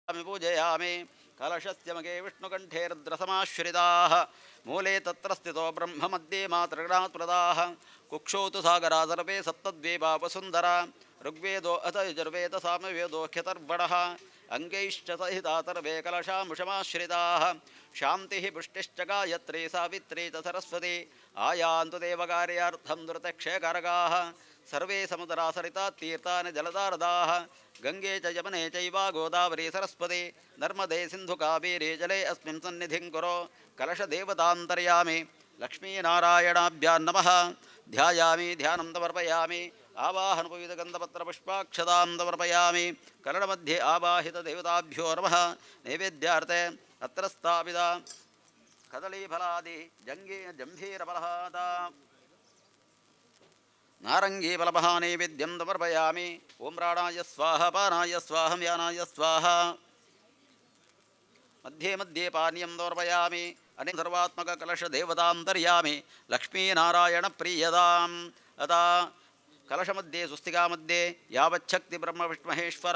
पूजयामि कलशस्य मगे विष्णुकण्ठे रुद्रसमाश्रिताः मूले तत्र स्थितो ब्रह्म मध्ये मातृगणात् प्रदाः कुक्षौ तु सागरा सर्वे सप्तद्वीपा वसुन्धरा ऋग्वेदो अथ यजुर्वेद सामवेदोऽख्यतर्वणः अङ्गैश्च सहिता सर्वे कलशामुषमाश्रिताः शान्तिः पुष्टिश्च गायत्री सावित्री च सरस्वती आयान्तु देवकार्यार्थं दुर्तक्षयकारकाः सर्वे समुद्रासरिता तीर्थानि जलदारदाः गंगे च यमुने चैव गोदावरी सरस्वती नर्मदे सिन्धु कावेरी जले अस्मिन् सन्निधिं कुरु कलशदेवतान्तर्यामि लक्ष्मीनारायणाभ्यां नमः ध्यायामि ध्यानं समर्पयामि आवाहनपुयुतगन्धपत्रपुष्पाक्षतां समर्पयामि कलशमध्ये आवाहितदेवताभ्यो नमः नैवेद्यार्थे अत्र स्थापिता कदलीफलादि जम्भीरफलहाता नारंगी फलमः नैवेद्यं समर्पयामि ओं प्राणाय स्वाहा पानाय स्वाहा व्यानाय स्वाहा मध्ये मध्ये पानीयं समर्पयामि अनेक सर्वात्मककलशदेवतान्तर्यामि लक्ष्मीनारायणप्रियदाम् अदा कलशमध्ये स्वस्तिकामध्ये यावच्छक्तिब्रह्मविष्णुमहेश्वर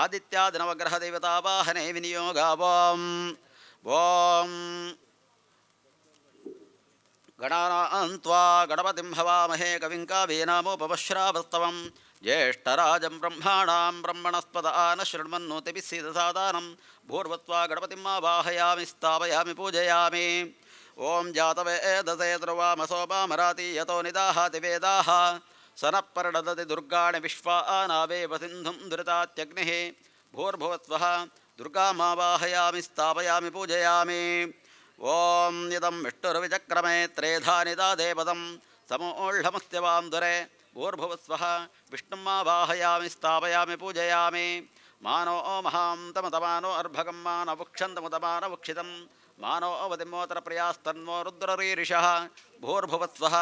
आदित्यादिनवग्रहदेवतावाहने विनियोगावाम् ॐ गणान्त्वा गणपतिं हवामहे कविं काव्येनामुपमश्रावस्तवं ज्येष्ठराजं ब्रह्माणां ब्रह्मणस्पद आनशृण्वन्नोतिभिः सीदसादानं भूर्भुत्वा गणपतिम् आवाहयामि स्थापयामि पूजयामि ॐ जातवेदसे ध्रुवामसोमामराति यतो निदाहाति वेदाः सनः पर्णदति दुर्गाणि विश्वा आनावेव सिन्धुं दुरितात्यग्निः भूर्भुवस्वः दुर्गामावाहयामि स्थापयामि पूजयामि ओं इदं विष्णुर्विचक्रमे त्रेधानिदा देवदं समोह्मस्त्यवां दुरे भूर्भुवस्वः विष्णुमावाहयामि स्थापयामि पूजयामि मानो महान्तमतमानो अर्भकं मानवुक्षन्तमुतमानवुक्षितं मानो अवतिमोत्रप्रियास्तन्मो रुद्ररीरिषः भूर्भुवस्वः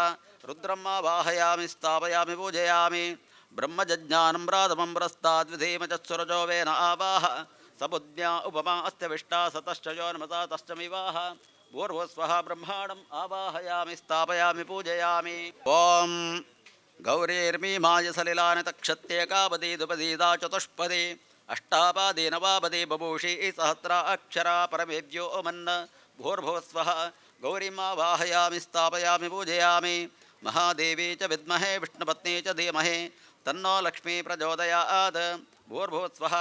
रुद्रमावाहयामि स्थापयामि पूजयामि ब्रह्मजज्ञानं प्रातमं प्रस्ताद्विधीमचत्सुरजो वेन आवाह सबुद्ध्या उपमा अस्त्यविष्टा सतश्च योन्मता तश्चमिवाह भूर्भुवस्वः ब्रह्माणम् आवाहयामि स्थापयामि पूजयामि ॐ गौरीर्मीमाय सलिलानि तक्षत्येकापदी द्विपदीदा चतुष्पदी अष्टापादी नवापदी बभूषी सहस्रा अक्षरा परमेभ्यो मन्न भूर्भुवस्वः गौरीमावाहयामि स्थापयामि पूजयामि महादेवी च विद्महे विष्णुपत्नी च धीमहि तन्नो लक्ष्मी प्रचोदयात् भूर्भुवस्वः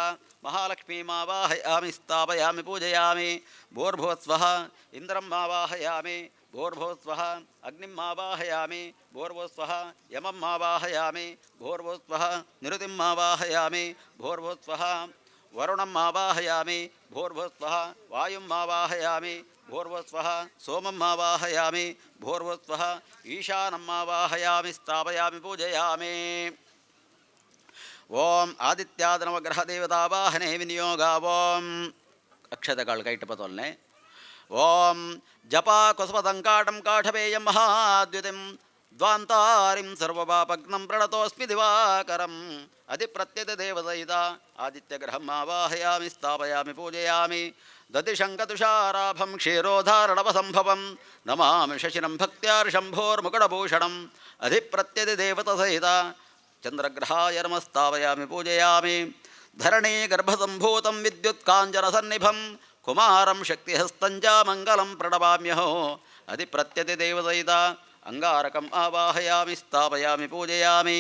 महालक्ष्मीमावाहयामि स्थापयामि पूजयामि भूर्भुवस्वः इन्द्रमावाहयामि भूर्भुवस्वः अग्निमावाहयामि भूर्भुवस्वः यममावाहयामि भूर्भुवस्वः निरुतिमावाहयामि भूर्भुवस्वः वरुणमावाहयामि भूर्भुवस्वः वायुमावाहयामि भूर्भुवस्वः सोममावाहयामि भूर्भुवस्वः ईशानमावाहयामि स्थापयामि पूजयामि ओं आदित्यादिनवग्रहदेवतावाहने विनियोगावों अक्षतकाल कैटपतोल्ने ओं जपा कुसुमदङ्काटं काठपेयं महाद्युतिं द्वान्तारिं सर्वपापग्नं प्रणतोऽस्मि दिवाकरम् अधिप्रत्यतिदेवदयिता आदित्यग्रहम् आवाहयामि स्थापयामि पूजयामि दधिशङ्कतुषाराभं क्षीरोधारणवसम्भवं नमामि शशिनं भक्त्यार्शम्भोर्मुकुटभूषणम् अधिप्रत्यतिदेवतसहिता चंद्रग्रहाय नमस्तावयामि पूजयामि धरणी गर्भसंभूतं विद्युत्काञ्चनसन्निभं कुमारं शक्तिहस्तं च मङ्गलं प्रणमाम्यहो अधिप्रत्यतिदेवदयिता अंगारकम् आवाहयामि स्थापयामि पूजयामि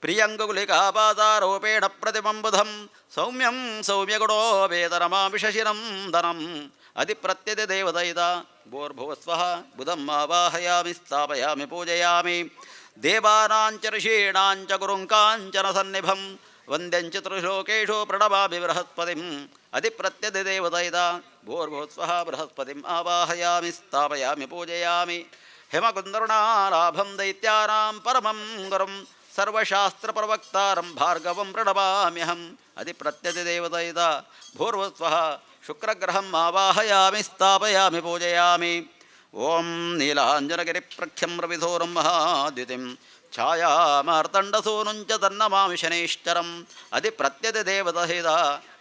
प्रियङ्गुलिकापादारूपेण प्रतिमं बुधं सौम्यं सौम्यगुणोपेतनमामि शशिनं धनम् अधिप्रत्यतिदेवदयिता भूर्भुवस्वः बुधम् आवाहयामि स्थापयामि पूजयामि देवानाञ्च ऋषीणाञ्च गुरुं काञ्चनसन्निभं वन्द्यं च त्रिलोकेषु प्रणमामि बृहस्पतिम् अधिप्रत्यतिदेवदयिता भूर्भुवस्वः बृहस्पतिम् आवाहयामि स्थापयामि पूजयामि हिमकुन्दरुणालाभं दैत्यानां परमं गुरुं सर्वशास्त्रप्रवक्तारं भार्गवं प्रणमाम्यहम् अधिप्रत्यतिदेवदयिता भूर्भुवस्वः शुक्रग्रहम् आवाहयामि स्थापयामि पूजयामि ओं नीलाञ्जनगिरिप्रख्यं रविधूरं महाद्युतिं छायामार्तण्डसूनुं च तन्नमामि शनैश्चरम् अधिप्रत्यतिदेवदयिता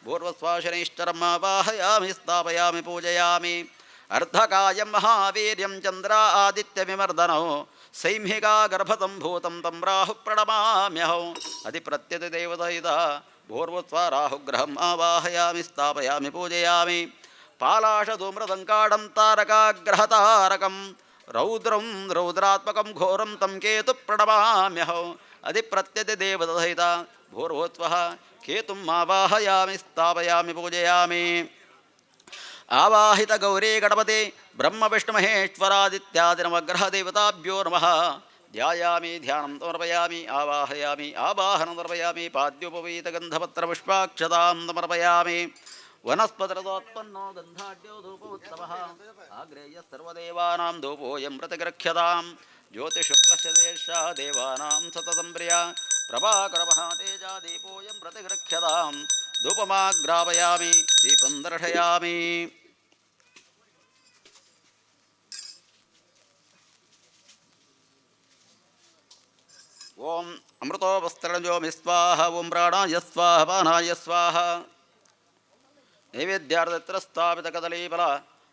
भूर्भुवस्वः शनैश्चरम् आवाहयामि स्थापयामि पूजयामि अर्धकायं महावीर्यं चन्द्रा आदित्यविमर्दनो सैंहिका गर्भसम्भूतं तं राहुः प्रणमाम्यहो अधिप्रत्यतिदेवदयिता ಭೂರ್ಭುತ್ವ ರಾಹುಗ್ರಹಂ ಆವಾಹಯಾಮಿ ಸ್ಥಾಪಯಾಮಿ ಪೂಜಯಾಮಿ ಪಾಲಾಶಧೂಮ್ರದಂಕಾಡಂ ತಾರಕಾಗ್ರಹತಾರಕಂ ರೌದ್ರಂ ರೌದ್ರಾತ್ಮಕಂ ಘೋರಂ ತಂ ಕೇತು ಪ್ರಣಮಾಮ್ಯಹಂ ಅಧಿಪ್ರತ್ಯತಿ ದೇವದಸಹಿತ ಭೂರ್ಭುತ್ವಃ ಕೇತುಂ ಆವಾಹಯಾಮಿ ಸ್ಥಾಪಯಾಮಿ ಪೂಜಯಾಮಿ ಆವಾಹಿತ ಗೌರಿ ಗಣಪತಿ ಬ್ರಹ್ಮ ವಿಷ್ಣು ಮಹೇಶ್ವರಾದಿತ್ಯಾದಿ ನವಗ್ರಹ ದೇವತಾಭ್ಯೋ ನಮಃ ಧ್ಯಾಯಾಮಿ ಧ್ಯಾನಂ ಸಮರ್ಪಯಾಮಿ ಆವಾಹಯಾಮಿ ಆವಾಹನಂ ಸಮರ್ಪಯಾಮಿ ಪಾದ್ಯೋಪವೀತ ಗಂಧಪತ್ರ ಪುಷ್ಪಾಕ್ಷತಾಂ ಸಮರ್ಪಯಾಮಿ ವನಸ್ಪತಿರದೋತ್ಪನ್ನೋ ಗಂಧಾಢ್ಯೋ ಧೂಪೋತ್ತಮಃ ಆಗ್ರೇಯ ಸರ್ವದೇವಾನಾಂ ಧೂಪೋಯಂ ಪ್ರತಿಗೃಹ್ಯತಾಂ ಜ್ಯೋತಿಶುಕ್ಲಸ್ಯ ದೇಶಾ ದೇವಾನಾಂ ಸತತಂ ಪ್ರಿಯ ಪ್ರಭಾಕರ ಮಹಾತೇಜ ದೀಪೋಯಂ ಪ್ರತಿಗೃಹ್ಯತಾಂ ಧೂಪಮಾಗ್ರಾಪಯಾಮಿ ದೀಪಂ ದರ್ಶಯಾಮಿ ಓಂ ಅಮೃತೋಪಸ್ತರಣಜೋಮಿ ಸ್ವಾಹ ಓಂ ಪ್ರಾಣಾಯ ಸ್ವಾಹ ಪಾನಾಯ ಸ್ವಾಹ ನೈವೇದ್ಯಾರ್ಥತ್ರ ಸ್ಥಾಪಿತ ಕದಲೀಫಲ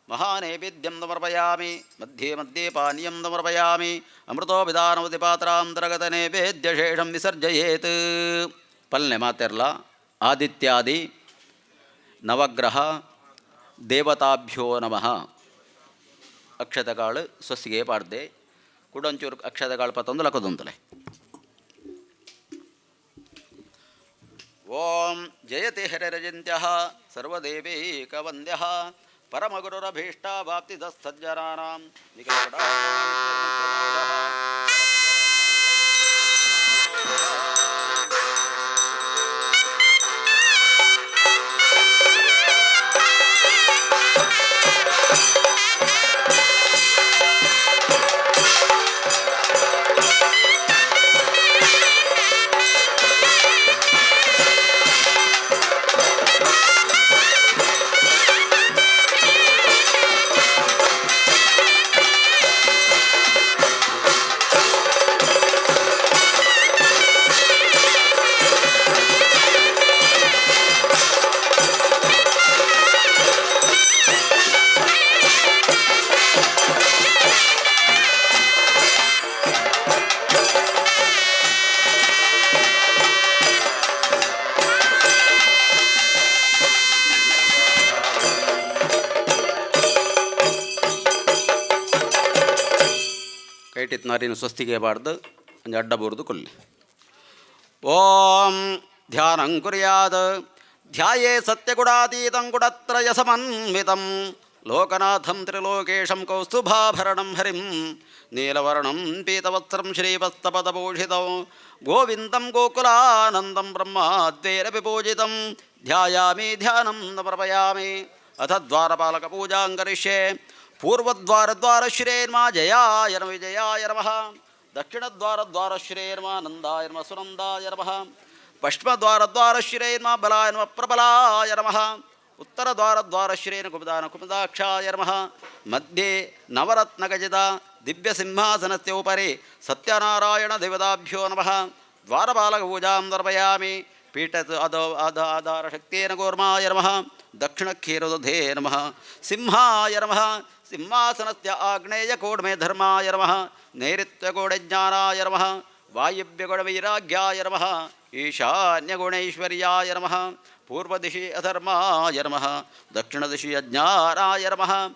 ಮಹಾನೈವೇದ್ಯಂ ಸಮರ್ಪಯಾಮಿ ಮಧ್ಯೆ ಮಧ್ಯೆ ಪಾನೀಯಂ ಸಮರ್ಪಯಾಮಿ ಅಮೃತೋಪಿದಾನವತಿ ಪಾತ್ರಾಂತರ್ಗತ ನೈವೇದ್ಯಶೇಷಂ ವಿಸರ್ಜಯೇತ್ ಪಲ್ನೆ ಮಾತಿರಲ್ಲ ಆದಿತ್ಯಾದಿ ನವಗ್ರಹ ದೇವತಾಭ್ಯೋ ನಮಃ ಅಕ್ಷತಗಾಳು ಸೊಸಿಗೆ ಪಾಡ್ದೆ ಕುಡಂಚೂರು ಅಕ್ಷತಗಾಳು ಪತ್ತೊಂದು ಲಕ್ಕದೊಂತಲೆ ಓಂ ಜಯತಿ ಹರಿರಜಿಂತ್ಯಃ ಸರ್ವದೇವೈಕವಂದ್ಯಃ ಪರಮಗುರುರಭೀಷ್ಟಾವಾಪ್ತಿದಸ್ಸಜ್ಜನಾನಾಂ ಕೈಟಿತ್ನಾರಿನ ಸ್ವಸ್ತಿಗೆ ಬಾರ್ದು ಒಂದು ಅಡ್ಡ ಬೋರ್ದು ಕೊಲ್ಲಿ ಓಂ ಧ್ಯಾನಂ ಕುರ್ಯಾತ್ ಧ್ಯಾಯೇ ಸತ್ಯಗುಣಾತೀತಂ ಗುಣತ್ರಯ ಸಮನ್ವಿತಂ ಲೋಕನಾಥಂ ತ್ರಿಲೋಕೇಶಂ ಕೌಸ್ತುಭಾಭರಣಂ ಹರಿಂ ನೀಲವರ್ಣಂ ಪೀತವಸ್ತ್ರಂ ಶ್ರೀವಸ್ತಪದಭೂಷಿತಂ ಗೋವಿಂದಂ ಗೋಕುಲಾನಂದಂ ಬ್ರಹ್ಮಾದ್ವೈರಪಿ ಪೂಜಿತಂ ಧ್ಯಾಯಾಮಿ ಧ್ಯಾನಂ ಸಮರ್ಪಯಾಮಿ ಅಥ ದ್ವಾರಪಾಲಕಪೂಜಾಂ ಕರಿಷ್ಯೆ ಪೂರ್ವದ್ವಾರದ್ವಾರಶ್ರೇರ್ಮ ಜಯಾಯ ನಮ ವಿಜಯಾಯ ನಮಃ ದಕ್ಷಿಣದ್ವಾರದ್ವಾರಶ್ರೇರ್ಮ ನಂದಾಯ ನಮ ಸುನಂದಾಯ ನಮಃ ಪಶ್ಚಿಮದ್ವಾರದ್ವಾರಶ್ರೇರ್ಮ ಬಲಾಯ ನಮ ಪ್ರಬಲಾಯ ನಮಃ ಉತ್ತರದ್ವಾರದ್ವಾರಶ್ರೇನ ಕುಮುದಾನ ಕುಮುದಾಕ್ಷಾಯ ನಮಃ ಮಧ್ಯೆ ನವರತ್ನಗಜಿತ ದಿವ್ಯಸಿಂಹಾಸನಸ್ಯ ಉಪರಿ ಸತ್ಯನಾರಾಯಣ ದೇವತಾಭ್ಯೋ ನಮಃ ದ್ವಾರಪಾಲಕಪೂಜಾಂ ಸಮರ್ಪಯಾಮಿ ಪೀಠ ಆಧಾರಶಕ್ತೇನ ಕೂರ್ಮಾಯ ನಮಃ ದಕ್ಷಿಣಕ್ಷೀರದುಧೇ ನಮಃ ಸಿಂಹಾಯ ನಮಃ ಸಿಂಹಾಸನಸ್ಯ ಆಗ್ನೇಯಕೋಡ್ಮೇ ಧರ್ಮಾಯ ನಮಃ ನೈಋತ್ಯಕೋಡಜ್ಞಾನಾಯ ನಮಃ ವಾಯುವ್ಯಗುಣವೈರಾಗ್ಯಾಯ ನಮಃ ಈಶಾನ್ಯಗುಣೈಶ್ವರ್ಯಾಯ ನಮಃ ಪೂರ್ವದಿಶಿ ಅಧರ್ಮಾಯ ನಮಃ ದಕ್ಷಿಣದಿಶಿ ಅಜ್ಞಾನಾಯ ನಮಃ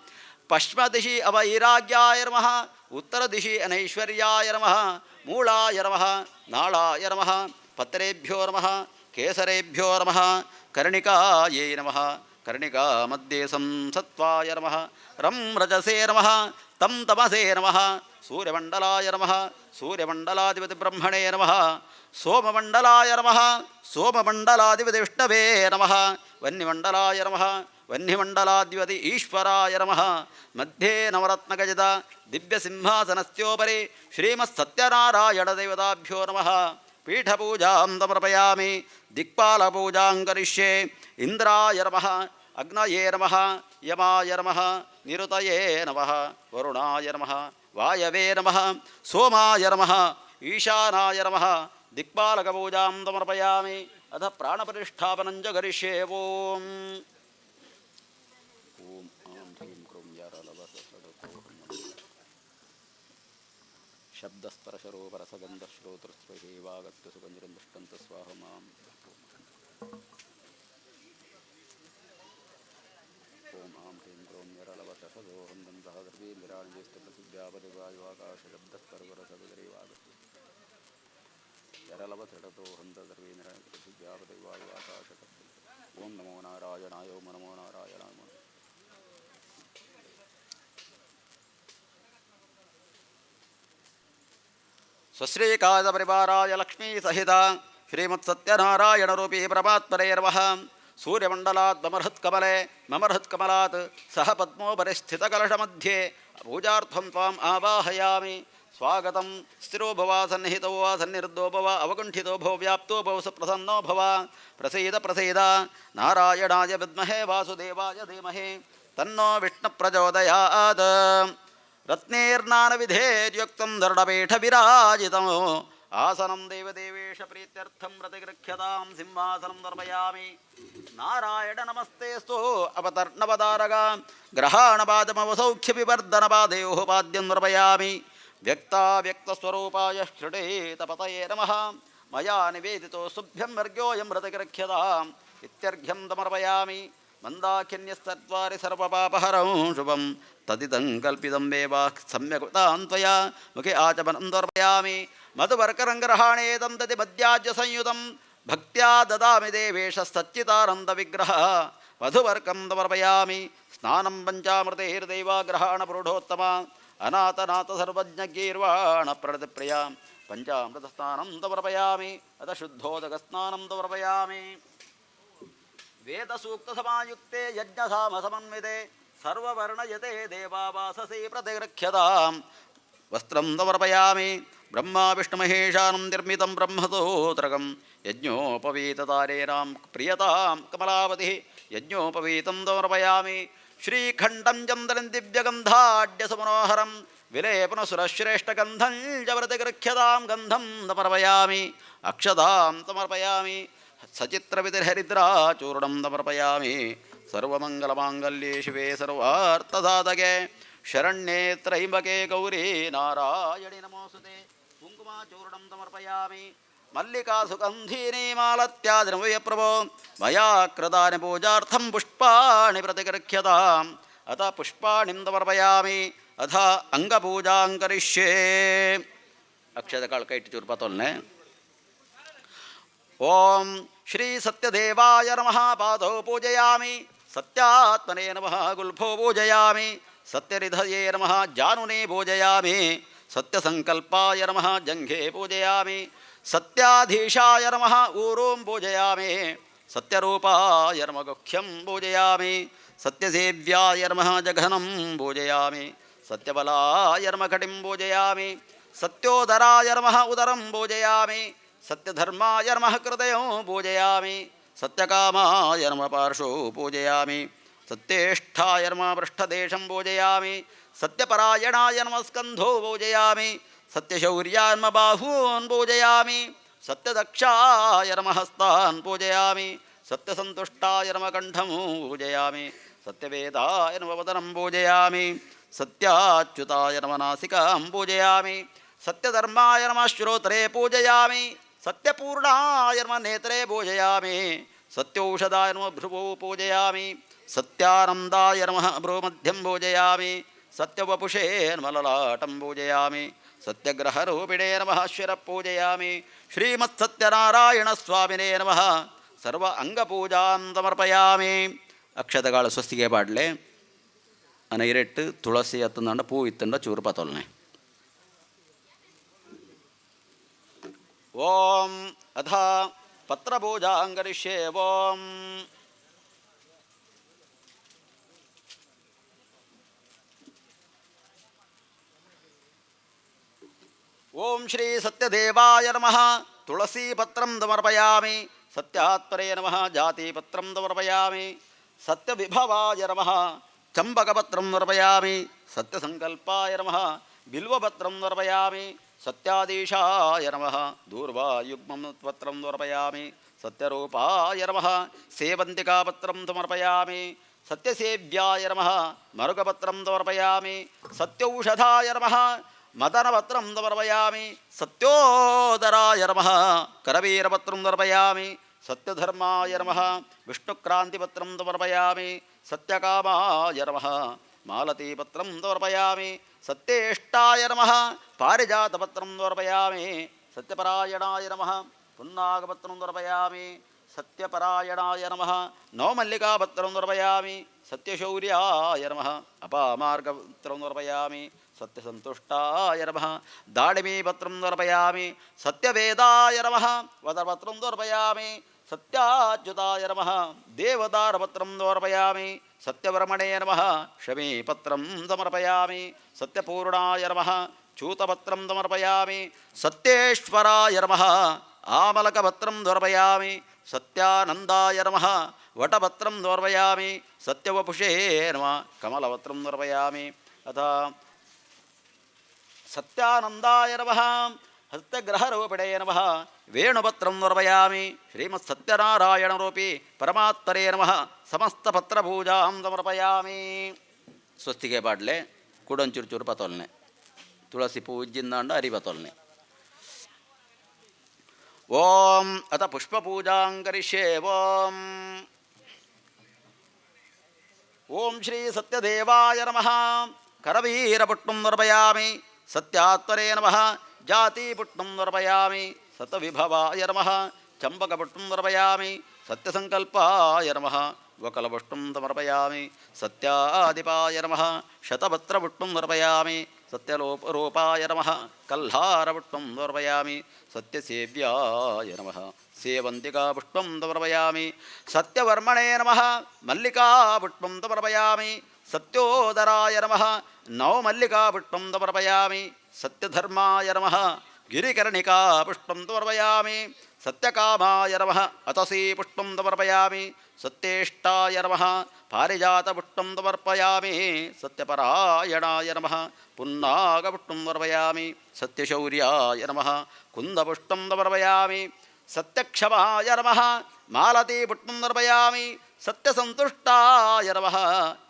ಪಶ್ಚಿಮದಿಶಿ ಅವೈರಾಗ್ಯಾಯ ನಮಃ ಉತ್ತರದಿಶಿ ಅನೈಶ್ವರ್ಯಾಯ ನಮಃ ಮೂಳಾಯ ನಮಃ ನಾಳಾಯ ನಮಃ ಪತ್ರೇಭ್ಯೋ ನಮಃ ಕೇಸರೇಭ್ಯೋ ನಮಃ ಕರ್ಣಿಕಾಯೈ ನಮಃ ಕರ್ಣಿಕಾ ಮಧ್ಯೆ ಸಂಸತ್ವಾಯ ನಮಃ ರಂ ರಜಸೇ ನಮಃ ತಂ ತಮಸೇ ನಮಃ ಸೂರ್ಯಮಂಡಲಾಯ ನಮಃ ಸೂರ್ಯಮಂಡಲಾಧಿಪತಿ ಬ್ರಹ್ಮಣೇ ನಮಃ ಸೋಮಮಂಡಲಾಯ ನಮಃ ಸೋಮಮಂಡಲಾಧಿಪತಿ ವಿಷ್ಣವೇ ನಮಃ ವನ್ಯಮಂಡಲಾಯ ನಮಃ ವನ್ಯಮಂಡಲಾಧಿಪತಿ ಈಶ್ವರಾಯ ನಮಃ ಮಧ್ಯೆ ನವರತ್ನಗಜದ ದಿವ್ಯಸಿಂಹಾಸನಸ್ಯೋಪರಿ ಶ್ರೀಮತ್ಸತ್ಯನಾರಾಯಣ ದೇವತಾಭ್ಯೋ ನಮಃ ಪೀಠಪೂಜಾಂ ಸಮರ್ಪಯಾಮಿ ದಿಕ್ಪಾಲಪೂಜಾಂ ಕರಿಷ್ಯೆ ಇಂದ್ರಾಯ ನಮಃ ಅಗ್ನಯೇ ನಮಃ ಯಮಾಯ ನಮಃ ನಿರುತಯೇ ನಮಃ ವರುಣಾಯ ನಮಃ ವಾಯವೇ ನಮಃ ಸೋಮಾಯ ನಮಃ ಈಶಾನಾಯ ನಮಃ ದಿಕ್ಪಾಲಕಪೂಜಾಂ ಸಮರ್ಪಯಾಮಿ ಅಥ ಪ್ರಾಣಪ್ರತಿಷ್ಠಾಪನಂಚ ಕರಿಷ್ಯೆ ಓಂ ಓಂ ಆಂ ಹ್ರೀಂ ಕ್ರೌಂ ಶಬ್ದಸ್ಪರ್ಶರೋಪರಸಗಂಧಶ್ರೋತೃಸ್ವಹೇವಾಗತ್ಯ ಸುಗಂಧಿರಂ ದುಷ್ಟಂತ ಸ್ವಾಹ ಮಾಂ ನಮಸ್ತೆ ಪ್ರಸಿದ್ಧಾಪದಿವಾಯುವಾಕಾಶಬ್ದಸ್ಪರ್ವರಸವಿದರಿವಾಗಸ್ತು ಯರಲವಸಡತೋ ಹಂತ ಸರ್ವೇಂದ್ರ ಪ್ರಸಿದ್ಧಾಪದಿವಾಯುವಾಕಾಶಕರ್ತು ಓಂ ನಮೋ ನಾರಾಯಣಾಯ ಓಂ ನಮೋ ನಾರಾಯಣಾಯ ಸ್ವಶ್ರೀಕಾದ ಪರಿವಾರಾಯ ಲಕ್ಷ್ಮೀ ಸಹಿತ ಶ್ರೀಮತ್ಸತ್ಯನಾರಾಯಣರೂಪೀ ಪರಮಾತ್ಮರೇರ್ವಃ ಸೂರ್ಯಮಂಡಲಾತ್ ಮಮರ್ಹತ್ಕಮಲೆ ಮಮರ್ಹತ್ಕಮಲಾತ್ ಸಹ ಪದ್ಮೋಪರಿ ಸ್ಥಿತಕಲಶಮಧ್ಯೆ ಪೂಜಾರ್ಥಂ ತ್ವಾಂ ಆವಾಹಯಾಮಿ ಸ್ವಾಗತಂ ಸ್ಥಿರೋ ಭವ ಸನ್ನಿಹಿತೋ ವಾ ಸನ್ನಿರುದ್ಧೋ ಭವ ಅವಗುಂಠಿತೋ ಭವ ವ್ಯಾಪ್ತೋ ಭವ ಸುಪ್ರಸನ್ನೋ ಭವ ಪ್ರಸೀದ ಪ್ರಸೀದ ನಾರಾಯಣಾಯ ವಿದ್ಮಹೇ ವಾಸುದೇವಾಯ ಧೀಮಹಿ ತನ್ನೋ ವಿಷ್ಣು ಪ್ರಚೋದಯಾತ್ ರತ್ನೇರ್ನಾನವಿಧೇರ್ಯುಕ್ತಂ ದರ್ಢಪೀಠ ವಿರಾಜಿತಂ ಆಸನಂ ದೇವದೇವೇಶ ಪ್ರೀತ್ಯರ್ಥಂ ಪ್ರತಿಗೃಹ್ಯತಾಂ ಸಿಂಹಾಸನಂ ದರ್ಪಯಾಮಿ ನಾರಾಯಣ ನಮಸ್ತೇಸ್ತು ಅವತರ್ಣವತಾರಗ ಗ್ರಹಾಣಪಾದಮವಸೌಖ್ಯ ವಿವರ್ಧನಪಾದಯೋ ಪಾದ್ಯಂ ದರ್ಪಯಾಮಿ ವ್ಯಕ್ತಾವ್ಯಕ್ತಸ್ವರೂಪಾಯ ಶ್ರುಡೇತಪತಯೇ ನಮಃ ಮಯಾ ನಿವೇದಿತೋ ಸುಭ್ಯಂ ವರ್ಗ್ಯೋಯಂ ಪ್ರತಿಗೃಹ್ಯತಾಂ ಇತ್ಯರ್ಘ್ಯಂ ಸಮರ್ಪಯಾಮಿ ಮಂದಾಖಿನ್ಯಸ್ತತ್ವಾರಿ ಸರ್ವಪಾಪಹರಂ ಶುಭಂ ತದಿದಂ ಕಲ್ಪಿತಂ ವೇವ ಸಮ್ಯಕೃತಾಂ ತ್ವಯಾ ಮುಖೆ ಆಚಮನಂ ದರ್ಪಯಾಮಿ ಮಧುವರ್ಕರಂಗ್ರಹಾಣೇದಂ ದದಿ ಮದ್ಯಾಜ್ಯ ಸಂಯುತಂ ಭಕ್ತ್ಯಾ ದದಾಮಿ ದೇವೇಶ ಸಚ್ಚಿದಾನಂದ ವಿಗ್ರಹ ಮಧುವರ್ಕಂ ಸಮರ್ಪಯಾಮಿ ಸ್ನಾನಂ ಪಂಚಾಮೃತೈರ್ದೈವಾಗ್ರಹಾಣ ಪುರುಷೋತ್ತಮ ಅನಾಥನಾಥ ಸರ್ವಜ್ಞ ಗೀರ್ವಾಣ ಪ್ರಣತಿಪ್ರಿಯ ಪಂಚಾಮೃತ ಸ್ನಾನಂ ಸಮರ್ಪಯಾಮಿ ಅತ ಶುದ್ಧೋದಕ ಸ್ನಾನಂ ಸಮರ್ಪಯಾಮಿ ವೇದ ಸೂಕ್ತ ಸಮಾಯುಕ್ತೆ ಯಜ್ಞಸಾಮ ಸಮನ್ವಿತೆ ಸರ್ವವರ್ಣಯತೆ ದೇವಾವಾಸಸೇ ಪ್ರತಿಗೃಹ್ಯತಾಂ ವಸ್ತ್ರಂ ಸಮರ್ಪಯಾಮಿ ಬ್ರಹ್ಮ ವಿಷ್ಣುಮಹೇಶಾನಂ ನಿರ್ಮಿತಂ ಬ್ರಹ್ಮಸೂತ್ರಕಂ ಯಜ್ಞೋಪವೀತತಾರೇಣಾಂ ಪ್ರಿಯತಾಂ ಕಮಲಾವತಿ ಯಜ್ಞೋಪವೀತಂ ಸಮರ್ಪಯಾಮಿ ಶ್ರೀಖಂಡಂ ಚಂದ್ರಂ ದಿವ್ಯಗಂಧಾಢ್ಯಸುಮನೋಹರಂ ವಿಲೇಪನ ಸುರಶ್ರೇಷ್ಠಗಂಧಂ ಚ ಪ್ರತಿಗೃಹ್ಯತಾಂ ಗಂಧಂ ಸಮರ್ಪಯಾಮಿ ಅಕ್ಷತಾಂ ಸಮರ್ಪಯಾಮಿ ಸಚಿತ್ರವಿಧಿರ್ಹರಿದ್ರಾಚೂರ್ಣಂ ಸಮರ್ಪಯಾಮಿ ಸರ್ವಮಂಗಲಮಾಂಗಲ್ಯೇ ಶಿವೆ ಸರ್ವಾರ್ಥಸಾಧಕೆ ಶರಣ್ಯೇ ತ್ರೈಂಬಕೆ ಗೌರಿ ನಾರಾಯಣಿ ನಮೋಸ್ತುತೆ ಕುಂಕುಮಾಚೂರ್ಣಂ ಸಮರ್ಪಯಾಮಿ ಮಲ್ಲಿಕಾ ಸುಗಂಧೀನಿ ಮಾಲತ್ಯಾದಿನವಯ ಪ್ರಭೋ ಮಯಾ ಕೃತಾನಿ ಪೂಜಾರ್ಥಂ ಪುಷ್ಪಾಣಿ ಪ್ರತಿಗೃಹ್ಯತಾಂ ಅಥ ಪುಷ್ಪಾಣಿಂ ಸಮರ್ಪಯಾಮಿ ಅಥ ಅಂಗಪೂಜಾಂ ಕರಿಷ್ಯೇ ಅಕ್ಷದ ಕಾಳು ಕೈ ಇಟ್ಟು ಚೂರು ಪತೊಲ್ನೆ ಓಂ ಶ್ರೀ ಸತ್ಯದೇವಾಯ ನಮಃ ಪಾದೌ ಪೂಜಯಾಮಿ ಸತ್ಯಾತ್ಮನೇ ನಮಃ ಗುಲ್ಫೋ ಪೂಜಯಾಮಿ ಸತ್ಯರಿಧಯೇ ನಮಃ ಜಾನುನೇ ಪೂಜಯಾಮಿ ಸತ್ಯಸಂಕಲ್ಪಾಯ ನಮಃ ಜಂಘೆ ಪೂಜಯಾಮಿ ಸತ್ಯಾಧೀಶಾಯ ನಮಃ ಊರುಂ ಪೂಜಯಾಮಿ ಸತ್ಯರೂಪಾಯ ನಮಃ ಗುಖ್ಯಂ ಪೂಜಯಾಮಿ ಸತ್ಯಸೇವ್ಯಾಯ ನಮಃ ಜಘನಂ ಪೂಜಯಾಮಿ ಸತ್ಯಬಲಾಯ ನಮಃ ಕಟಿಂ ಪೂಜಯಾಮಿ ಸತ್ಯೋದರಾಯ ನಮಃ ಉದರಂ ಪೂಜಯಾಮಿ ಸತ್ಯಧರ್ಮಾಯ ನಮಃ ಹೃದಯಂ ಪೂಜಯಾಮಿ ಸತ್ಯಕಾಮಾಯ ನಮಃ ಪಾರ್ಶ್ವೋ ಪೂಜಯಾಮಿ ಸತ್ಯೇಷ್ಠಾಯ ನಮಃ ಪೃಷ್ಠದೇಶಂ ಪೂಜಯಾಮಿ ಸತ್ಯಪರಾಯಣಾಯ ನಮಃ ಸ್ಕಂಧೋ ಪೂಜಯಾಮಿ ಸತ್ಯಶೌರ್ಯಾಯ ನಮಃ ಬಾಹೂನ್ ಪೂಜಯಾಮಿ ಸತ್ಯದಕ್ಷಾಯ ನಮಃ ಹಸ್ತಾನ್ ಪೂಜಯಾಮಿ ಸತ್ಯಸಂತುಷ್ಟಾಯ ನಮಃ ಕಂಠಂ ಪೂಜಯಾಮಿ ಸತ್ಯವೇದಾಯ ನಮಃ ವದನಂ ಪೂಜಯಾಮಿ ಸತ್ಯಾಚ್ಯುತಾಯ ನಮಃ ನಾಸಿಕಾಂ ಪೂಜಯಾಮಿ ಸತ್ಯಧರ್ಮಾಯ ನಮಃ ಶ್ರೋತ್ರೇ ಪೂಜಯಾಮಿ ಸತ್ಯಪೂರ್ಣಾಯ ನಮಃ ನೇತ್ರೇ ಪೂಜಯಾಮಿ ಸತ್ಯೌಷಧಾಯ ನಮಃ ಭ್ರುವೋ ಪೂಜಯಾಮಿ ಸತ್ಯಾನಂದಾಯ ನಮಃ ಭ್ರೂಮಧ್ಯಂ ಪೂಜಯಾಮಿ ಸತ್ಯವಪುಷೇ ನಮಃ ಲಲಾಟಂ ಪೂಜಯಾಮಿ ಸತ್ಯಗ್ರಹರೂಪಿಣೇ ನಮಃ ಶಿರ ಪೂಜಯಾಮಿ ಶ್ರೀಮತ್ಸತ್ಯನಾರಾಯಣ ಸ್ವಾಮಿನೇ ನಮಃ ಸರ್ವ ಅಂಗಪೂಜಾಂ ಸಮರ್ಪಯಾಮಿ ಅಕ್ಷತಗಾಳ ಸ್ವಸ್ತಿಗೆ ಪಾಡ್ಲೆ ಅನೈರೆಟ್ಟು ತುಳಸಿ ಅತ್ತಂದ ಪೂ ಇತ್ತಂಡ ಚೂರು ಪತೊಲ್ನೆ ಓಂ ಅಥ ಪತ್ರಪೂಜಾಂ ಕರಿಷ್ಯೇ ಓಂ ಓಂ ಶ್ರೀ ಸತ್ಯದೇವಾಯ ನಮಃ ತುಳಸೀಪತ್ರಂ ಸಮರ್ಪಯಾಮಿ ಸತ್ಯಾತ್ಮರೇ ನಮಃ ಜಾತಿಪತ್ರಂ ಸಮರ್ಪಯಾಮಿ ಸತ್ಯವಿಭವಾಯ ನಮಃ ಚಂಬಕಪತ್ರಂ ಸಮರ್ಪಯಾಮಿ ಸತ್ಯಸಂಕಲ್ಪಾಯ ನಮಃ ಬಿಲ್ವಪತ್ರಂ ಸಮರ್ಪಯಾಮಿ ಸತ್ಯಾಧೀಶಾಯ ನಮಃ ದೂರ್ವಾಯುಗ್ಮಂ ಪತ್ರಂ ಸಮರ್ಪಯಾಮಿ ಸತ್ಯರೂಪಾಯ ನಮಃ ಸೇವಂತಿಕಾಪತ್ರಂ ಸಮರ್ಪಯಾಮಿ ಸತ್ಯಸೇವ್ಯಾಯ ನಮಃ ಮರುಗಪತ್ರಂ ಸಮರ್ಪಯಾಮಿ ಸತ್ಯೌಷಧಾಯ ನಮಃ ಮದನಪತ್ರಂ ಸಮರ್ಪಯಾಮಿ ಸತ್ಯೋದರಾಯ ನಮಃ ಕರವೀರಪತ್ರಂ ಸಮರ್ಪಯಾಮಿ ಸತ್ಯಧರ್ಮಾಯ ನಮಃ ವಿಷ್ಣುಕ್ರಾಂತಿಪತ್ರಂ ಸಮರ್ಪಯಾಮಿ ಸತ್ಯಕಾಮಾಯ ನಮಃ ಮಾಲತೀಪತ್ರಂ ಸಮರ್ಪಯಾಮಿ. ಸತ್ಯೇಷ್ಟಾಯ ನಮಃ ಪಾರಿಜಾತಪತ್ರಂ ಸಮರ್ಪಯಾಮಿ. ಸತ್ಯಪರಾಯಣಾಯ ನಮಃ ಪುನ್ನಾಗಪತ್ರಂ ಸಮರ್ಪಯಾಮಿ. ಸತ್ಯಪರಾಯಣಾಯ ನಮಃ ನವಮಲ್ಲಿಕಾಪತ್ರಂ ಸಮರ್ಪಯಾಮಿ. ಸತ್ಯಶೌರ್ಯಾಯ ನಮಃ ಅಪಾಮಾರ್ಗಪತ್ರಂ ಸಮರ್ಪಯಾಮಿ. ಸತ್ಯಸಂತುಷ್ಟಾಯ ನಮಃ ದಾಳಿಮೀಪತ್ರಂ ಸಮರ್ಪಯಾಮಿ. ಸತ್ಯವೇದಾಯ ನಮಃ ವದಪತ್ರಂ ಸಮರ್ಪಯಾಮಿ. ಸತ್ಯಾಚ್ಯುತಾಯ ನಮಃ ದೇವದಾರಪತ್ರಂ ಸಮರ್ಪಯಾಮಿ. ಸತ್ಯವರ್ಮಣೇ ನಮಃ ಶಮೀಪತ್ರಂ ಸಮರ್ಪಯಾಮಿ. ಸತ್ಯಪೂರ್ಣಾಯ ನಮಃ ಚೂತಪತ್ರಂ ಸಮರ್ಪಯಾಮಿ. ಸತ್ಯೇಶ್ವರಾಯ ನಮಃ ಆಮಲಕಪತ್ರಂ ಸಮರ್ಪಯಾಮಿ. ಸತ್ಯಾನಂದಾಯ ನಮಃ ವಟಪತ್ರಂ ಸಮರ್ಪಯಾಮಿ. ಸತ್ಯವಪುಷೇ ನಮಃ ಕಮಲಪತ್ರಂ ಸಮರ್ಪಯಾಮಿ. ಅಥ ಸತ್ಯಾನಂದಾಯ ನಮಃ ಸತ್ಯಗ್ರಹರೂಪಿಣೇ ನಮಃ ವೇಣುಪತ್ರಂ ಸಮರ್ಪಯಾಮಿ. ಶ್ರೀಮತ್ ಸತ್ಯನಾರಾಯಣರೂಪಿ ಪರಮಾತ್ಮರೇ ನಮಃ ಸಮಸ್ತಪತ್ರಪೂಜಾಂ ಸಮರ್ಪಯಾಮಿ. ಸ್ವಸ್ತಿಗೆ ಪಾಡ್ಲೆ ಕುಡೊಂಚೂರು ಚೂರು ಪತೊಲ್ನೆ ತುಳಸಿ ಪೂಜ್ಯಿಂದಾಂಡ ಅರಿಪತೊಲ್ನೆ. ಓಂ ಅಥ ಪುಷ್ಪಪೂಜಾಂಕರಿಷ್ಯೆ. ಓಂ ಶ್ರೀ ಸತ್ಯದೇವಾಯ ನಮಃ ಕರವೀರಪುಟ್ಟಂ ಸಮರ್ಪಯಾಮಿ. ಸತ್ಯಾತ್ಮನೇ ನಮಃ ಜಾತಿಪುಟ್ಟಂ ಸಮರ್ಪಯಾಮಿ. ಸತವಿಭವಾಯ ನಮಃ ಚಂಪಕಪುಟ್ಟಂ ಸಮರ್ಪಯಾಮಿ. ಸತ್ಯಸಂಕಲ್ಪಾಯ ನಮಃ ವಕಲಪುಷ್ಟಂ ಸಮರ್ಪಯಾಮಿ. ಸತ್ಯಾಧಿಪಾಯ ನಮಃ ಶತಪತ್ರಪುಟ್ಟಂ ಸಮರ್ಪಯಾಮಿ. ಸತ್ಯರೂಪಾಯ ನಮಃ ಕಲ್ಹಾರಪುಟ್ಟಂ ಸಮರ್ಪಯಾಮಿ. ಸತ್ಯಸೇವ್ಯಾಯ ನಮಃ ಸೇವಂತಿಕಾಪುಷ್ಪಂ ಸಮರ್ಪಯಾಮಿ. ಸತ್ಯವರ್ಮಣೇ ನಮಃ ಮಲ್ಲಿಕಾಪುಷ್ಪಂ ಸಮರ್ಪಯಾಮಿ. ಸತ್ಯೋದರಾಯ ನಮಃ ನವಮಲ್ಲಿಕಾಪುಷ್ಪಂ ಸಮರ್ಪಯಾಮಿ. ಸತ್ಯಧರ್ಮಾಯ ನಮಃ ಗಿರಿಕರ್ಣಿಕಾಪುಷ್ಪಂ ಸಮರ್ಪಯಾಮಿ. ಸತ್ಯಕಾಮಾಯ ನಮಃ ಅತಸೀ ಪುಷ್ಪಂ ಸಮರ್ಪಯಾಮಿ. ಸತ್ಯೇಷ್ಟಾಯ ನಮಃ ಪಾರಿಜಾತಪುಷ್ಪಂ ಸಮರ್ಪಯಾಮಿ. ಸತ್ಯಪರಾಯಣಾಯ ನಮಃ ಪುನ್ನಾಗಪುಷ್ಪಂ ಸಮರ್ಪಯಾಮಿ. ಸತ್ಯಶೌರ್ಯಾಯ ನಮಃ ಕುಂದಪುಷ್ಪಂ ಸಮರ್ಪಯಾಮಿ. ಸತ್ಯಕ್ಷಮಾಯ ನಮಃ ಮಾಲತೀಪುಷ್ಪಂ ಸಮರ್ಪಯಾಮಿ. ಸತ್ಯಸಂತುಷ್ಟಾಯ ನಮಃ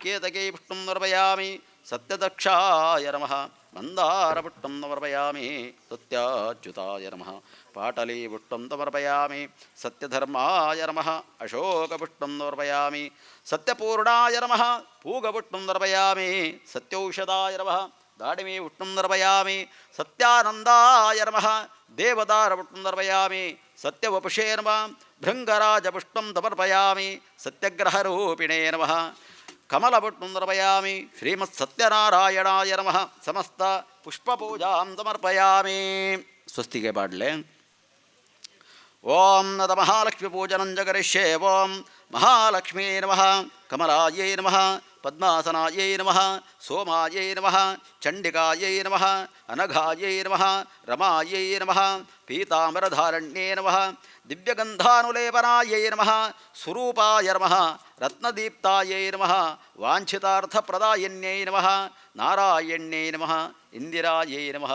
ಕೇತಕೀಪುಷ್ಪಂ ಸಮರ್ಪಯಾಮಿ. ಸತ್ಯದಕ್ಷಾಯ ನಮಃ ಮಂದಾರಪುಷ್ಪಂ ಸಮರ್ಪಯಾಮಿ. ಸತ್ಯಾಚ್ಯುತಾಯ ನಮಃ ಪಾಟಲೀಪುಷ್ಪಂ ಸಮರ್ಪಯಾಮಿ. ಸತ್ಯಧರ್ಮಾಯ ನಮಃ ಅಶೋಕಪುಷ್ಪಂ ಸಮರ್ಪಯಾಮಿ. ಸತ್ಯಪೂರ್ಣಾಯ ನಮಃ ಪೂಗಪುಷ್ಪಂ ಸಮರ್ಪಯಾಮಿ. ಸತ್ಯೌಷಧಾಯ ನಮಃ ದಾಡಿಮೀಪುಷ್ಪಂ ಸಮರ್ಪಯಾಮಿ. ಸತ್ಯಾನಂದಾಯ ನಮಃ ದೇವದಾರಪುಷ್ಪಂ ಸಮರ್ಪಯಾಮಿ. ಸತ್ಯವಪುಷೇ ನಮಃ ಭೃಂಗರಾಜಪುಷ್ಪಂ ಸಮರ್ಪಯಾಮಿ. ಸತ್ಯಗ್ರಹರೂಪಿಣೇ ನಮಃ ಕಮಲಪುಷ್ಪಂ ಸಮರ್ಪಯಾಮಿ. ಶ್ರೀಮತ್ ಸತ್ಯನಾರಾಯಣಾಯ ನಮಃ ಸಮಸ್ತ ಪುಷ್ಪಪೂಜಾಂ ಸಮರ್ಪಯಾಮಿ. ಸ್ವಸ್ತಿಗೆ ಪಾಡ್ಲೆ. ಓಂ ನದ ಮಹಾಲಕ್ಷ್ಮೀಪೂಜನಂ ಜಗರಿಷ್ಯೆ. ಓಂ ಮಹಾಲಕ್ಷ್ಮೀ ನಮಃ ಕಮಲಾಯೈ ನಮಃ ಪದ್ಮಾಸನಾಯೈ ನಮಃ ಸೋಮಾಯೈ ನಮಃ ಚಂಡಿಕಾಯೈ ನಮಃ ಅನಘಾಯೈ ನಮಃ ರಮಾಯೈ ನಮಃ ಪೀತಾಂಬರಧಾರಣ್ಯೇ ನಮಃ ದಿವ್ಯಗಂಧಾನುಲೇಪನಾಯೈ ನಮಃ ಸ್ವರೂಪಾಯ ನಮಃ ರತ್ನದೀಪ್ತಾಯೈ ನಮಃ ವಾಂಛಿತಾರ್ಥಪ್ರದಾಯಿನ್ಯೈ ನಮಃ ನಾರಾಯಣ್ಯೈ ನಮಃ ಇಂದಿರಾಯೈ ನಮಃ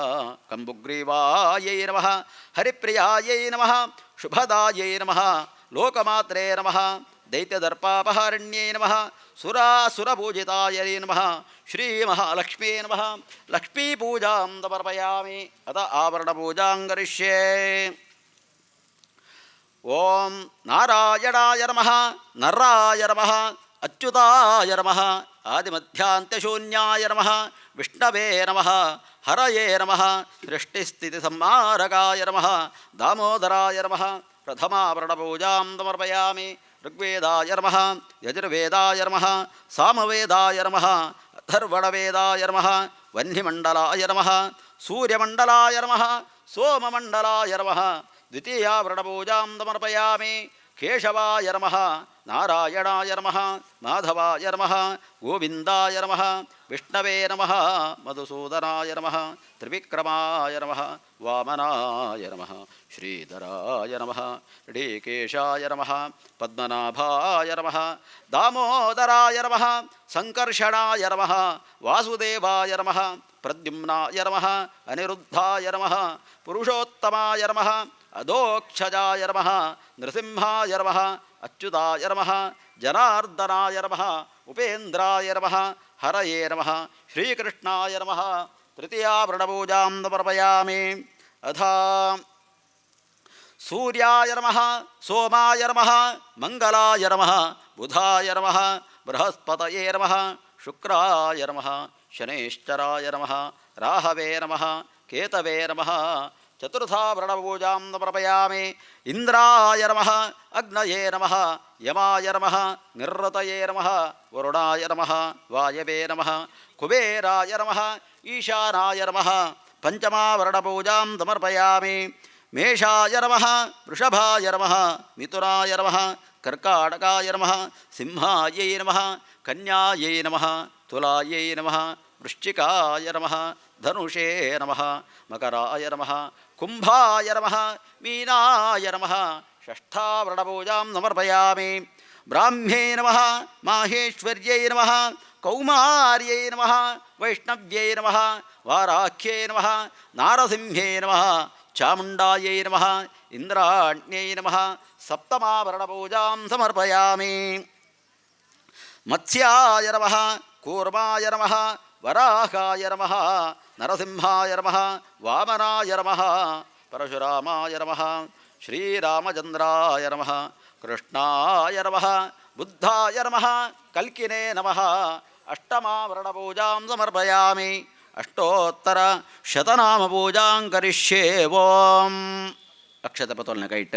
ಕಂಬುಗ್ರೀವಾಯೈ ನಮಃ ಹರಿಪ್ರಿಯಾಯೈ ನಮಃ ಶುಭದಾಯೈ ನಮಃ ಲೋಕಮಾತ್ರೇ ನಮಃ ದೈತ್ಯದರ್ಪಾಪಹಾರಣ್ಯೈ ನಮಃ ಸುರಾಸುರಪೂಜಿತಾಯೈ ನಮಃ ಶ್ರೀಮಹಾಲಕ್ಷ್ಮೀ ನಮಃ ಲಕ್ಷ್ಮೀಪೂಜಾಂ ಸಮರ್ಪಯಾಮಿ. ಅಥ ಆಭರಣಪೂಜಾಂಕರಿಷ್ಯೆ. ಓಂ ನಾರಾಯಣಾಯ ನಮಃ ನರಾಯ ನಮಃ ಅಚ್ಯುತಾಯ ನಮಃ ಆದಿಮಧ್ಯಾಂತ್ಯಶೂನ್ಯಾಯ ನಮಃ ವಿಷ್ಣವೇ ನಮಃ ಹರಯೇ ನಮಃ ಸೃಷ್ಟಿಸ್ಥಿತಿಸಂಹಾರಕಾಯ ನಮಃ ದಾಮೋದರಾಯ ನಮಃ ಪ್ರಥಮಾಭರಣಪೂಜಾಂ ಸಮರ್ಪಯಾಮಿ. ಋಗ್ವೇದಾಯ ನಮಃ ಯಜುರ್ವೇದಾಯ ನಮಃ ಸಾಮವೇದಾಯ ನಮಃ ಅಥರ್ವಣವೇದಾಯ ನಮಃ ವಹ್ನಿಮಂಡಲಾಯ ನಮಃ ಸೂರ್ಯಮಂಡಲಾಯ ನಮಃ ಸೋಮಮಂಡಲಾಯ ನಮಃ ದ್ವಿತೀಯಾಭರಣಪೂಜಾಂ ಸಮರ್ಪಯಾಮಿ. ಕೇಶವಾಯ ನಮಃ ನಾರಾಯಣಾಯ ನಮಃ ಮಾಧವಾಯ ನಮಃ ಗೋವಿಂದಾಯ ನಮಃ ವಿಷ್ಣವೇ ನಮಃ ಮಧುಸೂದನಾಯ ನಮಃ ತ್ರಿವಿಕ್ರಮಾಯ ನಮಃ ವಾಮನಾಯ ನಮಃ ಶ್ರೀಧರಾಯ ನಮಃ ಋಷಿಕೇಶಾಯ ನಮಃ ಪದ್ಮನಾಭಾಯ ನಮಃ ದಾಮೋದರಾಯ ನಮಃ ಸಂಕರ್ಷಣಾಯ ನಮಃ ವಾಸುದೇವಾಯ ನಮಃ ಪ್ರದ್ಯುಮ್ನಾಯ ನಮಃ ಅನಿರುದ್ಧಾಯ ನಮಃ ಪುರುಷೋತ್ತಮಾಯ ನಮಃ ಅಧೋಕ್ಷಜಾಯ ನಮಃ ನೃಸಿಂಹಾಯ ನಮಃ ಅಚ್ಯುತಾಯ ನಮಃ ಜನಾರ್ದನಾಯ ನಮಃ ಉಪೇಂದ್ರಾಯ ನಮಃ ಹರಯೇ ನಮಃ ಶ್ರೀಕೃಷ್ಣಾಯ ನಮಃ ತೃತೀಯಾಭರಣಪೂಜಾಂ ಸಮರ್ಪಯಾಮಿ. ಅಥ ಸೂರ್ಯಾಯ ನಮಃ ಸೋಮಾಯ ನಮಃ ಮಂಗಲಾಯ ನಮಃ ಬುಧಾಯ ನಮಃ ಬೃಹಸ್ಪತಯೇ ನಮಃ ಶುಕ್ರಾಯ ನಮಃ ಶನೇಶ್ಚರಾಯ ನಮಃ ರಾಹವೇ ನಮಃ ಕೇತವೇ ನಮಃ ಚತುರ್ಥಾಭರಣಪೂಜಾಂ ಸಮರ್ಪಯಾಮಿ ಇಂದ್ರಾಯ ನಮಃ ಅಗ್ನಯೇ ನಮಃ ಯಮಾಯ ನಮಃ ನಿರೃತಯೇ ನಮಃ ವರುಣಾಯ ನಮಃ ವಾಯವೇ ನಮಃ ಕುಬೇರಾಯ ನಮಃ ಈಶಾನಾಯ ನಮಃ ಪಂಚಮಾವರಣಪೂಜಾಂ ಸಮರ್ಪಯಾಮಿ ಮೇಷಾಯ ನಮಃ ವೃಷಭಾಯ ನಮಃ ಮಿಥುನಾಯ ನಮಃ ಕರ್ಕಾಟಕಾಯ ನಮಃ ಸಿಂಹಾಯೈ ನಮಃ ಕನ್ಯಾಯೈ ನಮಃ ತುಲಾಯೈ ನಮಃ ವೃಶ್ಚಿಕಾಯ ನಮಃ ಧನುಷೇ ನಮಃ ಮಕರಾಯ ನಮಃ ಕುಂಭಾಯ ನಮಃ ಮೀನಾಯ ನಮಃ ಷಷ್ಠಾವರಣಪೂಜಾಂ ಸಮರ್ಪಯಾಮಿ ಬ್ರಾಹ್ಮ್ಯೈ ನಮಃ ಮಾಹೇಶ್ವರ್ಯೈ ನಮಃ ಕೌಮಾರ್ಯೈ ನಮಃ ವೈಷ್ಣವ್ಯೈ ನಮಃ ವಾರಾಖ್ಯೈ ನಮಃ ನಾರಸಿಂಹೇ ನಮಃ ಚಾಮುಂಡಾಯೈ ನಮಃ ಇಂದ್ರಾಣ್ಯೈ ನಮಃ ಸಪ್ತಮಾಭರಣಪೂಜಾಂ ಸಮರ್ಪಯಾಮಿ ಮತ್ಸ್ಯಾಯ ನಮಃ ಕೂರ್ಮಾಯ ನಮಃ ವರಾಹಾಯ ನಮಃ ನರಸಿಂಹಾಯ ನಮಃ ವಾಮನಾಯ ನಮಃ ಪರಶುರಾಮಾಯ ನಮಃ ಶ್ರೀರಾಮಚಂದ್ರಾಯ ನಮಃ ಕೃಷ್ಣಾಯ ನಮಃ ಬುದ್ಧಾಯ ನಮಃ ಕಲ್ಕಿನೇ ನಮಃ ಅಷ್ಟಮಾವರಣಪೂಜಾಂ ಸಮರ್ಪಯಾಮಿ ಅಷ್ಟೋತ್ತರ ಶತನಾಮಪೂಜಾಂ ಕರಿಷ್ಯೇ ಓಂ ಅಕ್ಷತೆ ಪತೋಲ್ನ ಕೈಟ್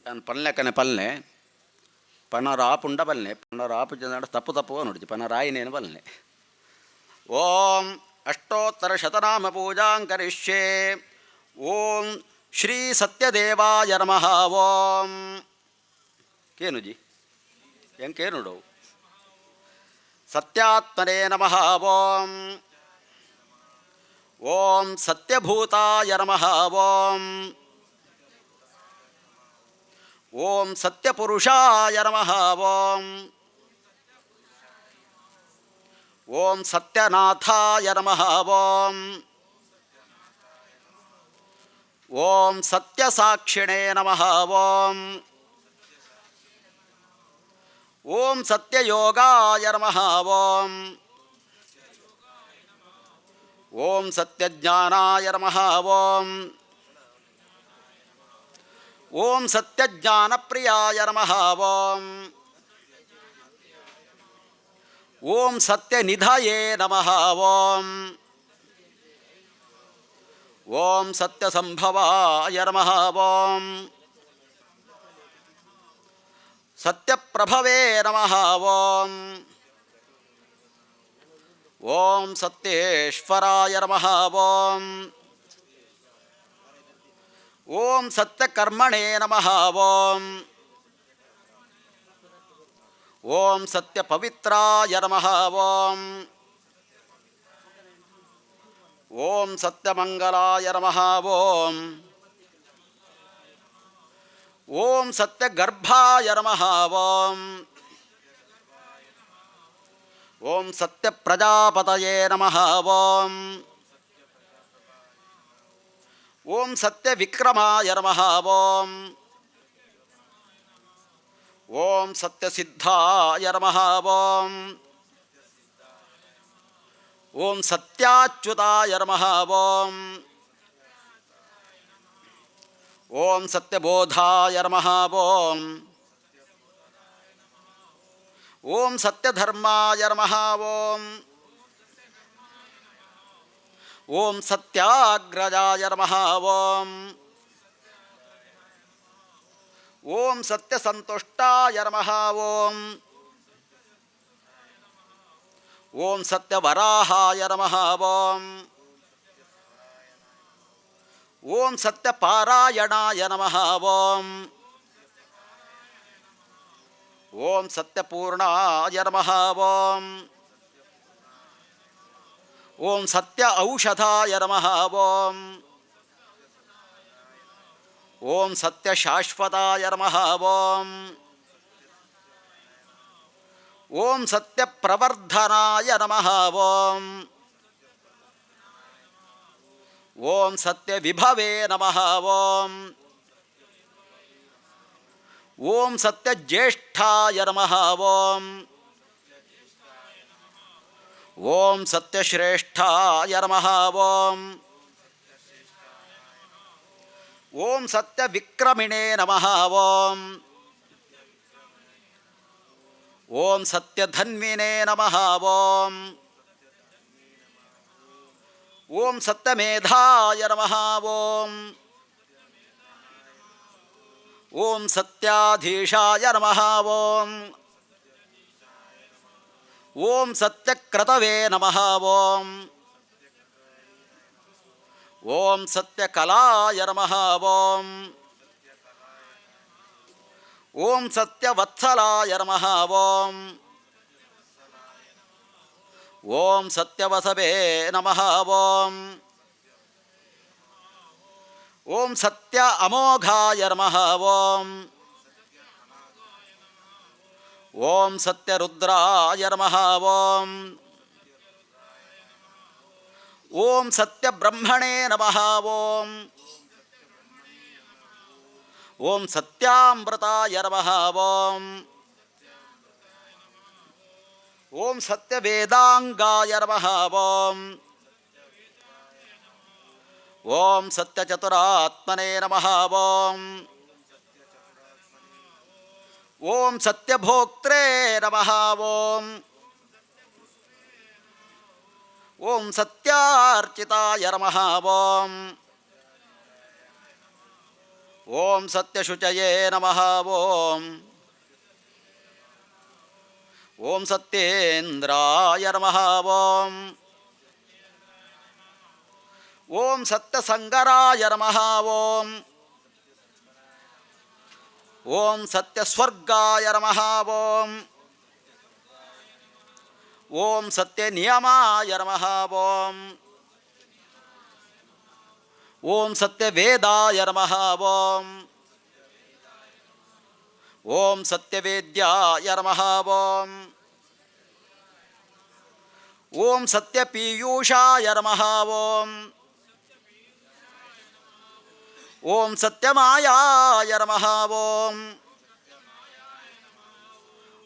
ನಾನು ಪಲ್ಲೆಕ್ಕನೆ ಪಲ್ಲೆ ಪಣರಾಪುಂಡ ಬಲ್ಲೆ ಪಣರಾಪು ಜನ ತಪ್ಪು ತಪ್ಪು ನೋಡಿದ್ವಿ ಪಣರಾಯಿನೇನು ಬಲ್ಲೆ ಓಂ ಅಷ್ಟೋತ್ತರ ಶತನಾಮ ಪೂಜಾಂ ಕರಿಷ್ಯೆ ಓಂ ಶ್ರೀ ಸತ್ಯದೇವಾಯ ನಮಃ ಓಂ ಕೇನುಜಿ ಹೆಂಗೆ ಕೇನುಡು ಸತ್ಯಾತ್ಮನೇ ನಮಃ ಓಂ ಓಂ ಸತ್ಯಭೂತಾಯ ನಮಃ ಓಂ ಓಂ ಸತ್ಯಪುರುಷಾಯ ನಮಃ ಓಂ ಓಂ ಸತ್ಯನಾಥಾಯ ನಮಃ ಓಂ ಓಂ ಸತ್ಯಸಾಕ್ಷಿಣೇ ನಮಃ ಓಂ ಓಂ ಸತ್ಯಯೋಗಾಯ ನಮಃ ಓಂ ಓಂ ಸತ್ಯಜ್ಞಾನಾಯ ನಮಃ ಓಂ ಓಂ ಸತ್ಯಜ್ಞಾನಪ್ರಿಯಾಯ ನಮಃ ಓಂ ಓಂ ಸತ್ಯನಿಧಯೇ ನಮಃ ಓಂ ಓಂ ಸತ್ಯಸಂಭವಾಯ ನಮಃ ಓಂ ಸತ್ಯಪ್ರಭವೇ ನಮಃ ಓಂ ಓಂ ಸತ್ಯೇಶ್ವರಾಯ ನಮಃ ಓಂ ಓಂ ಸತ್ಯಕರ್ಮಣೇ ನಮಃ ಓಂ ಓಂ ಸತ್ಯಪವಿತ್ರಾಯ ನಮಃ ಓಂ ಓಂ ಸತ್ಯಮಂಗಲಾಯ ನಮಃ ಓಂ ಓಂ ಸತ್ಯಗರ್ಭಾಯ ನಮಃ ಓಂ ಓಂ ಸತ್ಯಪ್ರಜಾಪತಯೇ ನಮಃ ಓಂ ಓಂ ಸತ್ಯವಿಕ್ರಮಾಯ ನಮಃ ಓಂ ಓಂ ಸತ್ಯಸಿದ್ಧಾಯ ನಮಃ ಓಂ ಓಂ ಸತ್ಯಾಚ್ಯುತಾಯ ನಮಃ ಓಂ ಓಂ ಸತ್ಯಬೋಧಾಯ ನಮಃ ಓಂ ಓಂ ಸತ್ಯಧರ್ಮಾಯ ನಮಃ ಓಂ ಓಂ ಸತ್ಯಾಗ್ರಜಾಯ ನಮಃ ಓಂ ಓಂ ಸತ್ಯಸಂತುಷ್ಟಾಯ ನಮಃ ಓಂ ಓಂ ಸತ್ಯವರಾಹಾಯ ನಮಃ ಓಂ ಓಂ ಸತ್ಯಪಾರಾಯಣಾಯ ನಮಃ ಓಂ ಓಂ ಸತ್ಯಪೂರ್ಣಾಯ ನಮಃ ಓಂ ಓಂ ಸತ್ಯ ಔಷಧಾಯ ನಮಃ ಓಂ ಓಂ ಸತ್ಯಶಾಶ್ವತಾಯ ನಮಃ ಓಂ ಓಂ ಸತ್ಯಪ್ರವರ್ಧನಾಯ ನಮಃ ಓಂ ಓಂ ಸತ್ಯವಿಭವೇ ನಮಃ ಓಂ ಓಂ ಸತ್ಯಜ್ಯೇಷ್ಠಾಯ ನಮಃ ಓಂ ಓಂ ಸತ್ಯಶ್ರೇಷ್ಠಾಯ ನಮಃ ಓಂ ಓಂ ಸತ್ಯವಿಕ್ರಮಿಣೇ ನಮಃ ಓಂ. ಓಂ ಸತ್ಯಧನ್ವಿನೇ ನಮಃ ಓಂ. ಓಂ ಸತ್ಯಮೇಧಾಯ ನಮಃ ಓಂ. ಓಂ ಸತ್ಯಾಧೀಶಾಯ ನಮಃ ಓಂ. ಓಂ ಸತ್ಯಕ್ರತವೇ ನಮಃ ಓಂ. ಓಂ ಸತ್ಯಕಲಾಯ ನಮಃ ಓಂ. ಓಂ ಸತ್ಯವತ್ಸಲಾಯ ನಮಃ ಓಂ. ಓಂ ಸತ್ಯವಸವೇ ನಮಃ ಓಂ. ಓಂ ಸತ್ಯ ಅಮೋಘಾಯ ನಮಃ ಓಂ. ಓಂ ಸತ್ಯರುದ್ರಾಯ ನಮಃ ಓಂ. ಓಂ ಸತ್ಯಬ್ರಹ್ಮಣೇ ನಮಃ ಓಂ. ಓಂ ಸತ್ಯಾಮೃತಾಯ ನಮಃ ಓಂ. ಓಂ ಸತ್ಯವೇದಾಂಗಾಯ ನಮಃ ಓಂ. ಓಂ ಸತ್ಯಚತುರಾತ್ಮನೇ ನಮಃ ಓಂ. ಓಂ ಸತ್ಯಭೋಕ್ತ್ರೇ ನಮಃ ಓಂ. ಓಂ ಸತ್ಯಾರ್ಚಿತಾಯ ನಮಃ ಓಂ. ಓಂ ಸತ್ಯಶುಚಯೇ ನಮಃ ಓಂ. ಓಂ ಸತ್ಯೇಂದ್ರಾಯ ನಮಃ ಓಂ. ಓಂ ಸತ್ಯಸಂಗರಾಯ ನಮಃ ಓಂ. ಓಂ ಸತ್ಯಸ್ವರ್ಗಾಯ ನಮಃ ಓಂ. ಓಂ ಸತ್ಯನಿಯಮಾಯ ನಮಃ ಓಂ. ಓಂ ಸತ್ಯವೇದಾಯ ನಮಃ ಓಂ. ಓಂ ಸತ್ಯವೇದ್ಯಾಯ ನಮಃ ಓಂ. ಓಂ ಸತ್ಯಪೀಯೂಷಾಯ ನಮಃ ಓಂ. ಓಂ ಸತ್ಯಮಾಯಾಯ ನಮಃ ಓಂ.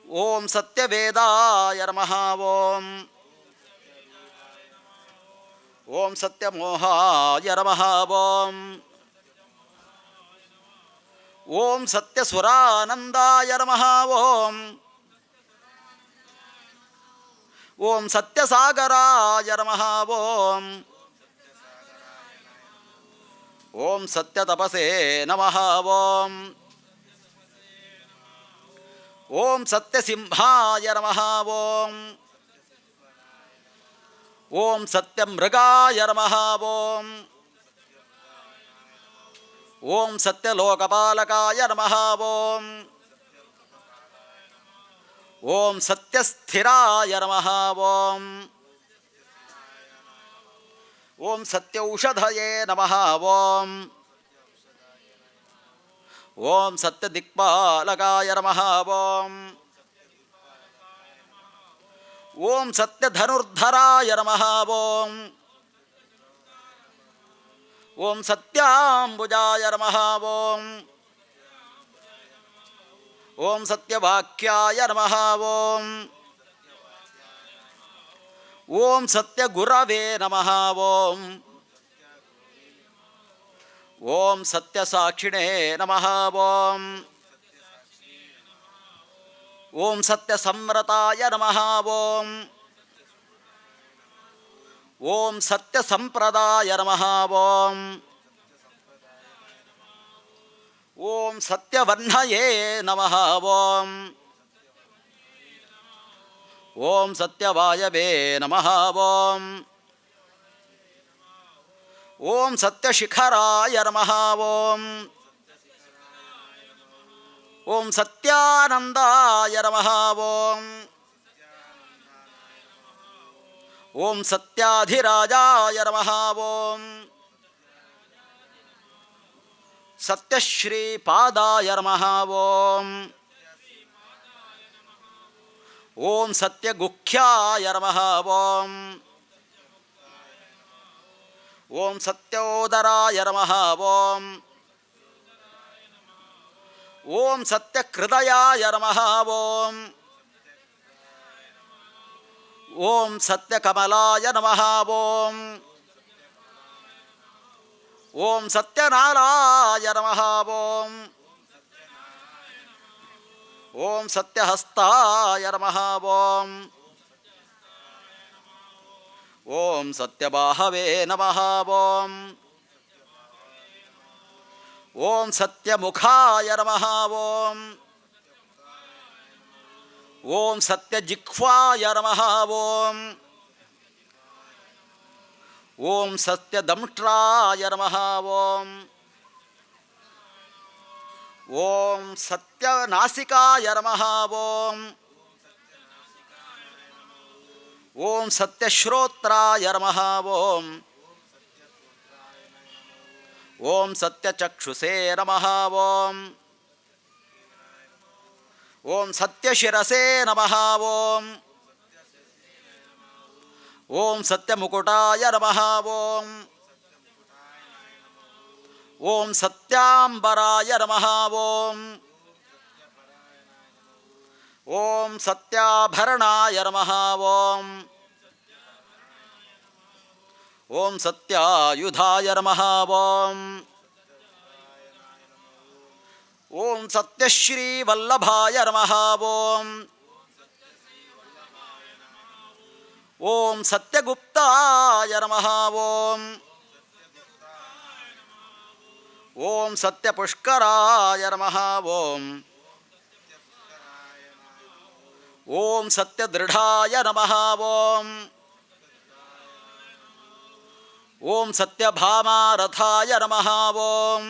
ಓಂ ಸತ್ಯವೇದಾಯ ನಮಃ ಓಂ. ಓಂ ಸತ್ಯಮೋಹಾಯ ನಮಃ ಓಂ. ಓಂ ಸತ್ಯಸುರಾನಂದಾಯ ನಮಃ ಓಂ. ಓಂ ಸತ್ಯಸಾಗರಾಯ ನಮಃ ಓಂ. ಓಂ ಸತ್ಯತಪಸೇ ನಮಃ ಓಂ. ಓಂ ಸತ್ಯಸಿಂಹಾಯ ನಮಃ ಓಂ. ಓಂ ಸತ್ಯಮೃಗಾಯ ನಮಃ ಓಂ. ಓಂ ಸತ್ಯಲೋಕಪಾಲಕಾಯ ನಮಃ ಓಂ. ಓಂ ಸತ್ಯಸ್ಥಿರಾಯ ನಮಃ ಓಂ. ಓಂ ಸತ್ಯೌಷಧಯೇ ನಮಃ ಓಂ. ಓಂ ಸತ್ಯದಿಕ್ಪಾಲಕಾಯ ನಮಃ ಓಂ. ಓಂ ಸತ್ಯಧನುರ್ಧರಾಯ ನಮಃ ಓಂ. ಓಂ ಸತ್ಯಾಂಬುಜಾಯ ನಮಃ ಓಂ. ಓಂ ಸತ್ಯವಾಕ್ಯಾಯ ನಮಃ ಓಂ. ಓಂ ಸತ್ಯಗುರವೇ ನಮಃ ಓಂ. ಓಂ ಸತ್ಯಸಾಕ್ಷಿಣೇ ನಮಃ ಓಂ. ಓಂ ಸತ್ಯಸಂವ್ರತಾಯ ನಮಃ ಓಂ. ಓಂ ಸತ್ಯಸಂಪ್ರದಾಯ ನಮಃ ಓಂ. ಓಂ ಸತ್ಯವಹ್ನಯೇ ನಮಃ ಓಂ. ಓಂ ಸತ್ಯವಾಯವೇ ನಮಃ ಓಂ. ಓಂ ಸತ್ಯಶಿಖರಾಯ ನಮಃ ಓಂ. ಓಂ ಸತ್ಯಾನಂದಾಯ ನಮಃ ಓಂ. ಓಂ ಸತ್ಯಾಧಿರಾಜಾಯ ನಮಃ ಓಂ. ಸತ್ಯಶ್ರೀಪಾದಾಯ ನಮಃ ಓಂ. ಓಂ ಸತ್ಯಗುಖ್ಯಾಯ ನಮಃ ಓಂ. ಓಂ ಸತ್ಯೋದರಾಯ ನಮಃ ಓಂ. ಓಂ ಸತ್ಯಹೃದಯಾಯ ನಮಃ ಓಂ. ಓಂ ಸತ್ಯಕಮಲಾಯ ನಮಃ ಓಂ. ಓಂ ಸತ್ಯನಾರಾಯ ನಮಃ. ಓಂ ಓಂ ಸತ್ಯಹಸ್ತಾಯ ನಮಃ. ಓಂ ಓಂ ಸತ್ಯಬಾಹವೇ ನಮಃ. ಓಂ ಓಂ ಸತ್ಯಮುಖಾಯ ನಮಃ. ಓಂ ಓಂ ಸತ್ಯಜಿಹ್ವಾಯ ನಮಃ. ಓಂ ಓಂ ಸತ್ಯದಂಷ್ಟ್ರಾಯ ನಮಃ. ಓಂ ಓಂ ಸತ್ಯನಾಸಿಕಾಯ ನಮಃ. ಓಂ ಓಂ ಸತ್ಯಶ್ರೋತ್ರಾಯ ನಮಃ. ಓಂ ಓಂ ಸತ್ಯಚಕ್ಷುಷೇ ನಮಃ. ಓಂ ಓಂ ಸತ್ಯಶಿರಸೇ ನಮಃ. ಓಂ ಓಂ ಸತ್ಯಮುಕುಟಾಯ ನಮಃ. ಓಂ ಓಂ ಸತ್ಯಾಂಬರಾಯ ನಮಃ. ಓಂ ಓಂ ಸತ್ಯಾಭರಣಾಯ ನಮಃ. ಓಂ ಓಂ ಸತ್ಯಾಯುಧಾಯ ನಮಃ. ಓಂ ಓಂ ಸತ್ಯಶ್ರೀವಲ್ಲಭಾಯ ನಮಃ. ಓಂ ಓಂ ಸತ್ಯಗುಪ್ತಾಯ ನಮಃ. ಓಂ ಓಂ ಸತ್ಯಪುಷ್ಕರಾಯ ನಮಃ. ಓಂ ಓಂ ಸತ್ಯದೃಢಾಯ ನಮಃ. ಓಂ ಓಂ ಸತ್ಯಭಾಮಾರಥಾಯ ನಮಃ. ಓಂ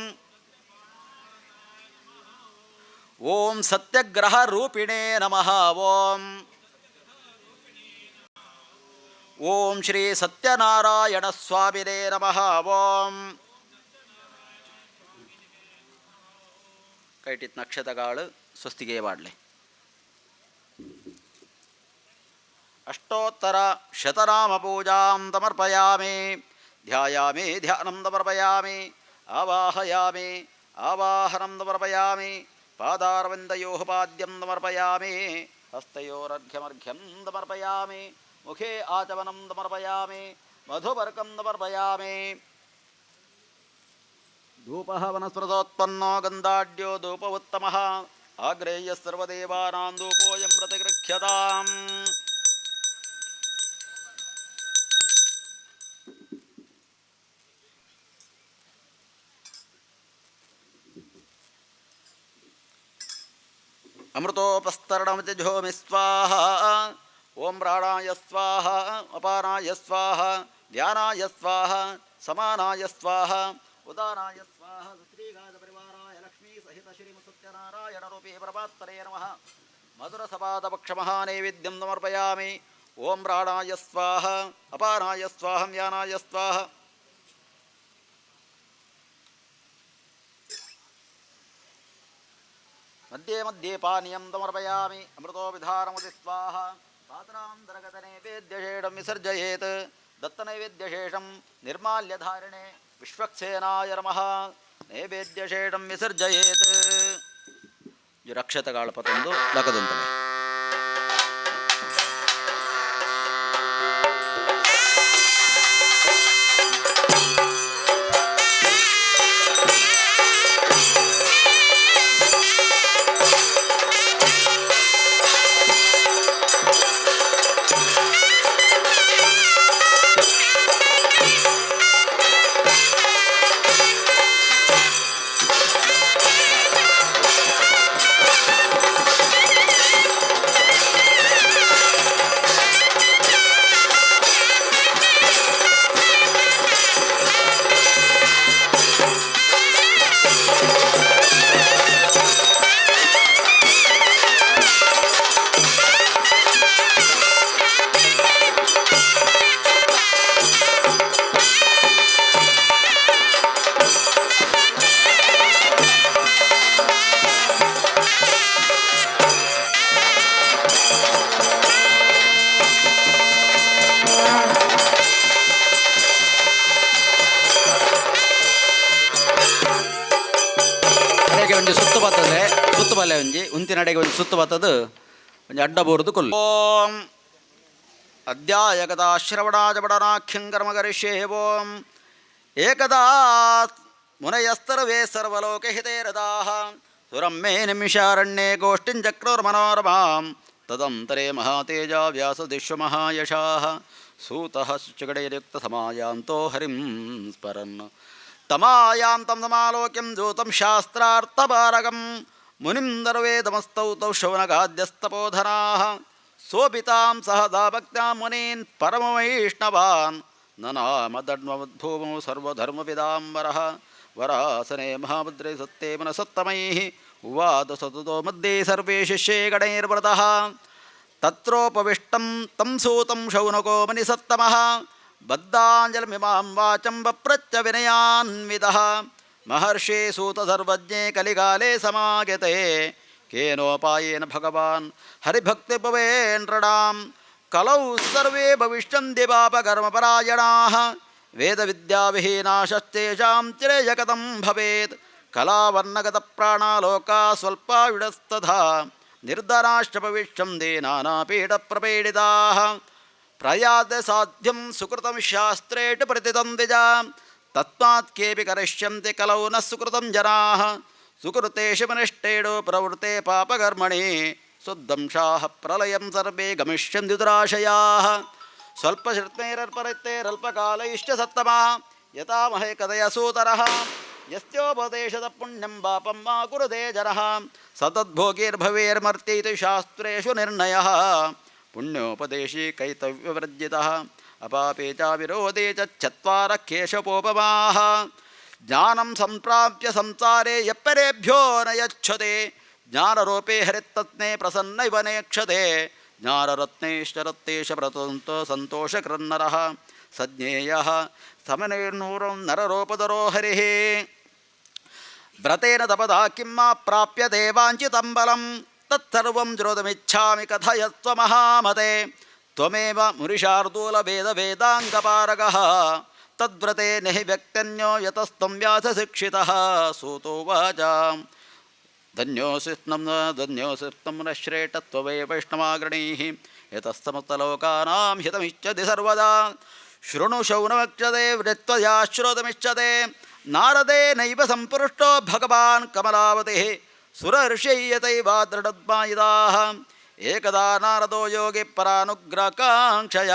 ಓಂ ಸತ್ಯಗ್ರಹರೂಪಿಣೇ ನಮಃ. ಓಂ ಓಂ ಶ್ರೀ ಸತ್ಯನಾರಾಯಣ ಸ್ವಾಮಿನೇ ನಮಃ. ಓಂ ಕೈಟಿತ್ ನಕ್ಷತಗಳು ಸ್ವಸ್ತಿಗೆ ಮಾಡಲಿ. ಅಷ್ಟೋತ್ತರ ಶತನಾಮ ಪೂಜಾಂ ಸಮರ್ಪಯಾಮಿ. ಧ್ಯಾಯಾಮಿ ಧ್ಯಾನಂ ಸಮರ್ಪಯಾಮಿ. ಆವಾಹಯಾಮಿ ಆವಾಹನಂ ಸಮರ್ಪಯಾಮಿ. ಪಾದಾರವಿಂದಯೋಃ ಪಾದ್ಯಂ ಸಮರ್ಪಯಾಮಿ. ಹಸ್ತಯೋರರ್ಘ್ಯಮರ್ಘ್ಯಂ ಸಮರ್ಪಯಾಮಿ. ಮುಖೇ ಆಚಮನಂ ಸಮರ್ಪಯಾಮಿ. ಮಧುಪರ್ಕಂ ಸಮರ್ಪಯಾಮಿ. ಧೂಪಃ ವನಸ್ಪೃತೋತ್ಪನ್ನೋ ಗಂಧಾಢ್ಯೋ ಧೂಪ ಉತ್ತಮಃ. ಆಗ್ರೇಯಃ ಸರ್ವದೇವಾನಾಂ ಧೂಪೋऽಯಂ ಪ್ರತಿಗೃಹ್ಯತಾಂ. ಅಮೃತೋಪಸ್ತರಣಮತಿಜೋಮಿ ಸ್ವಾಹ. ಓಂ ಪ್ರಾಣಾಯ ಸ್ವಾಹ. ಅಪಾನಾಯ ಸ್ವಾಹ. ಧ್ಯಾನಾಯ ಸ್ವಾಹ. ಸಮಾನಾಯ ಸ್ವಾಹ. ಉದಾನಾಯ ಸ್ವಾಹ. ಶ್ರೀಗಾಜ ಪರಿವಾರಾಯ ಲಕ್ಷ್ಮೀ ಸಹಿತ ಶ್ರೀ ಸತ್ಯನಾರಾಯಣ ರೂಪೇ ಪರಮಾತ್ಮನೇ ನಮಃ. ಮಧುರಸಪಾದ ಪಕ್ಷಮಹಾನೈವೇದ್ಯಂ ಸಮರ್ಪಯಾಮಿ. ಓಂ ಪ್ರಾಣಾಯ ಸ್ವಾಹ. ಅಪಾನಾಯ ಸ್ವಾಹ. ಧ್ಯಾನಾಯ ಸ್ವಾಹ. ಮಧ್ಯೆ ಮಧ್ಯೆ ಪಾನೀಯಂ ಸಮರ್ಪಯಾಮಿ. ಅಮೃತೋ ವಿಧಾನಮುದಿ ಸ್ವಾಹ. ಪಾತ್ರಾಂತರಗತ ನೈವೇದ್ಯಶೇಷಂ ವಿಸರ್ಜಯೇತ್. ದತ್ತನೈವೇದ್ಯಶೇಷಂ ನಿರ್ಮಾಲ್ಯಧಾರಣೆ ವಿಶ್ವಕ್ಸೇನಾಯ ನಮಃ. ನೈವೇದ್ಯಶೇಷಂ ವಿಸರ್ಜಯೇತ್. ರಕ್ಷತಗಾಳಪತೊಂದು ಲಕದಂತಲೆ. ಒಂಜಿ ಸುತ್ತು ಬರ್ತದೆ. ಸುತ್ತು ಬಲ್ಲೆ ಒಂಜಿ ಉಂತಿನಡೆಗೆ ಒಂಜಿ ಸುತ್ತು ಬರ್ತದು. ಒಂಜಿ ಅಡ್ಡ ಬೋರ್ದು ಕೊಲ್ಲು. ಓಂ ಅಧ್ಯಾಯಗತ ಶ್ರವಣಾಜ ಬಡನಾಖ್ಯಂ ಕರ್ಮ ಕರಿಷ್ಯೆ. ಓಂ ಏಕದಾ ಮುನಯಸ್ತರ್ವೇ ಸರ್ವಲೋಕಹಿತೆ ರದಾಃ ಸುರಂ ಮೇ ನಿಮಿಷಾರಣ್ಯೇ ಗೋಷ್ಠಿಂಚಕ್ರೋರ್ಮನೋರಮಾಂ ತದಂತರೇ ಮಹಾತೇಜ ವ್ಯಾಸದಿಶ್ವಮಹಾಯಶಾಃ ಸೂತಃ ಶುಚಿಗಡೈರ್ಯುಕ್ತಸಮಾಯಾಂತೋ ಹರಿಂ ಸ್ಮರನ್ ತಮಾಯಾಂತಂ ಸಮಾಲೋಕ್ಯಂ ದ್ಯೂತಂ ಶಾಸ್ತ್ರಾರ್ಥಪಾರಗಂ ಮುನಿಂ ದರ್ವೇದಮಸ್ತೌತೌ ಶೌನಗಾದ್ಯಸ್ತಪೋಧನಾಃ ಸೋಪಿತಾಂ ಸಹದಾ ಭಕ್ತ್ಯಾಂ ಮುನೀನ್ ಪರಮವೈಷ್ಣವಾನ್ ನನಾಮದಡ್ಮದ್ಭೂಮೌ ಸರ್ವಧರ್ಮವಿದಾಂಬರಃ ವರಾಸನೆ ಮಹಾಭದ್ರೇ ಸತ್ಯೇ ಮನಸತ್ತಮೈಃ ಉವಾದ ಸತತೋ ಮಧ್ಯೆ ಸರ್ವೇ ಶಿಷ್ಯೇ ಗಣೈರ್ವ್ರತಃ ತತ್ರೋಪವಿಷ್ಟಂ ತಂ ಸೂತಂ ಶೌನಕೋ ಮನಿಸತ್ತಮಃ ಬದ್ಧಾಂಜಲಿಮಿಮಾಂ ವಾಚಂ ವಪ್ರಚ್ಚ ವಿನಯಾನ್ವಿತಃ ಮಹರ್ಷಿ ಸೂತ ಸರ್ವಜ್ಞೇ ಕಲಿಕಾಲೇ ಸಮಾಗತೆ ಕೇನೋಪಾಯೇನ ಭಗವಾನ್ ಹರಿಭಕ್ತಿಭವೇನ್ ನೃಣಾಂ ಕಲೌ ಸರ್ವೇ ಭವಿಷ್ಯಂತಿ ಪಾಪಕರ್ಮಪರಾಯಣಾಃ ವೇದವಿದ್ಯಾವಿಹೀನಾಶಸ್ತೇಷಾಂ ಚಿರೇಯಕತಂ ಭವೇತ್ ಕಲಾವರ್ಣಗತಪ್ರಾಣಾಲೋಕಾ ಸ್ವಲ್ಪಾಯುಡಸ್ತಥಾ ನಿರ್ಧರಾಶ್ಚ ಭವಿಷ್ಯಂತಿ ನಾನಾಪೀಠಪ್ರಪೀಡಿತಾಃ ಪ್ರಯಾತೆ ಸಾಧ್ಯಂ ಸುಕೃತಂ ಶಾಸ್ತ್ರೇಷು ಪ್ರತಿತಂ ದ್ವಿಜ ತಸ್ಮಾತ್ ಕೇಪಿ ಕರಿಷ್ಯಂತಿ ಕಲೌ ನ ಸುಕೃತಂ ಜನಾಃ ಸುಕೃತೇಷು ಮನಿಷ್ಠೇಷು ಪ್ರವೃತ್ತೆ ಪಾಪಕರ್ಮಣಿ ಸುದ್ದಂಶಾಃ ಪ್ರಲಯಂ ಸರ್ವೇ ಗಮಿಷ್ಯಂತಿ ದುರಾಶಯಾಃ ಸ್ವಲ್ಪಶ್ರುತೈರರ್ಪರಿತ್ತೈರಲ್ಪಕಾಲೈಶ್ಚ ಸತ್ತಮಃ ಯಥಾಮಹೇ ಕಥಯ ಸೂತರಃ ಯಸ್ಯೋಪದೇಶದ ಪುಣ್ಯಂ ಪಾಪಂ ಮಾ ಕುರುತೆ ಜನಃ ಸತದ್ಭೋಗೀರ್ಭವೇರ್ಮರ್ತ್ಯ ಇತಿ ಶಾಸ್ತ್ರೇಷು ನಿರ್ಣಯಃ ಪುಣ್ಯೋಪದೇಶಿ ಕೈತವ್ಯವರ್ಜಿತಃ ಅಪಾಪೇ ಚ ವಿರೋಧೇ ಚ ಚತ್ವಾರಃ ಕೇಶವೋಪಮಾಃ ಜ್ಞಾನಂ ಸಂಪ್ರಾಪ್ಯ ಸಂಸಾರೇ ಯಪ್ಪರೇಭ್ಯೋ ನ ಯಚ್ಛತೆ ಜ್ಞಾನರೂಪೇ ಹರಿತ್ತತ್ನೇ ಪ್ರಸನ್ನ ಇವ ನೇಕ್ಷತೆ ಜ್ಞಾನರತ್ನೈಶ್ಚ ರತ್ನೇಶ ಪ್ರತಂತೋ ಸಂತೋಷಕೃನ್ನರಃ ಸಜ್ಞೇಯಃ ಸಮನೈರ್ನೂರಂ ನರರೋಪದರೋ ಹರಿಃ ವ್ರತೇನ ತಪದಾ ಕಿಂ ಮಾ ಪ್ರಾಪ್ಯತೆ ವಾಂಛಿತಂ ಬಲಂ ತತ್ಸರ್ವಂ ಶ್ರೋತುಮಿಚ್ಛಾಮಿ ಕಥಯಸ್ವ ಮಹಾಮತೆ ತ್ವಮೇವ ಮುನಿಶಾರ್ದೂಲ ವೇದಾಂಗಪಾರಗಃ ತದ್ವ್ರತೆ ನಹಿ ವ್ಯಕ್ತನ್ಯೋ ಯತಸ್ತ್ವಂ ವ್ಯಾಸಶಿಕ್ಷಿತಃ ಸೂತೋವಾಚ ಧನ್ಯೋಸಿ ನ ಶ್ರೇಷ್ಠತ್ವವೇ ವೈಷ್ಣವಾಗ್ರಣೀಃ ಯತಸ್ತಮಸ್ತಲೋಕಾನಾಂ ಹಿತಮಿಚ್ಛತಿ ಸರ್ವದಾ ಶೃಣು ಶೌನಮಕ್ಷತೆ ವೃತ್ವಯಾ ಶ್ರೋತುಮಿಚ್ಛತೆ ನಾರದೇ ನೈವ ಸಂಪೃಷ್ಟೋ ಭಗವಾನ್ ಕಮಲಾವತಿಃ ಸುರರ್ಷಯ್ಯತೈವ ದೃಢದ್ಮಾಯಿದಾಃ ಏಕದಾ ನಾರದೋ ಯೋಗಿ ಪರಾನುಗ್ರಹಕಾಂಕ್ಷಯ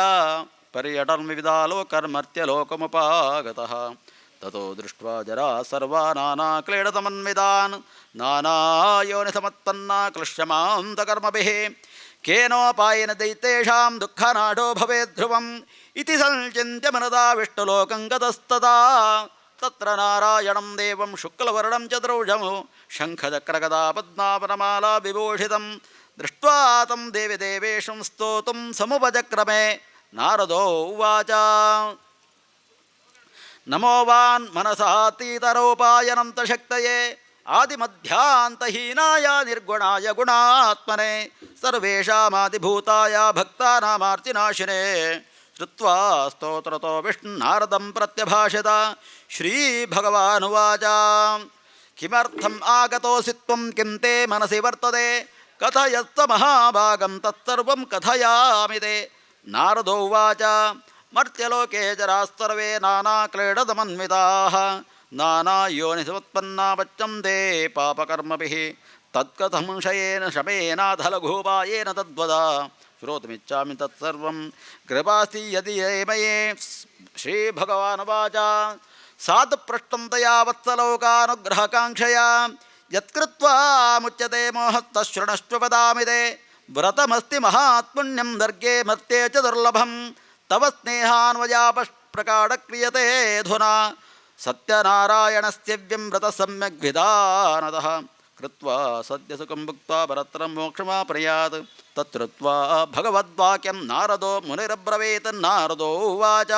ಪರ್ಯಟನ್ ವಿವಿಧಾಲೋಕರ್ಮರ್ತ್ಯಲೋಕಮುಪಾಗತಃ ತतो ದೃಷ್ಟ್ವಾ ಜರಾ ಸರ್ವಾ ನಾನಾ ಕ್ಲೇಡತಮನ್ವಿತಾನ್ ನಾನಾಯೋನಿಸಮತ್ಪನ್ನಾ ಕ್ಲಿಶ್ಯಮಾಂತಕರ್ಮಭಿಃ ಕೇನೋಪಾಯೇನ ದೈತ್ಯೇಷಾಂ ದುಃಖನಾಡೋ ಭವೇದ್ ಧ್ರುವಂ ಇತಿ ಸಂಚಿತ್ಯ ಮನದಾ ವಿಷ್ಣುಲೋಕಂ ಗತಸ್ತದಾ ತತ್ರ ನಾರಾಯಣಂ ದೇವಂ ಶುಕ್ಲವರ್ಣಂ ಚತುರ್ಭುಜಂ ಶಂಖಚಕ್ರಗದಾ ಪದ್ಮಾಪನಮಾಲಾ ವಿಭೂಷಿತಂ ದೃಷ್ಟ್ವಾ तं ದೇವಿ ದೇವೇಶಂ ಸ್ತೋತುಂ ಸಮುಪಚಕ್ರಮೆ ನಾರದೋ ಉವಾಚ ನಮೋ ವಾನ್ ಮನಸಾತೀತರೋಪಾಯನಂತ ಶಕ್ತಯೇ ಆದಿಮಧ್ಯಾಂತಹೀನಾಯ ನಿರ್ಗುಣಾಯ ಗುಣಾತ್ಮನೆ ಸರ್ವೇಷಾಮಾದಿಭೂತಾಯ ಭಕ್ತಾನಾಮಾರ್ತಿನಾಶಿನೇ ಶ್ರುತ್ವಾ ಸ್ತೋತ್ರತೋ ವಿಷ್ಣುನಾರದಂ ಪ್ರತ್ಯಭಾಷತ ಶ್ರೀಭಗವಾನುವಾಚ ಕಿಮರ್ಥಂ ಆಗತೋಸಿ ತ್ವಂ ಕಿಂ ತೇ ಮನಸಿ ವರ್ತತೆ ಕಥಯಸ್ಸ ಮಹಾಭಾಗಂ ತತ್ಸರ್ವಂ ಕಥಯಾಮಿ ತೇ ನಾರದೋ ಉವಾಚ ಮರ್ತ್ಯಲೋಕೆ ಜರಾಸ್ತರ್ವೇ ನಾನಾ ಕ್ಲೇಡತಮನ್ವಿತಾಃ ನಾನಾ ಯೋನಿಸಮತ್ಪನ್ನಾ ಪಚ್ಯಂತೆ ಪಾಪಕರ್ಮಭಿಃ ತತ್ಕಥಂ ಶಮೇನಾಥ ಲಘೂಪಾಯೇನ ತದ್ವದ ಶ್ರೋತುಮಿಚ್ಛಾಮಿ ತತ್ಸರ್ವಂ ಕೃಪಾಸ್ತಿ ಯದಿ ಮಯೇ ಶ್ರೀಭಗವಾನುವಾಚ ಸಾಧು ಪೃಷ್ಟಂ ತಯಾ ವತ್ಸಲೋಕಾನುಗ್ರಹಕಾಂಕ್ಷಯಾ ಯತ್ಕೃತ್ವಾ ಮುಚ್ಯತೆ ಮೋಹಸ್ತಶೃಣಶ್ಚ ವದಾಮಿ ತೇ ವ್ರತಮಸ್ತಿ ಮಹಾತ್ಪುಣ್ಯಂ ದರ್ಗೆ ಮರ್ತ್ಯೆ ಚ ದುರ್ಲಭಂ ತವ ಸ್ನೇಹಾನ್ವಯಾಪಪ್ರಕಾಡಕ್ರಿಯತೆ ಧುನಾ ಸತ್ಯನಾರಾಯಣಸ್ಯವ್ಯಂ ವ್ರತ ಸಮ್ಯಗ್ ವಿಧಾನತಃ ಕೃತ್ವಾ ಸದ್ಯಸುಖಂ ಭುಕ್ತ್ವಾ ಪರತ್ರಂ ಮೋಕ್ಷಮಾಪ್ನುಯಾತ್ ತತ್ರುತ್ವಾ ಭಗವದ್ವಾಕ್ಯಂ ನಾರದೋ ಮುನಿರಬ್ರವೀತ್ ನಾರದೋ ಉವಾಚ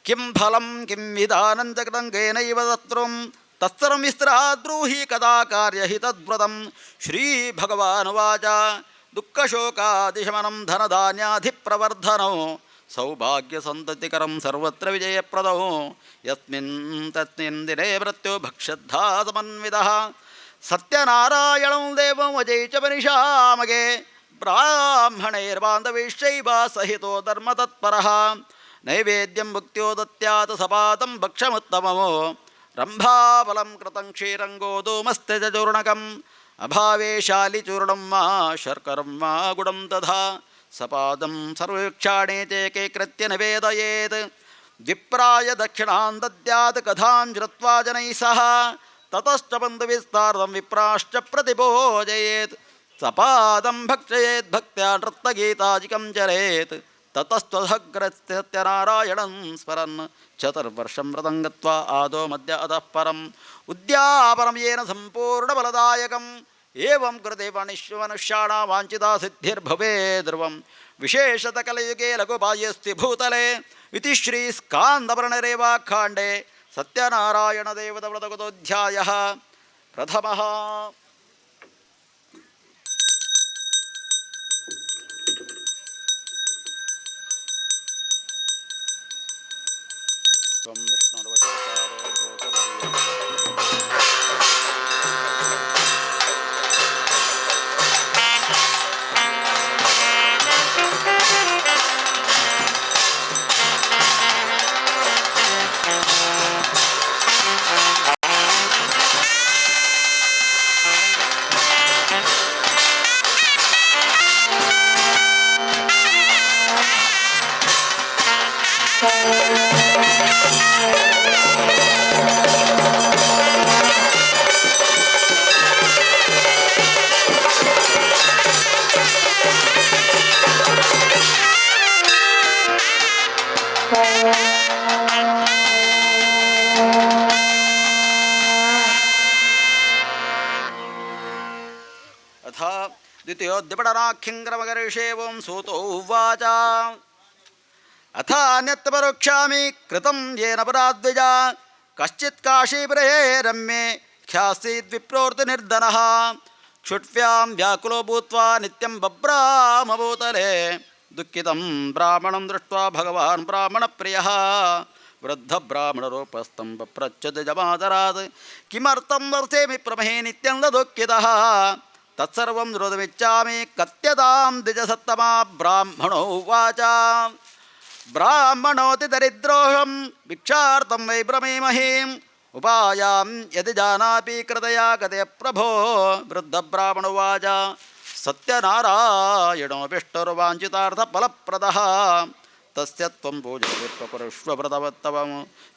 ಕಿಂ ಫಲಂ ಕಿಂ ವಿಧಾನಂ ಚ ಕೃತಂ ಕೇನೈವ ತತ್ರುಂ ತತ್ಸರ್ವಂ ವಿಸ್ತಾದ್ಬ್ರೂಹಿ ಕದಾ ಕಾರ್ಯಹಿ ತದ್ವ್ರತಂ ಶ್ರೀಭಗವಾನುವಾಚ ದುಃಖಶೋಕಾದಿಶಮನಂ ಧನಧಾನ್ಯಾಧಿಪ್ರವರ್ಧನೋ ಸೌಭಾಗ್ಯಸಂತತಿಕರಂ ಸರ್ವತ್ರ ವಿಜಯಪ್ರದೋ ಯಸ್ಮಿನ್ ತಸ್ಮಿನ್ ದಿನೇ ಮೃತ್ಯು ಭಕ್ಷ್ಯದ್ಧಾ ಸಮನ್ವಿತಃ ಸತ್ಯನಾರಾಯಣಂ ದೇವಂ ಅಜೈ ಚ ಮನಿಷಾಮಗೆ ಬ್ರಾಹ್ಮಣೈರ್ಬಾಂಧವೈಶ್ಚೈವ ಸಹಿತೋ ಧರ್ಮತತ್ಪರಃ ನೈವೇದ್ಯಂ ಭುಕ್ತ್ಯೋ ದತ್ಯಾತ್ ಸಪಾತಂ ಭಕ್ಷಮುತ್ತಮಮೋ ರಂಭಾಫಲಂ ಕೃತಂ ಕ್ಷೀರಂಗೋಧೂಮಸ್ತೆ ಚೂರ್ಣಕಂ ಅಭಾವೇ ಶಾಲಿಚೂರ್ಣಂ ಮಾ ಶರ್ಕರಂ ಮಾ ಗುಡಂ ತಥಾ ಸಪಾದಂ ಸರ್ವಕ್ಷಾಣೇ ಚೇಕೆ ಕೃತ್ಯ ನಿವೇದಯೇತ್ ವಿಪ್ರಾಯ ದಕ್ಷಿಣಾಂ ದದ್ಯಾತ್ ಕಥಾಂ ಶ್ರುತ್ವಾ ಜನೈಃ ಸಹ ತತಶ್ಚ ಬಂಧುವಿಸ್ತಾರ್ಧಂ ವಿಪ್ರಾಶ್ಚ ಪ್ರತಿಭೋಜಯೇತ್ ಸಪಾದಂ ಭಕ್ಷಯೇತ್ ಭಕ್ತ್ಯಾ ನೃತ್ತಗೀತಾಜಿಕಂ ಚರೇತ್ ತತಸ್ತ್ವಗ್ರಸ್ಯ ಸತ್ಯನಾರಾಯಣಂ ಸ್ಮರನ್ ಚತುರ್ವರ್ಷಂ ವ್ರತಂ ಗತ್ವಾ ಆದೋ ಮಧ್ಯ ಅಧಃ ಪರಂ ಉದ್ಯಾಪನಂ ಯೇನ ಸಂಪೂರ್ಣಫಲದಾಯಕಂ ಏವಂ ಕೃತೆ ಮನುಷ್ಯಾಣಾಂ ವಾಂಛಿತಾ ಸಿದ್ಧಿರ್ಭವೇ ಧ್ರುವಂ ವಿಶೇಷತ ಕಲಿಯುಗೆ ಲಘುಪಾಯಸ್ತಿ ಭೂತಲೆ ಇತಿ ಶ್ರೀ ಸ್ಕಾಂದಪರ್ಣರೇವಾಖಾಂಡೆ ಸತ್ಯನಾರಾಯಣ ದೇವತ ವ್ರತಗತೋಧ್ಯಾಯಃ ಪ್ರಥಮಃ. ತ್ವಂ ವಿಷ್ಣುರ್ವಶಕಾರೋ ಭೂತಮಯ್ಯ द्वितीयोद्यपटनाख्यङ्ग्रमगर्षेवं सूतो उवाच अथ अन्यत् परोक्ष्यामि कृतं येन पराद्विजा कश्चित् काशीपुरे रम्ये ख्यासीद्विप्रोर्तिनिर्धनः क्षुट्व्यां व्याकुलो भूत्वा नित्यं बभ्रामभूतले दुःखितं ब्राह्मणं दृष्ट्वा भगवान् ब्राह्मणप्रियः वृद्धब्राह्मणरूपस्थं पप्रच्छुतजमादरात् किमर्थं वर्षेमि प्रमहे नित्यं दुःखितः तत्सर्वं श्रोतुमिच्छामि कथ्यतां द्विजसत्तमा ब्राह्मणो उवाच ब्राह्मणोऽति दरिद्रोऽहं भिक्षार्थं वै भ्रमीमहीं उपायां यदि जानापि कृतया कथय प्रभो वृद्धब्राह्मणो उवाच सत्यनारायणो विष्णुर्वाञ्छितार्थफलप्रदः तस्य त्वं पूजयित्वकुरुष्व व्रतवत्तवं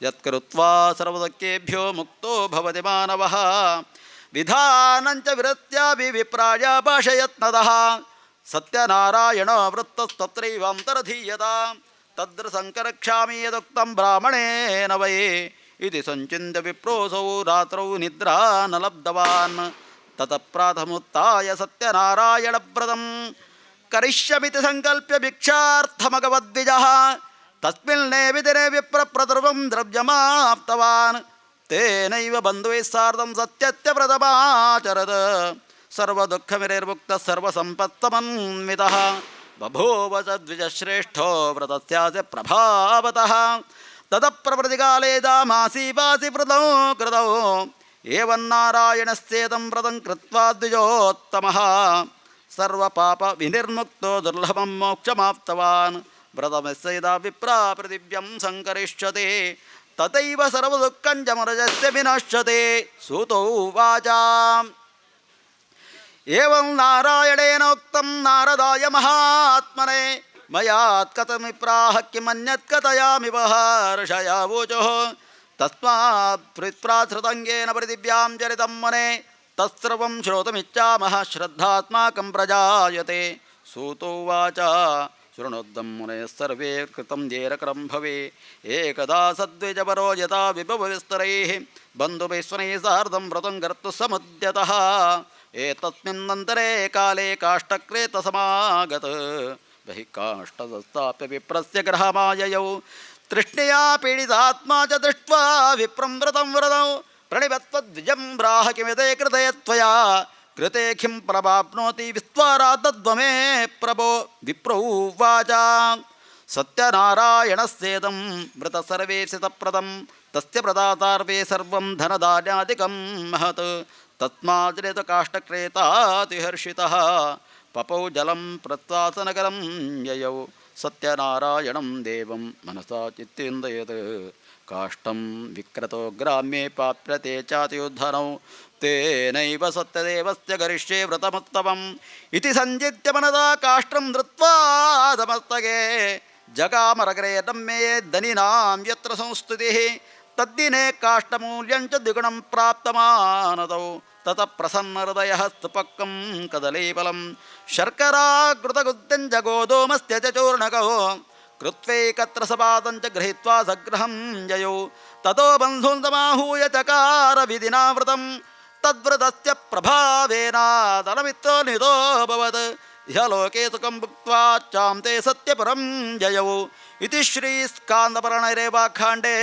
यत्कृत्वा सर्वदुःखेभ्यो मुक्तो भवति मानवः विधानञ्च विरत्यापि विप्राय भाषयत्नतः सत्यनारायणो वृत्तस्तत्रैवान्तरधीयता तद्रसङ्करक्ष्यामि यदुक्तं ब्राह्मणेन वै इति सञ्चिन्त्य विप्रोऽसौ रात्रौ निद्रा न लब्धवान् ततः प्रातमुत्थाय सत्यनारायणव्रतं करिष्यमिति सङ्कल्प्य भिक्षार्थमगवद्विजः तस्मिन्नेव दिने विप्रप्रध्रुवं द्रव्यमाप्तवान् तेनैव बन्धुभिः सार्धं सत्यत्यव्रतमाचरत् सर्वदुःखविनिर्मुक्तः सर्वसम्पत्समन्वितः बभूव च द्विजश्रेष्ठो व्रतस्यास्य प्रभावतः ततः प्रभृतिकाले दामासीवासि व्रतौ कृतौ एवन्नारायणस्येदं व्रतं कृत्वा द्विजोत्तमः सर्वपापविनिर्मुक्तो दुर्लभं मोक्षमाप्तवान् व्रतमस्य यदा विप्रा पृथिव्यं सङ्करिष्यते तथैव सर्वदुःखं च मरजस्य विनश्यते सूतो उवाच एवं नारायणेन उक्तं नारदाय महात्मने मयात् कथमिप्राह किमन्यत् कथयामि हर्षया वोचोः तस्मात् प्रीत्प्राश्रुतङ्गेन पृथिव्यां चरितं मने तत्सर्वं श्रोतुमिच्छामः श्रद्धात्माकं प्रजायते सूतो उवाच शृणोद्धं मुनयः सर्वे कृतं येरकरं भवे एकदा सद्विजपरो यथा विभवविस्तरैः बन्धुभिस्वनैः सार्धं व्रतं कर्तुं समुद्यतः एतस्मिन्नन्तरे काले काष्ठक्रेतसमागत बहिः काष्ठदस्ताप्य विप्रस्य गृहमाययौ तृष्णया पीडितात्मा च दृष्ट्वा विप्रं व्रतं व्रतौ प्रणिपत्वद्विजं ब्राह किमिते कृते त्वया कृते किं प्रवाप्नोति विस्तारा तद्वमे प्रभो विप्रो उवाच सत्यनारायणस्येदं व्रतसर्वे सितप्रदं तस्य प्रदातार्वे सर्वं धनधान्यादिकं महत् तस्मात् काष्ठक्रेतातिहर्षितः पपौ जलं प्रत्वासनगरं ययौ ಸತ್ಯನಾರಾಯಣಂ ದೇವಂ ಮನಸಾ ಚಿತ್ತೇಂದಯತ್ ಕಾಷ್ಟಂ ವಿಕ್ರತೋ ಗ್ರಾಮ್ಯೇ ಪಾಪ್ಯತೆ ಚಾತಿಯುದ್ಧನೌ ತೇನೈವ ಸತ್ಯದೇವಸ್ಯ ಗರಿಷ್ಯೇ ವ್ರತಮುತ್ತಮಂ ಇತಿ ಸಂಜಿತ್ಯ ಮನದಾ ಕಾಷ್ಟಂ ಧೃತ್ವಾ ಧಮಸ್ತಗೆ ಜಗಾಮರಗರೆ ನಮ್ಮೇ ದನಿನಾಂ ಯತ್ರ ಸಂಸ್ತುತಿಃ ತದ್ದಿನೇ ಕಾಷ್ಟಮೂಲ್ಯಂಚ ದ್ವಿಗುಣಂ ಪ್ರಾಪ್ತಮಾನದೌ ತತಃ ಪ್ರಸನ್ನಹೃದಯಃ ಸ್ತುಪಕ್ಕಂ ಕದಲೀಫಲಂ ಶರ್ಕರಾಕೃತಗುತ್ಯಂಚ ಗೋಧೂಮಸ್ತ್ಯ ಚ ಚೂರ್ಣಕೋ ಕೃತ್ವೈಕತ್ರ ಸಪಾದಂಚ ಗೃಹೀತ್ವಾ ಸಗ್ರಹಂ ಜಯೌ ತತೋ ಬಂಧೂನ್ ಸಮಾಹೂಯ ಚಕಾರ ವಿಧಿನಾವೃತಂ ತದ್ವ್ರತಸ್ಯ ಪ್ರಭಾವೇನ ಧನಮಿತ್ತೋ ನಿಧೋಭವತ್ ಇಹಲೋಕೆ ಸುಖಂ ಭುಕ್ತ್ವಾ ಚಾಂತೆ ಸತ್ಯಪರಂ ಜಯೌ ಇತಿ ಶ್ರೀ ಸ್ಕಾಂದಪುರಾಣೇರೇವಾಖಾಂಡೇ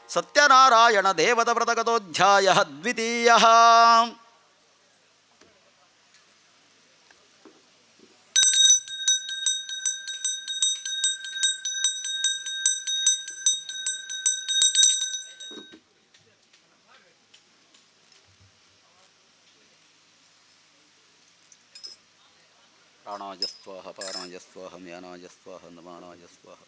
ಸತ್ಯನಾರಾಯಣ ದೇವತ ವ್ರತಗತೋಧ್ಯಾಯಃ ದ್ವಿತೀಯಃ. ಪ್ರಾಣಾಯ ಸ್ವಾಹ ಪಾನಾಯ ಸ್ವಾಹ ಮ್ಯಾನಾಯ ಸ್ವಾಹ ನಮಾನಾಯ ಸ್ವಾಹ.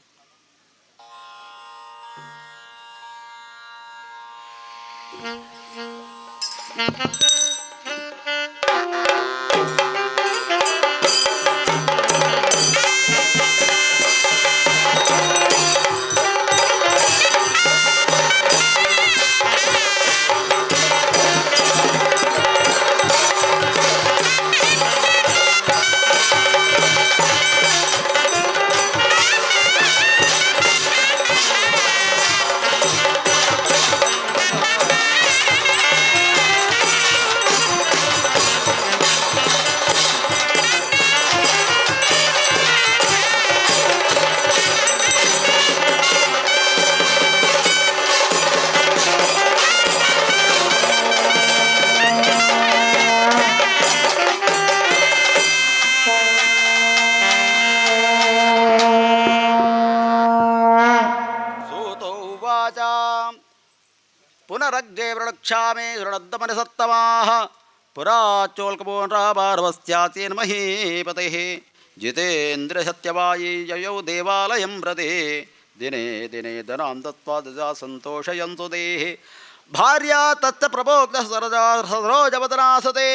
ಪುನರಗ್ರೇ ವೃಕ್ಷಾಮೇ ಶೃಣದ್ದಮನ ಸತ್ತಮಾಹ ಪುರಾಚೋಲ್ಕಪೂರ್ಣಭಾರವಸ್ಯಾಸೇನ್ ಮಹೀಪತೇಃ ಜಿತೇಂದ್ರ ಸತ್ಯವಾಯಿ ಯಯೌ ದೇವಾಲಯಂ ವ್ರತೆ ದಿನೇ ದಿನೇ ಧನಾಂ ದತ್ವಾ ದದಾ ಸಂತೋಷಯಂತು ದೇಹಿ ಭಾರ್ಯಾ ತತ್ತ ಪ್ರಭೋಕ್ತ ಸರೋಜವದನಾಸತೆ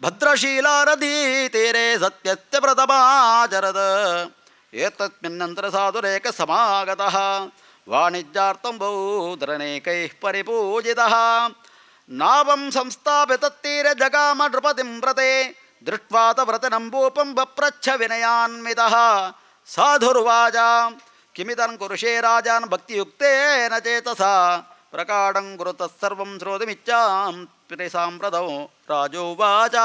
ಭದ್ರಶೀಲಾರಧೀ ತೀರೆ ಸತ್ಯಸ್ಯ ವ್ರತಮಾಚರದ್ ಏತಸ್ಮಿನ್ನಂತರ ಸಾಧುರೇಕ ಸಮಾಗತಃ ವಾಣಿಜ್ಯಾರ್ಥಂ ಬಹುಧರನೇಕೈಃ ಪರಿಪೂಜಿತಃ ನಾವಂ ಸಂಸ್ಥಾಪ್ಯ ತತ್ತೀರೆ ಜಗಾಮ ನೃಪತಿಂ ವ್ರತೆ ದೃಷ್ಟ್ವಾ ತವ್ರತನಂ ಭೂಪಂ ಬಪ್ರಚ್ಛ ವಿನಯಾನ್ವಿತಃ ಸಾಧುರ್ವಾಚ ಕಿಮಿದಂ ಕುರುಷೇ ರಾಜಾನ್ ಭಕ್ತಿಯುಕ್ತೇನ ಚೇತಸಾ ಪ್ರಕಾಡಂ ಕುರುತಃ ಸರ್ವಂ ಶ್ರೋತುಮಿಚ್ಛಾಮಿ ಸಾಂಪ್ರತೌ ರಾಜೋವಾಚ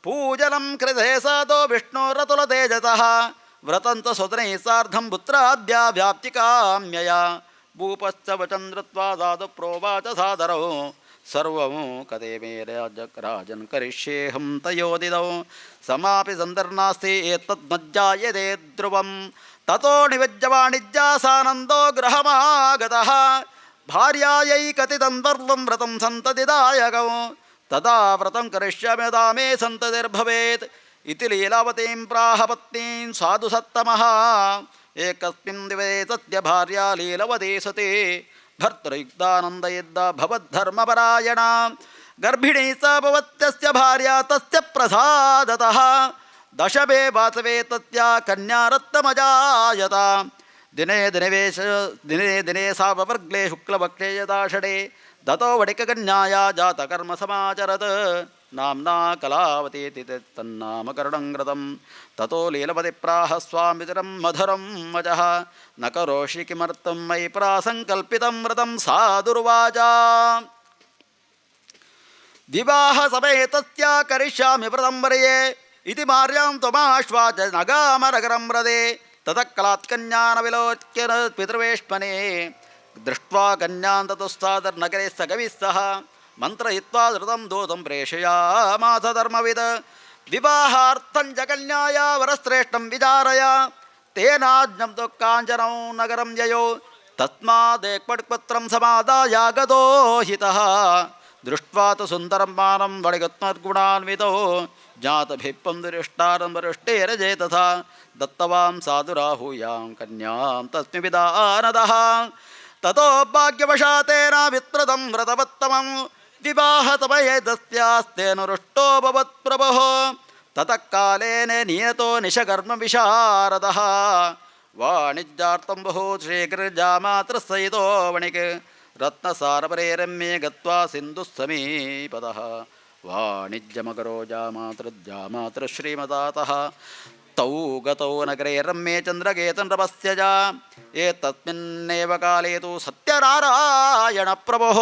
ಪೂಜನಂ ಕೃತೆ ಸಾಧೋ ವಿಷ್ಣೋರತುಲ ತೇಜಸಃ ವ್ರತಂತ ಸ್ವದನೈ ಸಾರ್ಧಂ ಪುತ್ರಾದ್ಯಾ ವ್ಯಾಪ್ತಿಕಾಮ್ಯಯ ಭೂಪಶ್ಚ ವಚಂದ್ರತ್ವಾ ಸಾಧು ಪ್ರೋವಾಚ ಸಾದರೌ ಸರ್ವಂ ಕತೆ ಮೇ ರಾಜನ್ ಕರಿಷ್ಯೇಹಂ ತಯೋದಿದೌ ಸಮಾಪಿ ಸಂದರ್ನಾಸ್ತಿ ಏತದ್ಮಜ್ಜಾಯತೆ ಧ್ರುವಂ ತತೋ ನಿವಜ್ಯ ವಾಣಿಜ್ಯಾಸಾನಂದೋ ಗೃಹಮಾಗತಃ ಭಾರ್ಯಾಯೈ ಕಥಿತಂ ಸರ್ವಂ ವ್ರತಂ ಸಂತತಿದಾಯಕಂ ತದಾ ವ್ರತಂ ಕರಿಷ್ಯಾಮಿ ಯದಾ ಮೇ ಸಂತತಿರ್ಭವೇತ್ ಇತಿ ಲೀಲಾವತೀಂ ಪ್ರಾಹ ಪತ್ನೀಂ ಸಾಧು ಸತ್ತಮಃ ಏಕಸ್ಮಿನ್ ದಿವಸೇ ತಸ್ಯ ಭಾರ್ಯಾ ಲೀಲವತಿ ಸತಿ ಭರ್ತೃಯುಕ್ತಾನಂದಯಿದ್ದ ಭವದ್ಧರ್ಮಪರಾಯಣ ಗರ್ಭಿಣೀ ಸ ಭವತ್ಯಸ್ಯ ಭಾರ್ಯಾ ತಸ್ಯ ಪ್ರಸಾದತಃ ದಶಮೇ ವಾಸವೇ ತಸ್ಯ ಕನ್ಯಾರತ್ನಮಜಾಯತ ದಿನೇ ದಿನೇ ಸಾ ವವರ್ಗ್ಲೇ ಶುಕ್ಲಪಕ್ಷೇ ಯದಾಷಡೆ ದತೋ ವಡಿಕಕನ್ಯಾಯ ಜಾತಕರ್ಮ ಸಮಾಚರತ್ ನಾಮ್ನಾ ಕಲಾವತೀತಿ ತನ್ನಾಮಕರಣಂಗ್ರತಂ ತತೋ ಲೀಲವತಿ ಪ್ರಾಹ ಸ್ವಾಮಿತರಂ ಮಧುರಂ ವಚಃ ನ ಕರೋಷಿ ಕಿಮರ್ಥಂ ಮಯಿ ಪ್ರಾಸಂಕಲ್ಪಿತಂ ವ್ರತಂ ಸಾಧುರ್ವಾಚ ದಿವಾಹ ಸಮೇತಸ್ಯ ಕರಿಷ್ಯಾಮಿ ವ್ರತಂ ವರಯೇ ಇತಿ ಮಾರ್ಯಾಂ ತ್ವಮಾಶ್ವಾಚ ನಗಾಮರಗರಂ ವ್ರತೆ ತತಃ ಕಲಾತ್ಕನ್ಯಾನ ವಿಲೋಕ್ಯ ಪಿತೃವೇಷ್ಮನೆ ದೃಷ್ಟ್ವಾ ಕನ್ಯಾನ್ ತತುಸ್ತಾದರ್ನಗರೆ ಸಗವಿಃ ಸಹ ಮಂತ್ರಯಿತ್ವಾ ಧೃತಂ ದೂತಂ ಪ್ರೇಷಯಾಮಾಸ ಧರ್ಮವಿದ್ ವಿವಾಹಾರ್ಥಂ ಚ ಕನ್ಯಾಯ ವರಶ್ರೇಷ್ಠಂ ವಿಚಾರಯ ತೇನಾಜ್ಞಂ ತು ಕಾಂಚನೌ ನಗರಂ ಯಯೋ ತಸ್ಮಾದೇಕ್ಪಟ್ಪತ್ರಂ ಸಮಾದಾಯ ಗತೋ ಹಿತಃ ದೃಷ್ಟ್ವಾ ತು ಸುಂದರಂ ಮಾನಂ ಬಳಿಗತ್ಮದ್ಗುಣಾನ್ವಿತೋ ಜ್ಞಾತಭಿಪ್ಪಂ ದುರಿಷ್ಟಾರಂ ವರಿಷ್ಠೇರಜೇ ತಥಾ ದತ್ತವಾಂ ಸಾಧುರಾಹೂಯಾಂ ಕನ್ಯಾಂ ತಸ್ಮಿ ವಿದಾನದಃ ತತೋ ಭಾಗ್ಯವಶಾತೇನ ವಿತ್ರದಂ ವ್ರತವತ್ತಮಂ ವಿವಾಹತಮಯೇದಸ್ಯಾಸ್ತೇನ ರುಷ್ಟೋ ಭವತ್ಪ್ರಭೋ ತತಃ ಕಾಲೇನ ನಿಯತೋ ನಿಶಕರ್ಮ ವಿಶಾರದಃ ವಾಣಿಜ್ಯಾರ್ಥಂ ಬಹೋ ಶ್ರೀಗಿರಿಜಾಮಾತೃಸಹಿತೋ ವಣಿಕ್ ರತ್ನಸಾರಪರೇ ರಮ್ಯೆ ಗತ್ವಾ ಸಿಂಧು ಸಮೀಪತಃ ವಾಣಿಜ್ಯಮಕರೋ ಜಾಮಾತೃಶ್ರೀಮತಾತಃ ತೌ ಗತೌ ನಗರೇ ರಮ್ಯೆ ಚಂದ್ರಕೇತನೃಪಸ್ಯ ಚ ಏತಸ್ಮಿನ್ನೇವ ಕಾಲೇ ತು ಸತ್ಯನಾರಾಯಣ ಪ್ರಭುಃ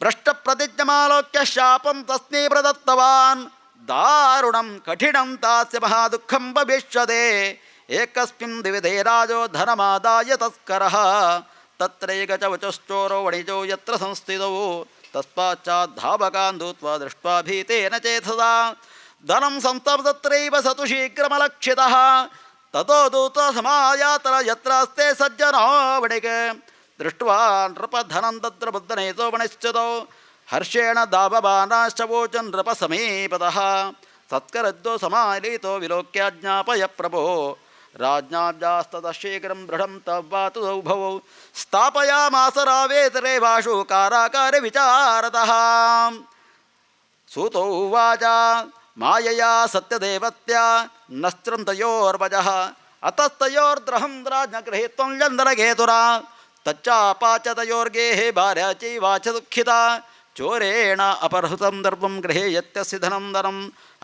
ಭ್ರಷ್ಟಪ್ರತಿಜ್ಞಮಾಲೋಕ್ಯ ಶಾಪಂ ತಸ್ಮೈ ಪ್ರದತ್ತವಾನ್ ದಾರುಣಂ ಕಠಿಣಂ ತಾಸ್ಯ ಮಹಾದುಃಖಂ ಭವಿಷ್ಯತೆ ಏಕಸ್ಮಿನ್ ದ್ವಿವಿಧೇ ರಾಜೋ ಧನಮಾದಾಯ ತಸ್ಕರಃ ತತ್ರೈಕ ಚ ವಚಶ್ಚೋರೋ ವಣಿಜೋ ಯತ್ರ ಸಂಸ್ಥಿತೋ ತಸ್ಮಾಚ್ಚಾದ್ಧಾವಕಾನ್ ದೂತ್ವಾ ದೃಷ್ಟ್ವಾ ಭೀತೇನ ಚೇತಸಾ ಧನಂ ಸಂಸ್ತಬ್ಧತ್ರೈವ ಸತು ಶೀಘ್ರಮಲಕ್ಷಿತಃ ತತೋ ದೂತ ಸಮಾಯಾತರ ಯತ್ರಾಸ್ತೆ ಸಜ್ಜನೋ ವಣಿಕ್ ದೃಷ್ಟ್ವಾ ನೃಪಧನಂ ತತ್ರ ಬುದ್ಧನೇತೋ ವಣಿಶ್ಚಿತೋ ಹರ್ಷೇಣ ದಾಬಬಾನಾಶ್ಚವೋಚ ನೃಪ ಸಮೀಪತಃ ಸತ್ಕರದ್ದೋ ಸಮಾಲೀತೋ ವಿಲೋಕ್ಯ ಜ್ಞಾಪಯ ಪ್ರಭೋ ರಾಜ್ಞಾಬ್ಜಾಸ್ತತಃ ಶೀಘ್ರಂ ದೃಢಂ ತವ್ವಾತು ಸೌಭವೌ ಸ್ಥಾಪಯಾಮಾಸ ರಾವೇತರೆ ವಾಶು ಕಾರಾಕಾರೆ ವಿಚಾರತಃ ಸೂತೋ ಉವಾಚ ಮಾಯಯಾ ಸತ್ಯದೇವತ್ಯ ನಸ್ತ್ರಂ ತಯೋರ್ವಜಃ ಅತಸ್ತಯೋರ್ದ್ರಹಂ ರಾಜ್ಞಗೃಹೀತ್ವಂ ಚಂದನಕೇತುರಾ ತಚ್ಚಾಪಾಚತಯೋರ್ಗೇಃ ಭಾರ್ಯಾ ಚೈವಾಚ ದುಃಖಿತಾ ಚೋರೇಣ ಅಪಹೃತಂ ದರ್ಭಂ ಗೃಹೇ ಯತ್ಯಸ್ಯ ಧನಂ ಧನಂ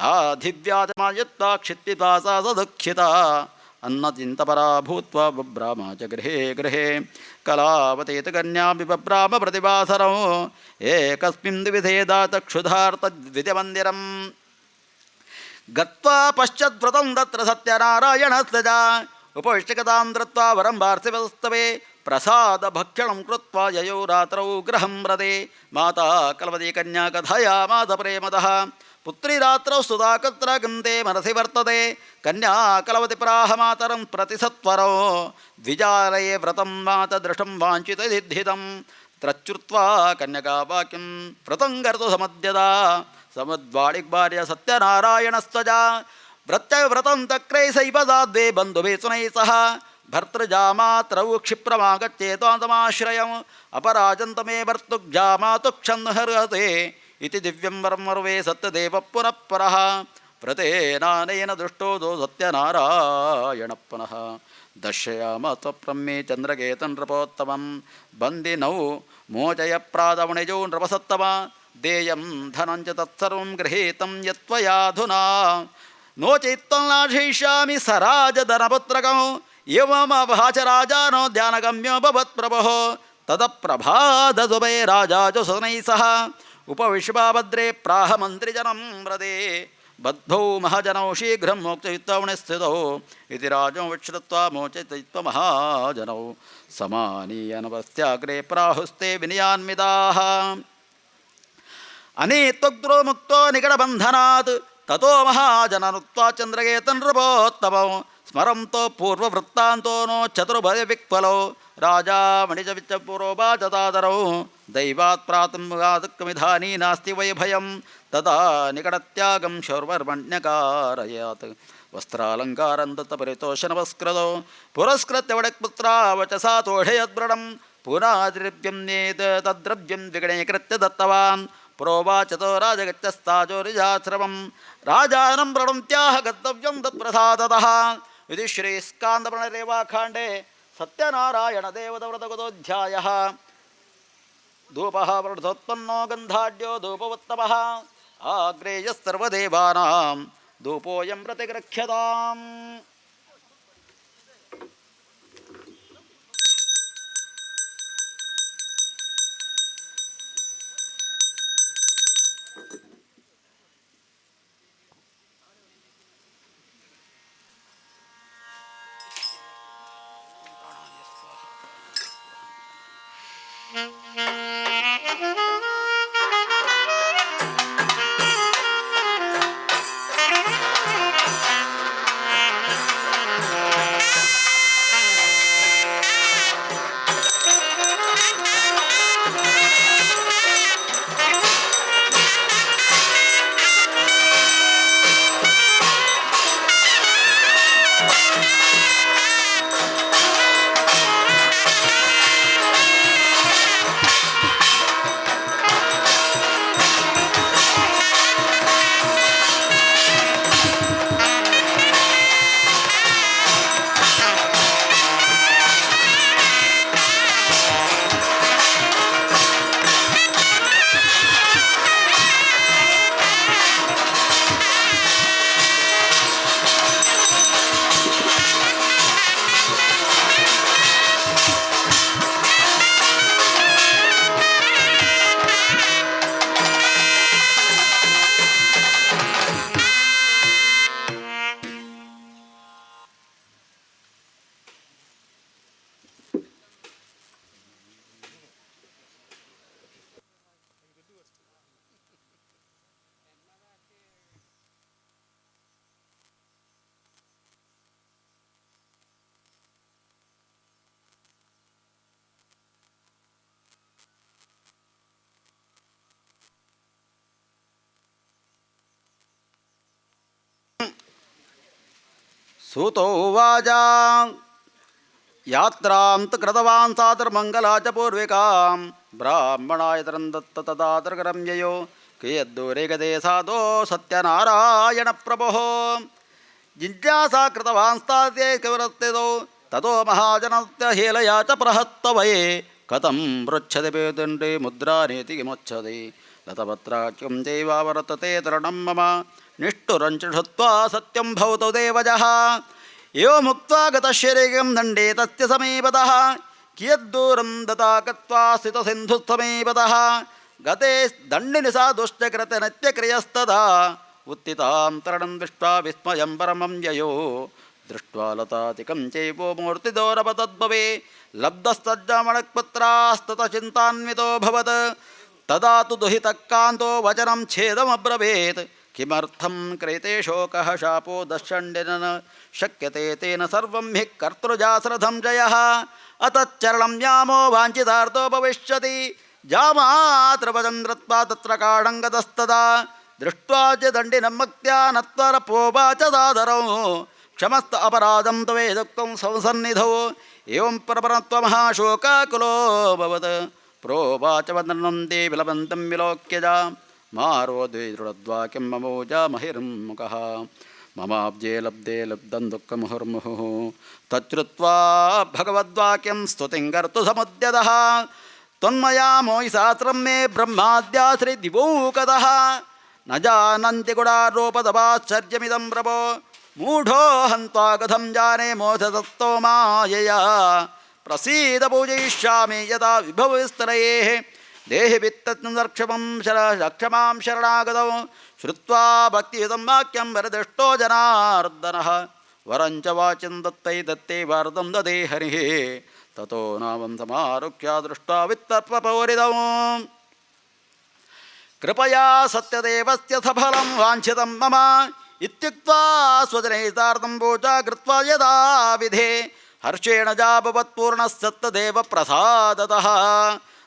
ಆಧಿವ್ಯಾಜಮಾಯತ್ವಾ ಕ್ಷಿತ್ಪಿಪಾಸಾ ಸ ದುಃಖಿತಾ ಅನ್ನಚಿಂತಪರಾ ಭೂತ್ವಾ ಬಭ್ರಾಮ ಚ ಗೃಹೇ ಗೃಹೇ ಕಲಾವತೀತ ಕನ್ಯಾಪಿ ಬಭ್ರಾಮ ಪ್ರತಿಭಾಸರಂ ಏಕಸ್ಮಿನ್ ದ್ವಿಧೇ ದಾತಕ್ಷುಧಾರ್ತದ್ವಿತಿಮಂದಿರಂ ಗತ್ವಾ ಪಶ್ಚಾದ್ವ್ರತಂ ತತ್ರ ಸತ್ಯನಾರಾಯಣಸ್ಯ ಚ ಉಪವಿಷ್ಟಕತಾಂ ದೃತ್ವಾ ವರಂ ವಾರ್ಷಿಕಸ್ತವೇ ಪ್ರಸಾದ ಭಕ್ಷಣಂ ಕೃತ್ವಾ ಯಯೌ ರಾತ್ರೌ ಗೃಹಂ ವ್ರತೆ ಮಾತಾ ಕಲವತಿ ಕನ್ಯಾ ಕಥಯಾಮಾಸ ಪ್ರೇಮತಃ ಪುತ್ರಿ ರಾತ್ರೌ ಸುಧಾಕತ್ರ ಗಂತೆ ಮನಸಿ ವರ್ತತೆ ಕನ್ಯಾ ಕಲವತಿ ಪ್ರಾಹ ಮಾತರಂ ಪ್ರತಿ ಸತ್ವರೋ ದ್ವಿಜಾಲಯೇ ವ್ರತಂ ಮಾತ ದೃಷ್ಟಂ ವಾಂಛಿತದಿದ್ಧಿತಂ ತ್ರಚ್ಯುತ್ವಾ ಕನ್ಯಕಾ ವಾಕ್ಯಂ ವ್ರತಂ ಕರ್ತು ಸಮದ್ಯದ ಸಮದ್ವಾಳಿಗ್ಭಾರ್ಯ ಸತ್ಯನಾರಾಯಣಸ್ತ್ವಜ ವ್ರತಂ ತಕ್ರೈ ಸೈಪದಾದ್ವೇ ಬಂಧುಭೇಸುನೈ ಸಹ ಭರ್ತೃಜಾಮಾತ್ರೌ ಕ್ಷಿಪ್ರಮಾಗಚ್ಚೇತ್ವಾಂತಮಾಶ್ರಯಂ ಅಪರಾಜಂತಮೇ ಭರ್ತುಗ್ಜಾಮಾತು ಕ್ಷನ್ಹರ್ಹತೆ ಇತಿ ದಿವ್ಯಂ ವರಂ ವರ್ವೇ ಸತ್ಯದೇವ ಪುನಃ ಪರಃ ವ್ರತೇನಾನೇನ ದೃಷ್ಟೋದೋ ಸತ್ಯನಾರಾಯಣ ಪುನಃ ದರ್ಶಯಾಮ ತ್ವಪ್ರಮ್ಮೇ ಚಂದ್ರಕೇತನ್ ನೃಪೋತ್ತಮಂ ಬಂದಿನೌ ಮೋಚಯ ಪ್ರಾದವಣಿಜೋ ನೃಪಸತ್ತಮ ದೇಯಂ ಧನಂಚ ತತ್ಸರ್ವಂ ಗೃಹೀತಂ ಯತ್ವಯಾಧುನಾ ನೋ ಚೈತ್ವಂ ನಾಶಯಿಷ್ಯಾಮಿ ಸರಾಜಧನಪುತ್ರಕಂ ಏವಮಭಾಚ ರಾಜಾನೋ ಧ್ಯಾನಗಮ್ಯೋ ಭವತ್ಪ್ರಭೋ ತದಪ್ರಭಾದದುಭಯ ರಾಜಾಜ ಸುತನೈ ಸಹ ಉಪವಿಶ್ವಾಭದ್ರೇ ಪ್ರಾಹ ಮಂತ್ರಿಜನಂ ವ್ರತೆ ಬದ್ಧೌ ಮಹಾಜನೌ ಶೀಘ್ರಂ ಮೋಕ್ಷಯುಕ್ತೌಣಿ ಸ್ಥಿತೌ ಇತಿ ರಾಜಂ ವಿಶ್ರುತ್ವಾ ಮೋಚಯಿತ್ವ ಮಹಾಜನೌ ಸಮಾನೀಯನವಸ್ತ್ಯಾಗ್ರೇ ಪ್ರಾಹುಸ್ತೆ ವಿನಯಾನ್ವಿತಾಃ ಅನೇತ್ವಗ್ರೋ ಮುಕ್ತೋ ನಿಕಟಬಂಧನಾತ್ ತಥೋ ಮಹಾಜನನುಕ್ತ್ವಾ ಚಂದ್ರಕೇತನ್ ನೃಪೋತ್ತಮಂ ಸ್ಮರಂತೋ ಪೂರ್ವವೃತ್ತಾಂತೋ ನೋ ಚತುರ್ಭಯ ವಿಕ್ಫಲೋ ರಾಜಾ ಮಣಿಜವಿಚ್ಚ ಪೂರ್ವಭಾಜತಾದರೌ ದೈವಾತ್ ಪ್ರಾತುಮಿಧಾನಿ ನಾಸ್ತಿ ವೈ ಭಯಂ ತದಾ ನಿಕಟತ್ಯಾಗಂ ಶೌರ್ವರ್ಮಣ್ಯಕಾರಯಾತ್ ವಸ್ತ್ರಾಲಂಕಾರಂ ದತ್ತ ಪರಿತೋಷನಮಸ್ಕೃತೋ ಪುರಸ್ಕೃತ್ಯ ವಡಕ್ಪುತ್ರ ವಚಸಾ ತೋಷಯದ್ವ್ರಣಂ ಪುನಾದ್ರವ್ಯಂ ನೇತ ತದ್ರವ್ಯಂ ದ್ವಿಗಣೀಕೃತ್ಯ ದತ್ತವಾನ್ ಪ್ರೋವಾಚತೋ ರಾಜಗಚ್ಚಸ್ತಾಜೋರಿಜಾಶ್ರಮಂ ರಾಜಾನಂ ಪ್ರಣಂತ್ಯಾಹ ಗರ್ತವ್ಯಂ ತತ್ಪ್ರಸಾದತಃ ಇದು ಶ್ರೀ ಸ್ಕಾಂದಪುರಾಣರೇವಾಖಾಂಡೆ ಸತ್ಯನಾರಾಯಣ ದೇವದವ್ರತಗತೋಧ್ಯಾಯಃ ಧೂಪಃ ವೃಢೋತ್ಪನ್ನೋ ಗಂಧಾಢ್ಯೋ ಧೂಪವತ್ತಮಃ ಆಗ್ರೇಯಃ ಸರ್ವದೇವಾನಾಂ ಧೂಪೋಯಂ ಪ್ರತಿಗೃಹ್ಯತಾಂ. सूतो उवाच यात्रां तु कृतवान् सादरमङ्गला च पूर्विकां ब्राह्मणाय तरं दत्त तदातर्करं ययो कियद्दूरे गते साधो सत्यनारायणप्रभोः जिज्ञासा कृतवांस्ताते कविरस्तितो ततो महाजनस्य हेलया च प्रहत्तवये कथं पृच्छति पेदण्डे मुद्रानेति किमुच्यते लतपत्राख्यं चैवावर्तते तरणं मम निष्ठुरञ्च श्रुत्वा सत्यं भवतो देवजः एवमुक्त्वा गतशरीरं दण्डे तस्य समीपतः कियद्दूरं दता गत्वा स्थितसिन्धुसमीपतः गते दण्डिनि सा दुश्चक्रते नित्यक्रियस्तदा उत्थितां तरणं दृष्ट्वा विस्मयं परमं ययो दृष्ट्वा लतातिकं चैवो मूर्तिदोरपतद्भवे लब्धस्तज्जमणक्पुत्रास्ततचिन्तान्वितोऽभवत् तदा तु दुहितः कान्तो वचनं छेदमब्रवीत् किमर्थं क्रेते शोकः शापो दशण्डिन शक्यते तेन सर्वं हि कर्तृजाश्रधं जयः अतच्चरणं यामो वाञ्छितार्थो भविष्यति जामात्रपदं धृत्वा तत्र काडङ्गतस्तदा दृष्ट्वा च दण्डिनं मक्त्या नत्वरपोवाच दादरौ क्षमस्त अपराधं त्वेदुक्तं संसन्निधौ एवं परपरत्वमहाशोकाकुलोऽभवत् प्रोवाच वदनं ते विलपन्तं विलोक्यजा मारोद्विदृढद्वाक्यं ममोजा महिर्मुखः ममाब्जे लब्धे लब्धं दुःखमुहुर्मुहुः तच्छ्रुत्वा भगवद्वाक्यं स्तुतिं कर्तु समुद्यतः त्वन्मया मोहिशास्त्रं मे ब्रह्माद्याश्रिदिवौकतः न जानन्ति गुणारोपदवाश्चर्यमिदं प्रभो मूढो हन्त्वा कथं जाने मोधतस्तो मायया प्रसीद पूजयिष्यामि यदा विभवविस्तरयेः देहि वित्तक्षमां शरणागतौ श्रुत्वा भक्तियुतं वाक्यं वरदृष्टो जनार्दनः वरञ्च वाचं दत्तै दत्ते वार्दं ददे हरिः ततो नामं समारुह्य दृष्ट्वा वित्तर्पपौरिदौ कृपया सत्यदेवस्य सफलं वाञ्छितं मम इत्युक्त्वा स्वजनैतार्थं पूजा कृत्वा यदा विधे हर्षेण जाभवत्पूर्णः प्रसादतः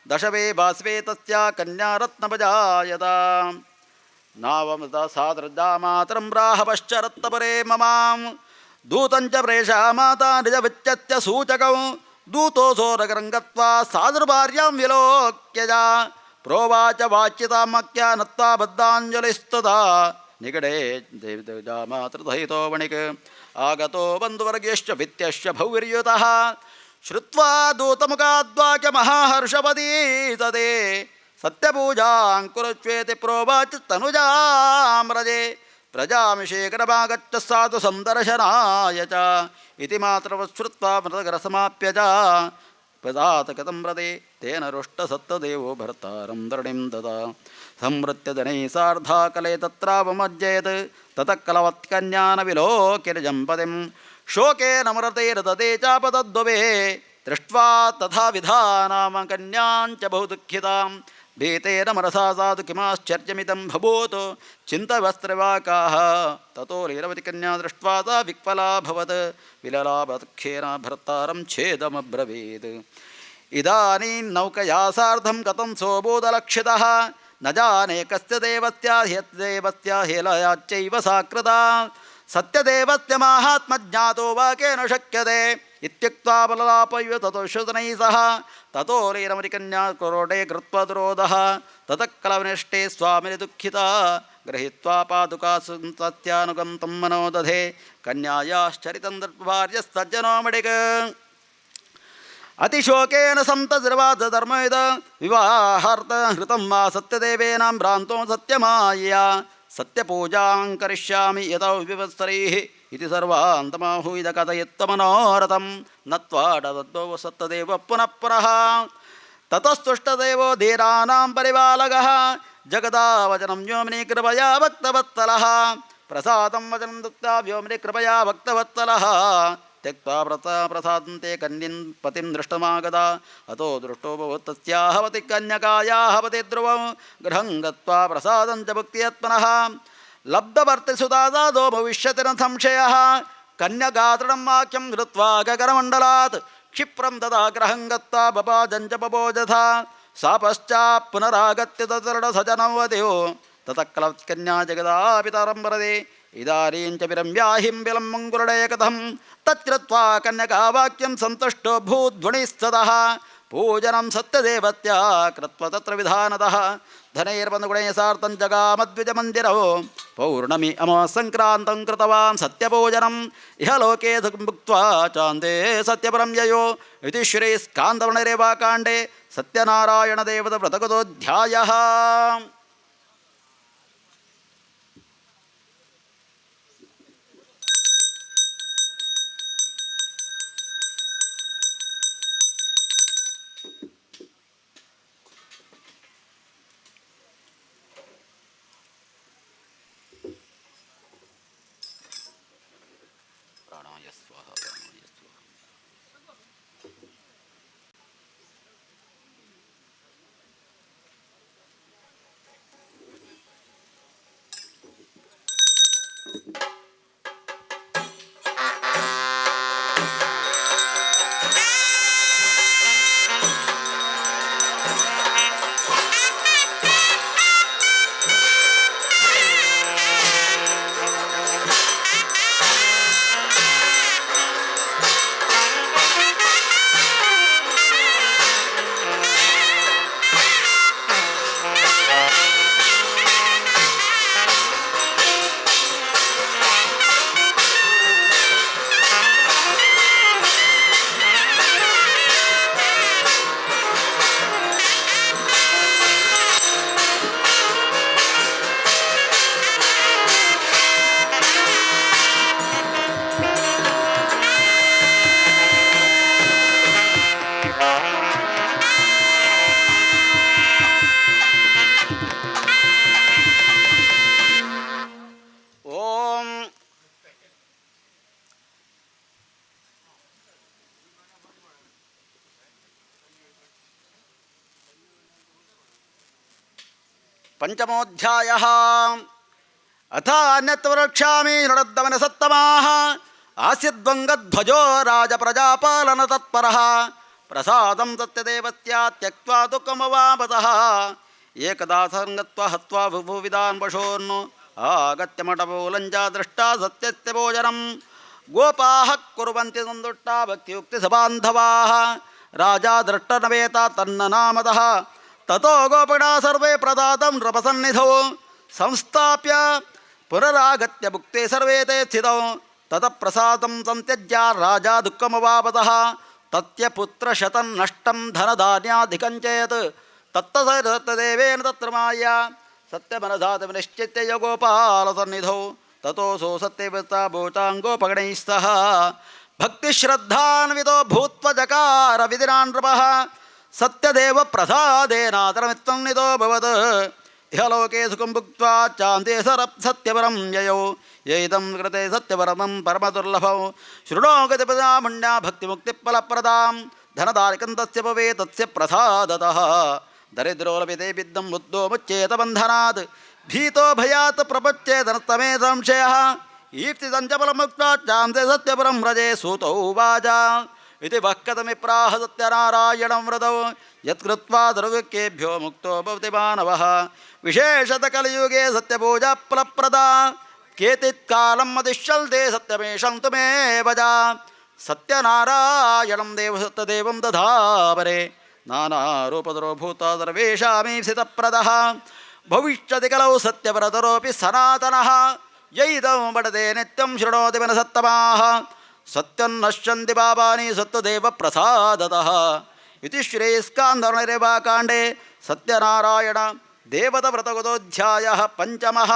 दशवे बास्वे तस्या कन्या रत्नपजायता नावमृता सादृजामातरं राहवश्च रत्नपरे ममां दूतं च प्रेषा माता निजविच्यत्य सूचकौ दूतोऽसोरगरं गत्वा सादृभार्यां विलोक्यजा प्रोवाच वाच्यतामक्या नत्वा बद्धाञ्जलिस्तदा निकटे देवजामातृदहितो वणिक् आगतो बन्धुवर्गेश्च भित्यश्च भौर्युतः श्रुत्वा दूतमुखाद्वाक्यमहाहर्षवती तदे सत्यपूजां कुरुष्वेति प्रोवाच तनुजाम्रजे प्रजामिषेकरमागच्छ साधु सन्दर्शनाय च इति मात्रवश्रुत्वा मृतकरसमाप्य च प्रदात कथं व्रते तेन रुष्टसत्तदेवो भर्तारं दृढिं ददा संवृत्य जनैः सार्धाकले तत्रावमज्जयत् ततः कलवत्कन्यानविलोक्य जम्पतिं शोकेन मरतैर्दते चापतद्ववे दृष्ट्वा तथा विधानाम कन्याञ्च बहु दुःखितां भीतेन मनसा साधु किमाश्चर्यमिदं भभूत् चिन्तवस्त्रवाकाः ततो लीलवतिकन्या दृष्ट्वा सा विक्फलाभवत् विललापदुःखेन भर्तारं छेदमब्रवीत् इदानीं नौकया सार्धं कथं सोऽबोधलक्षितः न जाने कस्य देवस्य हेलयाच्चैव सा कृता सत्यदेवस्य माहात्म्यज्ञातो वाकेन शक्यते इत्युक्त्वा बललापय्य ततो श्रुतनैः सह ततो लीलवतिकन्या कुरोटे कृत्वा दुरोधः ततः कलवनिष्ठे स्वामिनि दुःखिता गृहीत्वा पादुका सत्यानुगं तं मनो दधे कन्यायाश्चरितं दर्भार्यस्तज्जनो मडिक अतिशोकेन संतर्वादधर्मयुत विवाहार्थ हृतं वा सत्यदेवेनां भ्रान्तो सत्यमायया सत्यपूजां करिष्यामि यथा विवत्सरैः इति सर्वान्तमाहूय कथयत्तमनोरथं नत्वा तद्भव सत्यदेव पुनः पुनः ततस्तुष्टदेवो धीराणां परिपालकः जगदा वचनं व्योमिनी कृपया भक्तवत्सलः प्रसादं वचनं दत्त्वा व्योमिनी कृपया भक्तवत्सलः त्यक्त्वा प्रसादं ते कन्यं पतिं दृष्टमागता अतो दृष्टो भवत् तस्याः पति कन्यकायाः पति ध्रुवं गृहं गत्वा प्रसादं च भुक्त्यात्मनः लब्धभर्तृसुतादादो भविष्यति न संशयः कन्यगातृणं वाक्यं धृत्वा गगनमण्डलात् क्षिप्रं तदा गृहं गत्वा बबाजं च बभोजथा सा पश्चात् पुनरागत्य तदृढसजनवत्यो ततः कलवत्कन्या जगदापितरं वरदे इदानीं च विरम्याहिं विलं मङ्गुरडे कथं तच्छ्रुत्वा कन्यकावाक्यं सन्तुष्टो भूध्वनिस्ततः पूजनं सत्यदेवत्या कृत्वा तत्र विधानतः धनैर्बन्धुगुणैः सार्धं जगामद्विजमन्दिरो पौर्णमी अमासङ्क्रान्तं कृतवान् सत्यपूजनम् इह लोके भुक्त्वा चान्दे सत्यपरं ययो इति श्रीस्कान्दवर्णरेवाकाण्डे सत्यनारायणदेवतव्रतगतोऽध्यायः। प्राणाय स्वाहा प्राणाय स्वाहा। ಓಂ ಪಂಚಮೋಧ್ಯಾಯಃ ಅಥ ಅನ್ಯತ್ರ ವಕ್ಷ್ಯಾಮಿ ನೃಣದ್ದಮನ ಸತ್ತಮಾಃ ಆಸ್ಯದ್ವಂಗಧ್ವಜೋ ರಾಜ ಪ್ರಜಾಪಾಲನ ತತ್ಪರಃ ಪ್ರಸಾದಂ ಸತ್ಯದೇವಸ್ಯ ತ್ಯಕ್ತ್ವಾ ದುಃಖಮವಾಪತಃ ಏಕದಾ ಸಂಗತ್ವಾ ಹತ್ವಾ ಭುವಿದಾನ್ ಪಶೂನ್ ಆಗತ್ಯ ಮಠಮೂಲಂಚ ದೃಷ್ಟಾ ಸತ್ಯಸ್ಯ ಭೋಜನಂ ಗೋಪಾಃ ಕುರ್ವಂತಿ ಸಂದುಷ್ಟಾ ಭಕ್ತಿಯುಕ್ತಿ ಸಬಾಂಧವಾಃ ರಾಜಾ ದೃಷ್ಟನವೇತ ತನ್ನ ನಾಮದಃ ತಥೋ ಗೋಪಿಣಾ ಸರ್ವೇ ಪ್ರದಾತಂ ನೃಪಸನ್ನಿಧೌ ಸಂಸ್ಥಾಪ್ಯ ಪುನರಾಗತ್ಯ ಭುಕ್ತೆ ಸರ್ವೇ ತೇ ಸ್ಥಿತೌ ತತಃ ಪ್ರಸಾದಂ ಸಂತ್ಯಜ್ಯ ರಾಜಾ ದುಃಖಮವಾಪತಃ ತತ್ಯ ಪುತ್ರ ಶತಂ ನಷ್ಟಂ ಧನಧಾನ್ಯಾಧಿಕಂಚೇತ್ ತತ್ತದೇವೇನ ತತ್ರ ಮಾಯ ಸತ್ಯಮನಸಾತ ನಿಶ್ಚಿತ್ಯ ಗೋಪಾಲ ಸನ್ನಿಧೌ ತಥೋಸೋ ಸತ್ಯವೃತ್ತ ಭೂತಾಂಗೋಪಗಣೈಃ ಸಹ ಭಕ್ತಿಶ್ರದ್ಧಾನ್ವಿತೋ ಭೂತ್ವ ಜಕಾರ ವಿಧಿನಾನ್ ನೃಪಃ ಸತ್ಯದೇವ ಪ್ರಸಾದೇನಾತರಮಿತ್ತಂ ನಿಧೋಭವತ್ ಇಹಲೋಕೆ ಸುಖಂ ಭುಕ್ತ್ವಾ ಚಾಂದೇ ಸತ್ಯಪರಂ ಯಯೌ ಯೈದಂ ಕೃತೆ ಸತ್ಯಪರಮಂ ಪರಮದುರ್ಲಭಂ ಶೃಣೋಗತಿಪದಾಮುಣ್ಯ ಭಕ್ತಿಮುಕ್ತಿಫಲಪ್ರದಾಂ ಧನದಾರಿಕಂ ತಸ್ಯ ಭವೇತ್ ತಸ್ಯ ಪ್ರಸಾದತಃ ದರಿದ್ರೋ ಲಭ್ಯತೆ ಬಿದ್ದಂ ಬುದ್ಧೋ ಮುಚ್ಚೇತ ಬಂಧನಾತ್ ಭೀತೋ ಭಯಾತ್ ಪ್ರಪಚ್ಚೇತನಸ್ತಮೇ ಸಂಶಯಃ ಈಪ್ಸಿತಂಚ ಫಲಮುಕ್ತ್ವಾ ಚಾಂದೇ ಸತ್ಯಪರಂ ವ್ರಜೆ ಸೂತೌ ವಾಚ इति वक्कतमिप्राह सत्यनारायणं व्रतौ यत्कृत्वा दुर्विक्केभ्यो मुक्तो भवति मानवः विशेषतः कलियुगे सत्यपूजाफलप्रदा केचित्कालम् अतिश्यल्ते सत्यमेषं मे भजा सत्यनारायणं देवसत्यदेवं दधापरे नानारूपधरो भूता सर्वेषामीप्सितप्रदः भविष्यति कलौ सत्यव्रतरोऽपि सनातनः यैदं पठते नित्यं शृणोति मनसत्तमाः सत्यन्नश्यन्ति पापानि सत्यदेव प्रसादतः इति श्रीस्कान्दवर्णरेवाकाण्डे सत्यनारायण देवतव्रतगतोऽध्यायः पञ्चमः।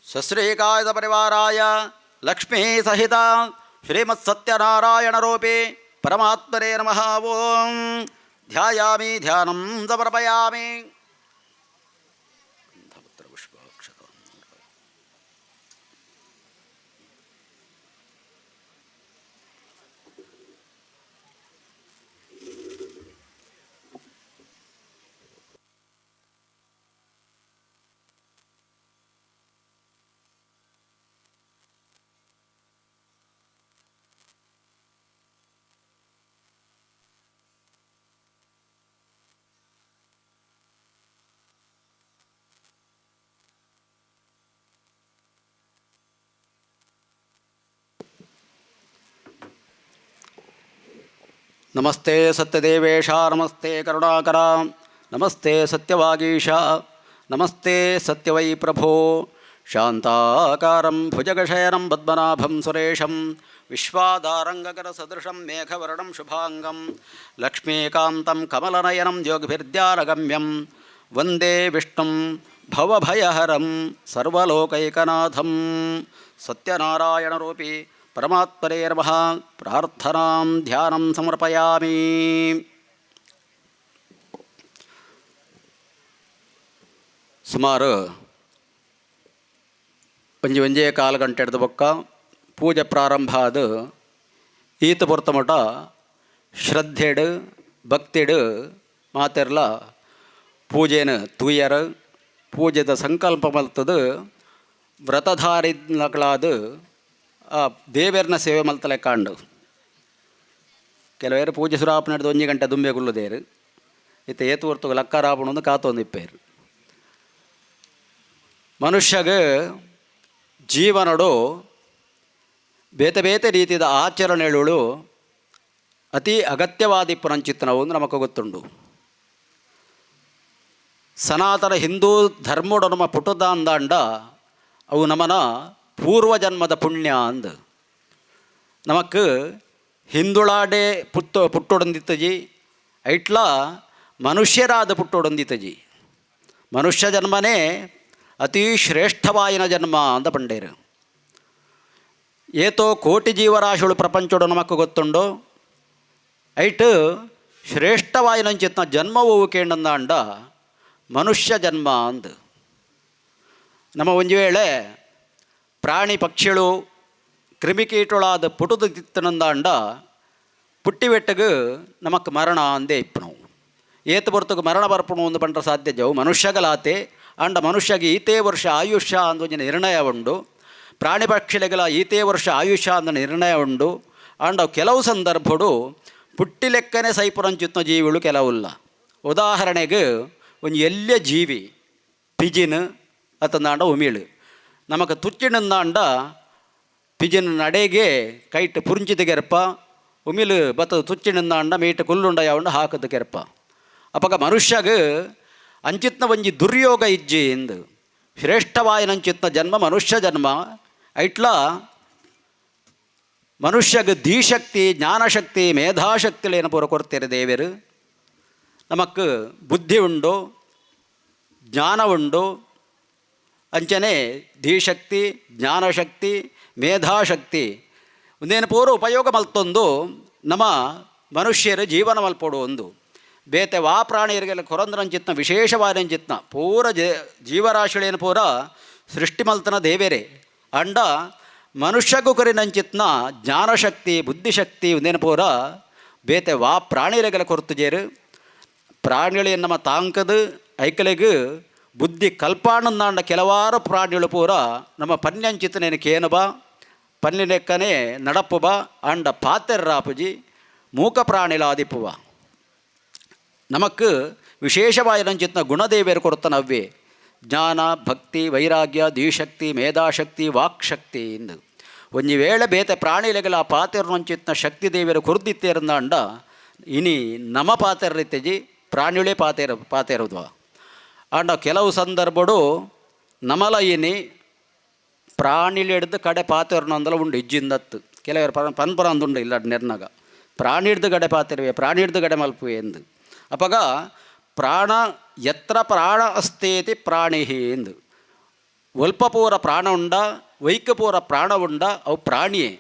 सश्रीकायत परिवाराय लक्ष्मी सहित श्रीमत्सत्यनारायणरूपे परमात्मने नमः। ओं ध्यायामि ध्यानं समर्पयामि। ನಮಸ್ತೆ ಸತ್ಯದೇವೇಶ, ನಮಸ್ತೆ ಕರುಣಾಕರ, ನಮಸ್ತೆ ಸತ್ಯವಾಗೀಶ, ನಮಸ್ತೆ ಸತ್ಯವೈ ಪ್ರಭೋ. ಶಾಂತಾಕಾರಂ ಭುಜಗಶಯನಂ ಪದ್ಮನಾಭಂ ಸುರೇಶಂ ವಿಶ್ವಾಧಾರಂಗಕರ ಸದೃಶಂ ಮೇಘವರ್ಣಂ ಶುಭಾಂಗಂ ಲಕ್ಷ್ಮೀಕಾಂತಂ ಕಮಲನಯನಂ ಯೋಗಿಭಿರ್ಧ್ಯಾನಗಮ್ಯಂ ವಂದೇ ವಿಷ್ಣುಂ ಭವಭಯಹರಂ ಸರ್ವಲೋಕೈಕನಾಥಂ. ಸತ್ಯನಾರಾಯಣರೂಪಿ ಪರಮಾತ್ಮನೇ ನಮಃ. ಪ್ರಾರ್ಥನಾಂ ಧ್ಯಾನಂ ಸಮರ್ಪಯಾಮಿ. ಸುಮಾರು ಒಂಜೇ ಕಾಲು ಗಂಟೆ ಹಿಡ್ದು ಬೊಕ್ಕ ಪೂಜೆ ಪ್ರಾರಂಭ ಆದ ಈತ ಪೊರ್ತ ಮಟ ಶ್ರದ್ಧೆಡು ಭಕ್ತಿಡು ಮಾತೆರ್ಲ ಪೂಜೆನ ತೂಯರು ಪೂಜೆದ ಸಂಕಲ್ಪ ಮಲ್ತದು ವ್ರತಧಾರಿಗಳಾದ ಆ ದೇವರನ್ನ ಸೇವೆ ಮಲ್ತಲೆ ಕಾಂಡು ಕೆಲವೇರು ಪೂಜೆ ಸುರಾಪ ನಡೆದು 1 ಗಂಟೆ ದುಂಬೆ ಗುಲ್ಲುದೇರು ಇತ್ತ ಏತು ಹೊರ್ತು ಲಕ್ಕರಾಪಣೊಂದು ಕಾತೊಂದಿಪ್ಪೇರು. ಮನುಷ್ಯಗೆ ಜೀವನಡು ಬೇತೆ ಬೇತೆ ರೀತಿಯ ಆಚರಣೆಗಳು ಅತಿ ಅಗತ್ಯವಾದಿ ಪುರಂಚಿತ್ತನವು ನಮಗೆ ಗೊತ್ತುಂಡು. ಸನಾತನ ಹಿಂದೂ ಧರ್ಮೋಡು ನಮ್ಮ ಪುಟದ ಅಂದಾಂಡ ಅವು ನಮ್ಮನ ಪೂರ್ವಜನ್ಮದ ಪುಣ್ಯ ಅಂದು ನಮಕ್ ಹಿಂದುಳಾಡೆ ಪುಟ್ಟೊಡಂದಿತ್ತಜಿ ಐಟ್ಲ ಮನುಷ್ಯರಾದ ಪುಟ್ಟೊಡಂದಿತ್ತಜಿ. ಮನುಷ್ಯ ಜನ್ಮನೇ ಅತೀ ಶ್ರೇಷ್ಠವಾಯಿನ ಜನ್ಮ ಅಂತ ಪಂಡೇರು. ಏತೋ ಕೋಟಿ ಜೀವರಾಶಿಗಳು ಪ್ರಪಂಚೋಡು ನಮಕ್ಕೆ ಗೊತ್ತುಂಡು ಐಟ್ ಶ್ರೇಷ್ಠವಾಯಿನಂಚಿತ್ನ ಜನ್ಮವು ಕೇಂಡಂದಾಂಡ ಮನುಷ್ಯ ಜನ್ಮ ಅಂದು. ನಮ್ಮ ಒಂದು ವೇಳೆ ಪ್ರಾಣಿ ಪಕ್ಷಿಗಳು ಕ್ರಿಮಿಕೀಟುಳಾದ ಪುಟುದು ತಿತ್ತನಂದಾಂಡ ಪುಟ್ಟಿವೆಟ್ಟಗೆ ನಮಕ್ ಮರಣ ಅಂದೇ ಇಪ್ಪಣವು. ಏತು ಬರ್ತಗೆ ಮರಣ ಬರ್ಪಣು ಒಂದು ಪಂಡ್ರ ಸಾಧ್ಯ ಜವು ಮನುಷ್ಯಗಲಾತೆ ಅಂಡ ಮನುಷ್ಯಗೆ ಈತೇ ವರ್ಷ ಆಯುಷ್ಯ ಅಂದೊಂದು ನಿರ್ಣಯ ಉಂಡು. ಪ್ರಾಣಿ ಪಕ್ಷಿಗಳ ಈತೇ ವರ್ಷ ಆಯುಷ್ಯ ಅಂದ ನಿರ್ಣಯ ಉಂಡು. ಅಂಡ ಕೆಲವು ಸಂದರ್ಭಡು ಪುಟ್ಟಿ ಲೆಕ್ಕನೆ ಸೈಪುರಂಚಿತ್ನ ಜೀವಿಗಳು ಕೆಲವುಲ್ಲ. ಉದಾಹರಣೆಗೆ ಒಂದು ಎಲ್ಲಿಯ ಜೀವಿ ಪಿಜಿನ್ ಅತಂದಾಂಡ ಉಮಿಳು ನಮಗೆ ತುಚ್ಚಿನಂದಾಂಡ ಪಿಜಿನ್ ನಡೆಗೆ ಕೈಟ್ ಪುರುಂಚಿದ ಕೆರಪ ಉಮಿಳು ಬತ್ತದ ತುಚ್ಚಿನಂದಾಂಡ ಮೀಟ ಕುಲ್ಲುಂಡ ಯಾವಂಡ ಹಾಕದ ಕೆರಪ. ಅಪಗ ಮನುಷ್ಯಗೆ ಅಂಚಿತ್ನ ಒಂಜಿ ದುರ್ಯೋಗ ಇಜ್ಜಿ ಎಂದು ಶ್ರೇಷ್ಠವಾಯಿನಂಚಿತ್ನ ಜನ್ಮ ಮನುಷ್ಯ ಜನ್ಮ ಐಟ್ಲ ಮನುಷ್ಯಗೆ ಧೀಶಕ್ತಿ ಜ್ಞಾನಶಕ್ತಿ ಮೇಧಾಶಕ್ತಿಗಳೇನು ಪೂರ ಕೊಡ್ತಾರೆ ದೇವರು. ನಮಕ್ ಬುದ್ಧಿ ಉಂಡು ಜ್ಞಾನ ಉಂಡು ಅಂಚನೆ ಧೀಶಕ್ತಿ ಜ್ಞಾನಶಕ್ತಿ ಮೇಧಾಶಕ್ತಿ ಒಂದೇನು ಪೂರ ಉಪಯೋಗ ಮಲ್ತೊಂದು ನಮ್ಮ ಮನುಷ್ಯರ ಜೀವನ ಮಲ್ಪಡು ಒಂದು ಬೇತೆ ವಾ ಪ್ರಾಣಿಯರಿಗೆಲ್ಲ ಕೊರಂದ್ರಂಚಿತ್ನ ವಿಶೇಷವಾದಂಚಿತ್ನ ಪೂರ ಜೀವರಾಶಿಗಳೇನು ಪೂರ ಸೃಷ್ಟಿ ಮಲ್ತನ ದೇವೇರೆ ಅಂಡ ಮನುಷ್ಯಗೂ ಕರಿನಂಚಿತ್ನ ಜ್ಞಾನಶಕ್ತಿ ಬುದ್ಧಿಶಕ್ತಿ ಒಂದೇನು ಪೂರ ಬೇತೆ ವಾ ಪ್ರಾಣಿಯರಿಗೆಲ್ಲ ಕೊರತುಜೇರು. ಪ್ರಾಣಿಗಳು ನಮ್ಮ ತಾಂಕದು ಐಕಲೆಗೆ ಬುದ್ಧಿ ಕಲ್ಪಾಣಂದಾಂಡ ಕೆಲವಾರು ಪ್ರಾಣಿಗಳು ಪೂರ ನಮ್ಮ ಪನ್ಯಂಚಿತ್ತನೇನಕ್ಕೆ ಏನು ಬಾ ಪನ್ನಿನೆಕ್ಕನೆ ನಡಪ್ಪು ಬಾ ಅಂಡ ಪಾತೆರ್ರಾಪುಜಿ ಮೂಕ ಪ್ರಾಣಿಲಾದಿಪ್ಪುವ. ನಮಕ್ ವಿಶೇಷವಾದಂಚಿತ್ನ ಗುಣದೇವಿಯರು ಕೊಡ್ತಾನವ್ವೇ ಜ್ಞಾನ ಭಕ್ತಿ ವೈರಾಗ್ಯ ಧೀಶಕ್ತಿ ಮೇಧಾಶಕ್ತಿ ವಾಕ್ಶಕ್ತಿ ಎಂದು. ಒಂದು ವೇಳೆ ಬೇತೆ ಪ್ರಾಣಿಲೆಗಳ ಪಾತೆರ್ನಂಚಿತ್ನ ಶಕ್ತಿ ದೇವಿಯರು ಕೊರ್ದಿತ್ತೇರಂದಾಂಡ ಇನಿ ನಮ ಪಾತೆರ್ರಿತ್ತೆಜಿ ಪ್ರಾಣಿಗಳೇ ಪಾತೆರುದ್ವ ಅಂಡ ಕೆಲವು ಸಂದರ್ಭಡು ನಮಲ ಇನಿ ಪ್ರಾಣಿಲಿಡ್ದು ಕಡೆ ಪಾತೆರ್ನಂದಲ ಉಂಡು ಇಜ್ಜಿಂದತ್ತು ಕೆಲವರು ಪನ್ಪುರ ಅಂದುಂಡು ಇಲ್ಲ ನೆರ್ನಾಗ ಪ್ರಾಣಿ ಹಿಡ್ದು ಗಡೆ ಪಾತಿರುವೆ ಪ್ರಾಣಿ ಹಿಡ್ದು ಗಡೆ ಮಲ್ಪುವೆ ಎಂದು. ಅಪಗ ಪ್ರಾಣ ಎತ್ರ ಪ್ರಾಣ ಅಸ್ತೇತಿ ಪ್ರಾಣಿ ಎಂದು ಒಲ್ಪ ಪೂರ ಪ್ರಾಣ ಉಂಡ ವೈಕ ಪೂರ ಪ್ರಾಣ ಉಂಡ ಅವು ಪ್ರಾಣಿಯೇ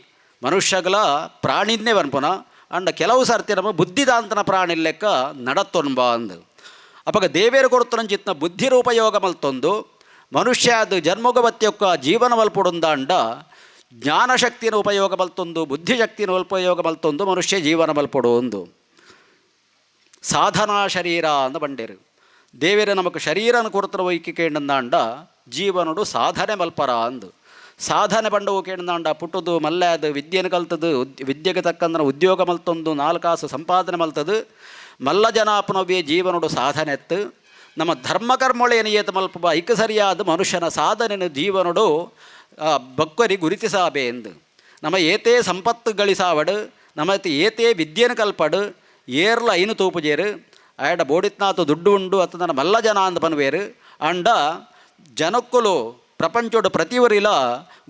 ಮನುಷ್ಯಗಳ ಪ್ರಾಣಿನೇ ಬನ್ಪುನ ಅಂಡ ಕೆಲವು ಸರ್ತಿ ನಮ್ಮ ಬುದ್ಧಿದಾಂತನ ಪ್ರಾಣಿ ಲೆಕ್ಕ ನಡತ್ತೊನ್ಬ ಅಂದು. ಅಪಗ ದೇವೇರು ಕೊಡ್ತನಂಚಿತ್ನ ಬುದ್ಧಿರ ಉಪಯೋಗ ಮಲ್ತೊಂದು ಮನುಷ್ಯ ಅದು ಜನ್ಮೋಗವತ್ಯೊಕ್ಕ ಜೀವನ ಮಲ್ಪೊಡುಂದಾಂಡ ಜ್ಞಾನಶಕ್ತಿನ ಉಪಯೋಗ ಮಲ್ತೊಂದು ಬುದ್ಧಿಶಕ್ತಿನ ಉಪಯೋಗ ಮಲ್ತೊಂದು ಮನುಷ್ಯ ಜೀವನ ಮಲ್ಪೊಡು ಒಂದು ಸಾಧನಾ ಶರೀರ ಅಂದ ಬಂಡೇರು. ದೇವೇರು ನಮಕ್ ಶರೀರನ ಕೊಡ್ತರ ವೈಕಿ ಕೇಂಡಂದಾಂಡ ಜೀವನಡು ಸಾಧನೆ ಮಲ್ಪರ ಅಂದು. ಸಾಧನೆ ಬಂಡವು ಕೇಂಡಂದಾಂಡ ಪುಟ್ಟದು ಮಲ್ಲೆದು ವಿದ್ಯೆನ ಕಲ್ತದು ವಿದ್ಯೆಗೆ ತಕ್ಕಂದ್ರೆ ಉದ್ಯೋಗ ಮಲ್ತೊಂದು 4 ಕಾಸು ಸಂಪಾದನೆ ಮಲ್ತದು ಮಲ್ಲ ಜನಾಪನವ್ಯ ಜೀವನಡು ಸಾಧನೆ ಎತ್ತು ನಮ್ಮ ಧರ್ಮಕರ್ಮಳೇನು ಏತ ಮಲ್ಪ ಐಕ ಸರಿಯಾದ ಮನುಷ್ಯನ ಸಾಧನೆಯನ್ನು ಜೀವನಡು ಬಕ್ಕರಿ ಗುರುತಿಸಾಬೆ ಎಂದು. ನಮ್ಮ ಏತೇ ಸಂಪತ್ತು ಗಳಿಸಾವಡು ನಮ್ಮ ಏತೇ ವಿದ್ಯೆನ ಕಲ್ಪಡು ಏರ್ಲ ಐನು ತೂಪುಜೇರು ಆಯಡ ಬೋಡಿತ್ನಾತು ದುಡ್ಡು ಉಂಡು ಅತ್ತ ಮಲ್ಲ ಜನ ಅಂದ ಪನ್ವೇರು ಅಂಡ ಜನಕ್ಕುಲು ಪ್ರಪಂಚೋಡು ಪ್ರತಿವರಿಲ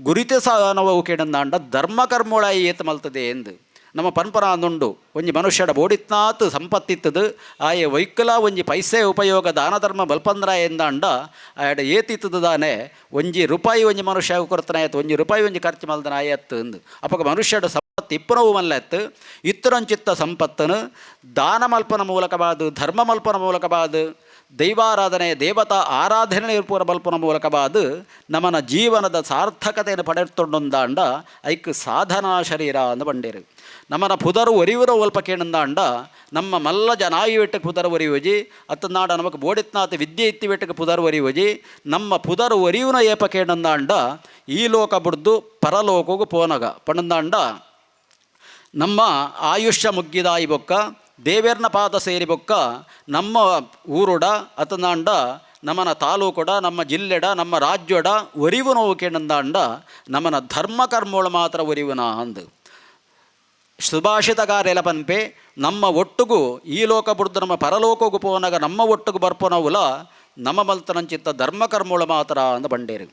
ಗುರಿತೆ ನಾವು ಕೇಳಂದ ಧರ್ಮ ಕರ್ಮೋಳ ಏತ ಮಲ್ತದೆ ಎಂದು ನಮ್ಮ ಪನ್ಪರ ಅಂದುಂಡು ಒಂಜಿ ಮನುಷ್ಯಡ ಬೋಡಿತ್ನಾತ್ ಸಂಪತ್ತಿತ್ತದು ಆಯೆ ವೈಕಲ ಒಂಜಿ ಪೈಸೆ ಉಪಯೋಗ ದಾನ ಧರ್ಮ ಬಲ್ಪಂದ್ರ ಎಂದಾಂಡ ಆಯಡ ಏತಿತ್ತದು ದಾನೆ ಒಂಜಿ ರೂಪಾಯಿ ಒಂಜಿ ಮನುಷ್ಯ ಕೊಡ್ತಾನೆ ಆಯ್ತು ಒಂಜಿ ರೂಪಾಯಿ ಒಂಜಿ ಖರ್ಚು ಮಲ್ದನ ಆಯತ್ತು ಎಂದು ಅಪಗ ಮನುಷ್ಯಡ ಸಂಪತ್ತು ಇಪ್ಪನವು ಮಲ್ಲೆತ್ತು ಇತ್ತರಂಚಿತ್ತ ಸಂಪತ್ತನು ದಾನ ಮಲ್ಪನ ಮೂಲಕವಾದು ಧರ್ಮ ಮಲ್ಪನ ಮೂಲಕವಾದು ದೈವಾರಾಧನೆ ದೇವತಾ ಆರಾಧನೆ ಪೂರ ಬಲ್ಪನ ಮೂಲಕವಾದು ನಮ್ಮನ ಜೀವನದ ಸಾರ್ಥಕತೆಯನ್ನು ಪಡೆದುಕೊಂಡೊಂದಾಂಡ ಐಕ್ ಸಾಧನಾ ಶರೀರ ಅಂದು ಬಂಡೇರು ನಮ್ಮನ ಪುದರು ಒರಿವುರ ಒಲ್ಪ ಕೇಳಂದಾಂಡ ನಮ್ಮ ಮಲ್ಲ ಜನಾಯಿ ವೆಟ್ಟಕ್ಕೆ ಪುದರು ಒರಿಯೋಜಿ ಅತ್ತನಾಡ ನಮಕ್ ಬೋಡಿತ್ನಾಥ ವಿದ್ಯೆ ಇತ್ತಿ ವೆಟ್ಟಕ್ಕೆ ಪುದರು ಒರಿಯೋಜಿ ನಮ್ಮ ಪುದರು ಒರಿಯುನ ಏಪ ಕೇಳಂದಾಂಡ ಈ ಲೋಕ ಬಿಡ್ದು ಪರಲೋಕಗೂ ಪೋನಗ ಪಣಂದಾಂಡ ನಮ್ಮ ಆಯುಷ್ಯ ಮುಗ್ಗಿದಾಯಿ ಬೊಕ್ಕ ದೇವೇರ್ನ ಪಾದ ಸೇರಿ ಬೊಕ್ಕ ನಮ್ಮ ಊರುಡ ಅತನಾಂಡ ನಮ್ಮನ ತಾಲೂಕುಡ ನಮ್ಮ ಜಿಲ್ಲೆಡ ನಮ್ಮ ರಾಜ್ಯಡ ಒರಿವು ನೋವು ಕೇಳಂದಾಂಡ ನಮ್ಮನ ಧರ್ಮ ಕರ್ಮೋಳು ಮಾತ್ರ ಒರಿವುನ ಅಂದು ಸುಭಾಷಿತಗಾರೆಲ ಪನ್ಪೆ ನಮ್ಮ ಒಟ್ಟುಗೂ ಈ ಲೋಕ ಬಿಡ್ದು ನಮ್ಮ ಪರಲೋಕಗೂ ಪೋನಾಗ ನಮ್ಮ ಒಟ್ಟುಗೂ ಬರ್ಪೋನವುಲ ನಮ್ಮ ಮಲ್ತನಂಚಿತ್ತ ಧರ್ಮ ಕರ್ಮೋಳು ಮಾತ್ರ ಅಂದು ಬಂಡೇರು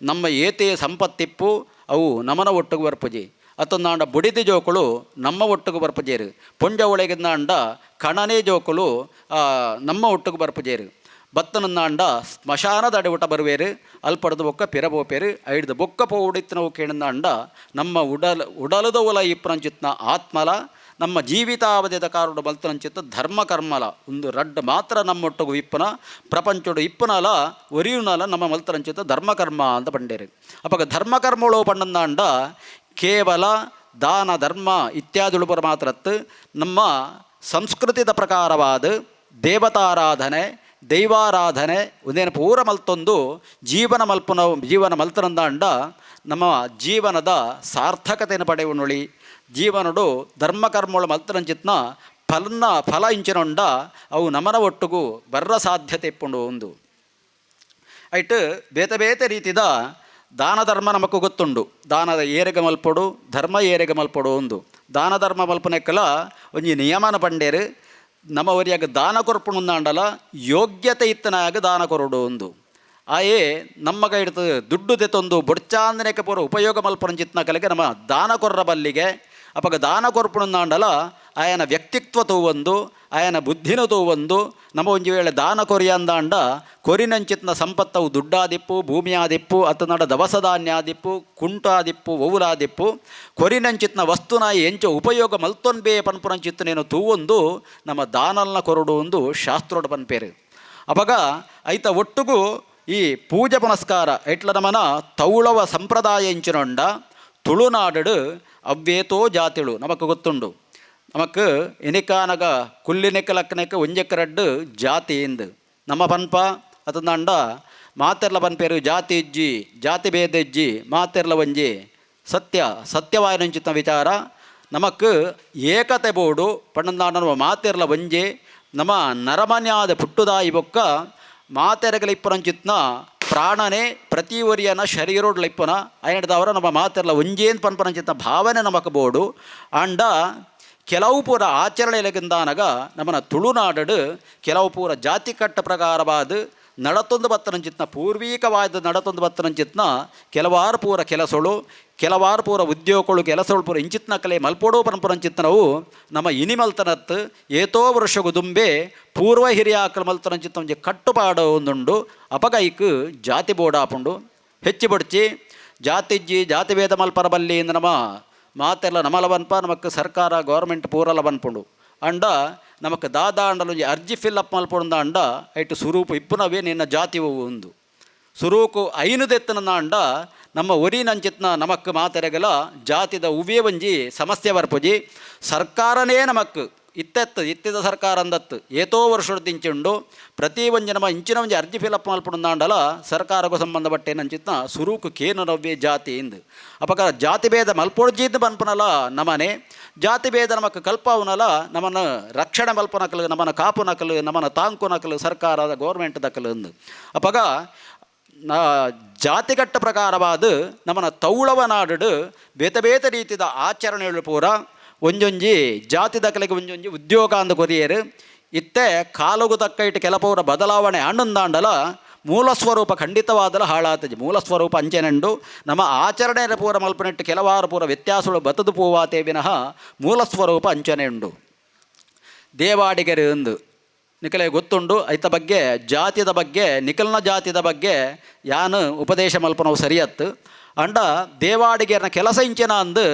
ನಮ್ಮ ಏತೆ ಸಂಪತ್ತಿಪ್ಪು ಅವು ನಮನ ಒಟ್ಟುಗೂ ಬರ್ಪುಜಿ ಅತ್ತೊಂದಾಂಡ ಬುಡಿದಿ ಜೋಕುಳು ನಮ್ಮ ಒಟ್ಟುಗೂ ಬರ್ಪುಜೇರು ಪುಂಜ ಒಳಗಿಂದಾಂಡ ಕಣನೆ ಜೋಕುಳು ನಮ್ಮ ಒಟ್ಟುಗೂ ಬರ್ಪುಜೇರು ಬತ್ತನಂದಾಂಡ ಸ್ಮಶಾನದ ಅಡೆ ಬರುವೇರು ಅಲ್ಪಡ್ದು ಬೊಕ್ಕ ಪಿರಬೋಪೇರು ಐಡ್ದು ಬೊಕ್ಕ ಪೋಡಿತ್ತಿನವು ಕೇಳಿಂದಾಂಡ ನಮ್ಮ ಉಡಲದ ಒಲ ಇಪ್ಪನಂಚಿತ್ನ ಆತ್ಮಲ ನಮ್ಮ ಜೀವಿತಾವಧಿದ ಕಾರುಡು ಬಲ್ತನಂಚಿತ್ತ ಧರ್ಮ ಕರ್ಮಲ ಒಂದು ರಡ್ಡು ಮಾತ್ರ ನಮ್ಮೊಟ್ಟಗು ಇಪ್ಪನ ಪ್ರಪಂಚಡು ಇಪ್ಪನಲ ಒರಿಯುನಲ ನಮ್ಮ ಮಲ್ತನಂಚಿತ್ತ ಧರ್ಮಕರ್ಮ ಅಂತ ಬಂಡೇರು ಅವಾಗ ಧರ್ಮಕರ್ಮಗಳು ಪಂಡಂದಾಂಡ ಕೇವಲ ದಾನ ಧರ್ಮ ಇತ್ಯಾದಿಗಳು ಪರ ಮಾತ್ರತ್ತು ನಮ್ಮ ಸಂಸ್ಕೃತಿದ ಪ್ರಕಾರವಾದ ದೇವತಾರಾಧನೆ ದೈವಾರಾಧನೆ ಒಂದೇನು ಪೂರ ಮಲ್ತೊಂದು ಜೀವನ ಮಲ್ತನಂದಾಂಡ ನಮ್ಮ ಜೀವನದ ಸಾರ್ಥಕತೆಯನ್ನು ಪಡೆಯುವನುಳಿ ಜೀವನಡು ಧರ್ಮಕರ್ಮಗಳು ಮಲ್ತನಂಚಿತ್ನ ಫಲ ಇಂಚಿನೊಂಡ ಅವು ನಮನ ಒಟ್ಟುಗೂ ಬರ್ರ ಸಾಧ್ಯತೆ ಇಪ್ಪುಂಡು ಒಂದು ಐಟ್ ಬೇತೆ ರೀತಿದ ದಾನ ಧರ್ಮ ನಮಕು ಗೊತ್ತುಂಡು ದಾನದ ಏರೆಗೆ ಮಲ್ಪೊಡು ಧರ್ಮ ಏರೆಗೆ ಮಲ್ಪೊಡು ಒಂದು ದಾನ ಧರ್ಮ ಮಲ್ಪನೆಕ್ಕಲ ಒಂಜಿ ನಿಯಮನ ಪಂಡೇರು ನಮ್ಮ ಒರಿಯಾಗ ದಾನ ಕೊರ್ಪುಣಂದಾಂಡಲ ಯೋಗ್ಯತೆ ಇತ್ತನಾಗ ದಾನ ಕೊರಡು ಒಂದು ಆಯೇ ನಮ್ಮ ಕೈಡ್ತು ದುಡ್ಡು ತೆತ್ತೊಂದು ಬೊಡ್ಚಾಂದನೆಕ್ಕೆ ಪೂರ ಉಪಯೋಗ ಮಲ್ಪರಂಚಿತ್ನ ಕಲೆಗೆ ನಮ್ಮ ದಾನ ಕೊರ್ರ ಬಲ್ಲಿಗೆ ಅಪಗ ದಾನ ಕೊರ್ಪುಣಂದಾಂಡಲ ಆಯನ ವ್ಯಕ್ತಿತ್ವ ತೂವೊಂದು ಆಯನ ಬುದ್ಧಿನ ತೂವೊಂದು ನಮ್ಮ ಒಂಜಿ ವೇಳೆ ದಾನ ಕೊರಿಯಂದಾಂಡ ಕೊರಿನಂಚಿತ್ನ ಸಂಪತ್ತವು ದುಡ್ಡಾದಿಪ್ಪು ಭೂಮಿಯಾದಿಪ್ಪು ಅತನಡ ದವಸಧಾನ್ಯಾದಿಪ್ಪು ಕುಂಟಾದಿಪ್ಪು ಒವುಲಾದಿಪ್ಪು ಕೊರಿನಂಚಿತ್ನ ವಸ್ತುನ ಎಂಚ ಉಪಯೋಗ ಮಲ್ತೊನ್ಬೇ ಪನ್ಪುರಂಚಿತ್ತನೇನು ತೂವೊಂದು ನಮ್ಮ ದಾನಲ್ನ ಕೊರಡು ಒಂದು ಶಾಸ್ತ್ರೋಡ ಪನ್ಪೇರು ಅಪಗ ಐತ ಒಟ್ಟುಗೂ ಈ ಪೂಜೆ ಪುನಸ್ಕಾರ ಎಟ್ಲ ನಮನ ತೌಳವ ಸಂಪ್ರದಾಯ ಇಂಚಿನೊಂಡ ತುಳುನಾಡು ಅವ್ವೇತೋ ಜಾತಿಳು ನಮಕ್ ಗೊತ್ತುಂಡು ನಮಕ್ ಎನಿಕಾನಗ ಕುಲ್ಲಿನೆಕ್ಕ ಲಕ್ಕನೆಕ್ಕ ಒಂಜೆಕ್ಕರಡ್ಡು ಜಾತಿ ಎಂದು ನಮ್ಮ ಪನ್ಪ ಅತಂದಾಂಡ ಮಾತೆರ್ಲ ಪನ್ಪೇರು ಜಾತಿ ಇಜ್ಜಿ ಜಾತಿ ಭೇದ ಇಜ್ಜಿ ಮಾತೆರ್ಲ ಒಂಜಿ ಸತ್ಯವಾಯನಂಚಿತ ವಿಚಾರ ನಮಕ್ ಏಕತೆ ಬೋಡು ಪಂಡಂದಾಂಡ ನಮ್ಮ ಮಾತೆರ್ಲ ಒಂಜೆ ನಮ್ಮ ನರಮನ್ಯಾದ ಪುಟ್ಟುದಾಯಿ ಬೊಕ್ಕ ಮಾತೆರಗಲಿಪ್ಪನಂಚಿತ್ನ ಪ್ರಾಣನೇ ಪ್ರತಿ ಒರಿಯನ ಶರೀರೋಡ್ಲಿಪ್ಪನ ಐನಡ್ದವರ ನಮ್ಮ ಮಾತೆರ್ಲ ಒಂಜೇನು ಪನ್ಪನಂಚಿತ್ನ ಭಾವನೆ ನಮಕ್ ಬೋಡು ಅಂಡ ಕೆಲವು ಪೂರ ಆಚರಣೆಲೆಗಿಂದಾನಗ ನಮ್ಮನ ತುಳುನಾಡು ಕೆಲವು ಪೂರ ಜಾತಿ ಕಟ್ಟ ಪ್ರಕಾರವಾದ ನಡತೊಂದು ಬತ್ತನಂಚಿತ್ನ ಪೂರ್ವೀಕವಾದ ನಡತೊಂದು ಬತ್ತನಂಚಿತ್ನ ಕೆಲವಾರು ಪೂರ ಕೆಲಸಗಳು ಕೆಲವಾರು ಪೂರ ಉದ್ಯೋಗಗಳು ಕೆಲಸಗಳು ಪೂರ ಇಂಚಿತ್ನ ಕಲೆ ಮಲ್ಪೋಡೋ ಪರಂಪರಂಚಿತ್ನವು ನಮ್ಮ ಇನಿ ಮಲ್ತನತ್ ಏತೋ ವರ್ಷಗು ದುಂಬೆ ಪೂರ್ವ ಹಿರಿಯ ಆಕಲ ಮಲ್ತನಂಚಿತ್ನ ಒಂಜಿ ಕಟ್ಟುಪಾಡು ಒಂದುಂಡು ಅಪಗೈಕ್ ಜಾತಿ ಬೋಡಾಪುಂಡು ಹೆಚ್ಚು ಬಡ್ಚಿ ಜಾತಿಜ್ಜಿ ಜಾತಿ ಭೇದ ಮಲ್ಪರ ಬಲ್ಲಿ ಇಂದ ನಮ್ಮ ಮಾತೆಲ್ಲ ನಮಲ ಬನ್ಪ ನಮಕ್ ಸರ್ಕಾರ ಗೌರ್ಮೆಂಟ್ ಪೂರಲ ಬನ್ಪುಂಡು ಅಂಡ ನಮಕ್ ದಾದಾ ಅಂಡಲು ಅರ್ಜಿ ಫಿಲ್ಲಪ್ ಮಲ್ಪೊಂದ ಅಂಡ ಐಟು ಸುರೂಪು ಇಪ್ಪುನವೇ ನಿನ್ನ ಜಾತಿ ಒಂದು ಸುರೂಕು ಐನುದೆತ್ತನ ಅಂಡ ನಮ್ಮ ಒರಿನಂಚಿತ್ನ ನಮಕ್ ಮಾತೆರೆಗಲ ಜಾತಿದ ಉವೇ ಒಂಜಿ ಸಮಸ್ಯೆ ಬರ್ಪುಜಿ ಸರ್ಕಾರನೇ ನಮಕ್ ಇತ್ತಿದ ಸರ್ಕಾರ ಅಂದತ್ತು ಏತೋ ವರ್ಷದಿಂಚುಂಡು ಪ್ರತಿ ಒಂಜಿ ನಮ್ಮ ಇಂಚಿನ ಒಂಜಿ ಅರ್ಜಿ ಫಿಲಪ್ ಮಲ್ಪುಂದಾಂಡಲ ಸರ್ಕಾರಕ್ಕೂ ಸಂಬಂಧಪಟ್ಟೆ ನಂಚಿತ್ನ ಸುರೂಕು ಕೇನು ನವ್ಯ ಜಾತಿ ಇಂದು ಅಪಕ ಜಾತಿ ಭೇದ ಮಲ್ಪೊಡ್ಜಿದ್ದು ಬನ್ಪುನಲ ನಮನೆ ಜಾತಿ ಭೇದ ನಮಕ್ ಕಲ್ಪವುನಲ ನಮ್ಮನ್ನು ರಕ್ಷಣೆ ಮಲ್ಪನಕಲು ನಮ್ಮನ್ನು ಕಾಪುನಕಲು ನಮ್ಮನ್ನು ತಾಂಕುನಕಲು ಸರ್ಕಾರದ ಗೌರ್ಮೆಂಟ್ ದಕ್ಕಲು ಅಂದು ಅಪಗ ಜಾತಿಗಟ್ಟ ಪ್ರಕಾರವಾದ ನಮ್ಮನ ತೌಳವ ನಾಡು ಬೇತೆ ರೀತಿಯ ಆಚರಣೆಗಳು ಪೂರ ಒಂಜೊಂಜಿ ಜಾತಿ ದಕ್ಕಲಿಗೆ ಒಂಜೊಂಜಿ ಉದ್ಯೋಗ ಅಂದು ಕೊರಿಯರು. ಇತ್ತೆ ಕಾಲಗು ತಕ್ಕ ಇಟ್ಟು ಕೆಲಪೌರ ಬದಲಾವಣೆ ಹಣ್ಣುಂದಾಂಡಲ ಮೂಲ ಸ್ವರೂಪ ಖಂಡಿತವಾದಲ ಹಾಳಾತಜಿ. ಮೂಲ ಸ್ವರೂಪ ಅಂಚೆನೆಂಡು ನಮ್ಮ ಆಚರಣೆ ಪೂರ ಮಲ್ಪನಿಟ್ಟು ಕೆಲವಾರು ಪೂರ ವ್ಯತ್ಯಾಸಗಳು ಬತ್ತದು ಪೂವಾತೇ ವಿನಃ ಮೂಲ ಸ್ವರೂಪ ಅಂಚನೆ ಉಂಡು. ದೇವಾಡಿಗರು ಎಂದು ನಿಖಲೆ ಗೊತ್ತುಂಡು. ಐತ ಬಗ್ಗೆ ಜಾತಿದ ಬಗ್ಗೆ ನಿಖಲ್ನ ಜಾತಿದ ಬಗ್ಗೆ ಯಾನು ಉಪದೇಶ ಮಲ್ಪನವು ಸರಿಯತ್ತು ಅಂಡ ದೇವಾಡಿಗೆರ್ನ ಕೆಲಸ ಇಂಚೆನ ಅಂದು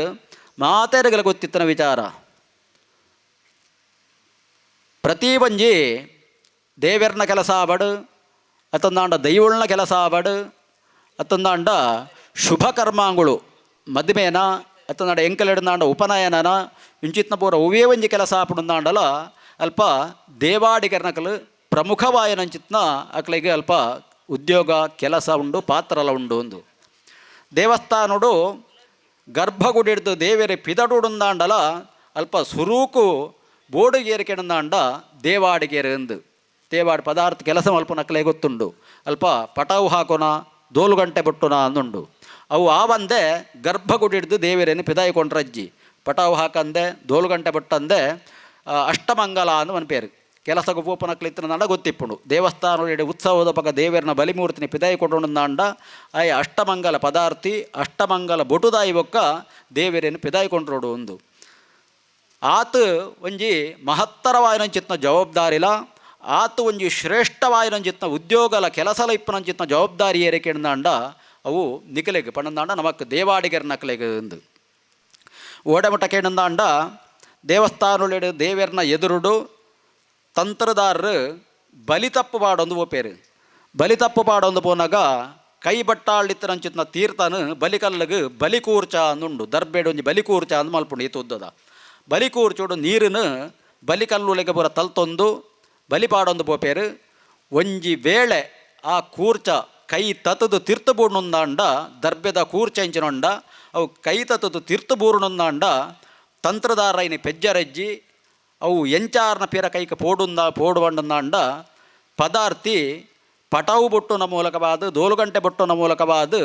ಮಾತೇರುಗಳ ಗೊತ್ತಿತ್ತನ ವಿಚಾರ. ಪ್ರತಿ ಒಂಜಿ ದೇವೆರ್ನ ಕೆಲಸ ಆಬಡು, ಅತ್ತೊಂದಾಂಡ ದೈವಳ್ನ ಕೆಲಸ ಆಬಡು, ಅತ್ತೊಂದಾಂಡ ಶುಭ ಕರ್ಮಾಂಗುಳು ಮದುವೆನ ಅತ್ತೊಂದಾಂಡ ಎಂಕಲೆಡ್ನಾಂಡ ಉಪನಯನನ ಇಂಚಿತ್ನ ಪೂರ ಒವೇ ಒಂಜಿ ಕೆಲಸ ಆಪುಂದಾಂಡಲ ಅಲ್ಪ ದೇವಾಡಿಗರ್ನಕಲು ಪ್ರಮುಖವಾಯನಂಚಿತ್ನ ಅಕ್ಲಿಗೆ ಅಲ್ಪ ಉದ್ಯೋಗ ಕೆಲಸ ಉಂಡು, ಪಾತ್ರಲ ಉಂಡು. ಒಂದು ದೇವಸ್ಥಾನಡು ಗರ್ಭಗುಡಿ ಹಿಡ್ದು ದೇವೇರಿ ಪಿದಡುಂದಾಂಡಲ ಅಲ್ಪ ಸುರೂಕು ಬೋಡುಗೇರಿಕೆಂದಾಂಡ ದೇವಾಡಿಗೇರು ಎಂದು ದೇವಾಡಿ ಪದಾರ್ಥ ಕೆಲಸ ಮಲ್ಪನಕ್ಕಲೇ ಗೊತ್ತುಂಡು. ಅಲ್ಪ ಪಟಾವು ಹಾಕೋಣ ದೋಲು ಗಂಟೆ ಬಟ್ಟುನ ಅಂದುಂಡು. ಅವು ಆವಂದೆ ಗರ್ಭಗುಡಿ ಹಿಡ್ದು ದೇವೇರೇನು ಪಿದಾಯಿಕೊಂಡ್ರಜ್ಜಿ ಪಟಾವು ಹಾಕಂದೆ ದೋಲು ಗಂಟೆ ಬಟ್ಟಂದೆ ಅಷ್ಟಮಂಗಲ ಅಂದು ಮನ ಪೇರು ಕೆಲಸಕ್ಕೆ ಪೂಪನಕ್ಲಿತ್ತಿನ ನಂಡ ಗೊತ್ತಿಪ್ಪುಂಡು. ದೇವಸ್ಥಾನ ಉತ್ಸವದ ಪಕ್ಕ ದೇವೇರನ ಬಲಿಮೂರ್ತಿನಿ ಪಿದಾಯಿಕೊಂಡುಂದಾಂಡ ಆಯ್ ಅಷ್ಟಮಂಗಲ ಪದಾರ್ಥಿ ಅಷ್ಟಮಂಗಲ ಬೊಟುದಾಯಿ ಬೊಕ್ಕ ದೇವೇರೇನು ಪಿದಾಯಿಕೊಂಡ್ರೋಡು. ಒಂದು ಆತು ಒಂಜಿ ಮಹತ್ತರವಾಯಿನಂಚಿತ್ನ ಜವಾಬ್ದಾರಿಲ, ಆತು ಒಂಜಿ ಶ್ರೇಷ್ಠವಾಯಿನಂಚಿತ್ನ ಉದ್ಯೋಗಲ ಕೆಲಸಲ ಇಪ್ಪನಂಚಿತ್ನ ಜವಾಬ್ದಾರಿ ಏರಿಕೆಂದಾಂಡ ಅವು ನಿಖಲೆಗೆ ಪಣ್ಣಂದಾಂಡ ನಮಕ್ ದೇವಾಡಿಗರ ನಕಲೆಗೆ ಎಂದು ಓಡಮಟ ಕೇಂದಾಂಡ ದೇವಸ್ಥಾನ ದೇವೇರ್ನ ಎದುರುಡು ತಂತ್ರದಾರರು ಬಲಿ ತಪ್ಪು ಪಾಡೊಂದು ಓಪೇರು. ಬಲಿ ತಪ್ಪು ಪಾಡೊಂದು ಪೋನಾಗ ಕೈ ಬಟ್ಟಾಳಿತ್ತರಂಚಿತ್ನ ತೀರ್ಥನು ಬಲಿಕಲ್ಲಿಗೆ ಬಲಿ ಕೂರ್ಚ ಅಂದುಂಡು. ದರ್ಬೇಡು ಒಂಜಿ ಬಲಿ ಕೂರ್ಚ ಅಂದು ಮಲ್ಪುಂಡು ಈತ ಉದ್ದದ ಬಲಿ ಕೂರ್ಚೋಡು ನೀರನ್ನು ಬಲಿಕಲ್ಲುಲೆಗೆ ಪೂರ ತಲ್ತೊಂದು ಬಲಿ ಪಾಡೊಂದು ಪೋಪೇರು. ಒಂಜಿ ವೇಳೆ ಆ ಕೂರ್ಚ ಕೈ ತತದು ತೀರ್ತು ಬೂರ್ನುಂದಾಂಡ ದರ್ಬೆದ ಕೂರ್ಚ ಇಂಚಿನೊಂಡ ಅವು ಕೈ ತತದು ತೀರ್ತು ಬೂರ್ನುಂದಾಂಡ ತಂತ್ರದಾರ ಇನಿ ಪೆಜ್ಜರಜ್ಜಿ ಅವು ಎಂಚಾರ್ನ ಪೇರ ಕೈಗೆ ಪೋಡುವಂಡಂದಾಂಡ ಪದಾರ್ಥಿ ಪಟಾವು ಬೊಟ್ಟುನ ಮೂಲಕವಾದ ದೋಲುಗಂಟೆ ಬೊಟ್ಟುನ ಮೂಲಕವಾದ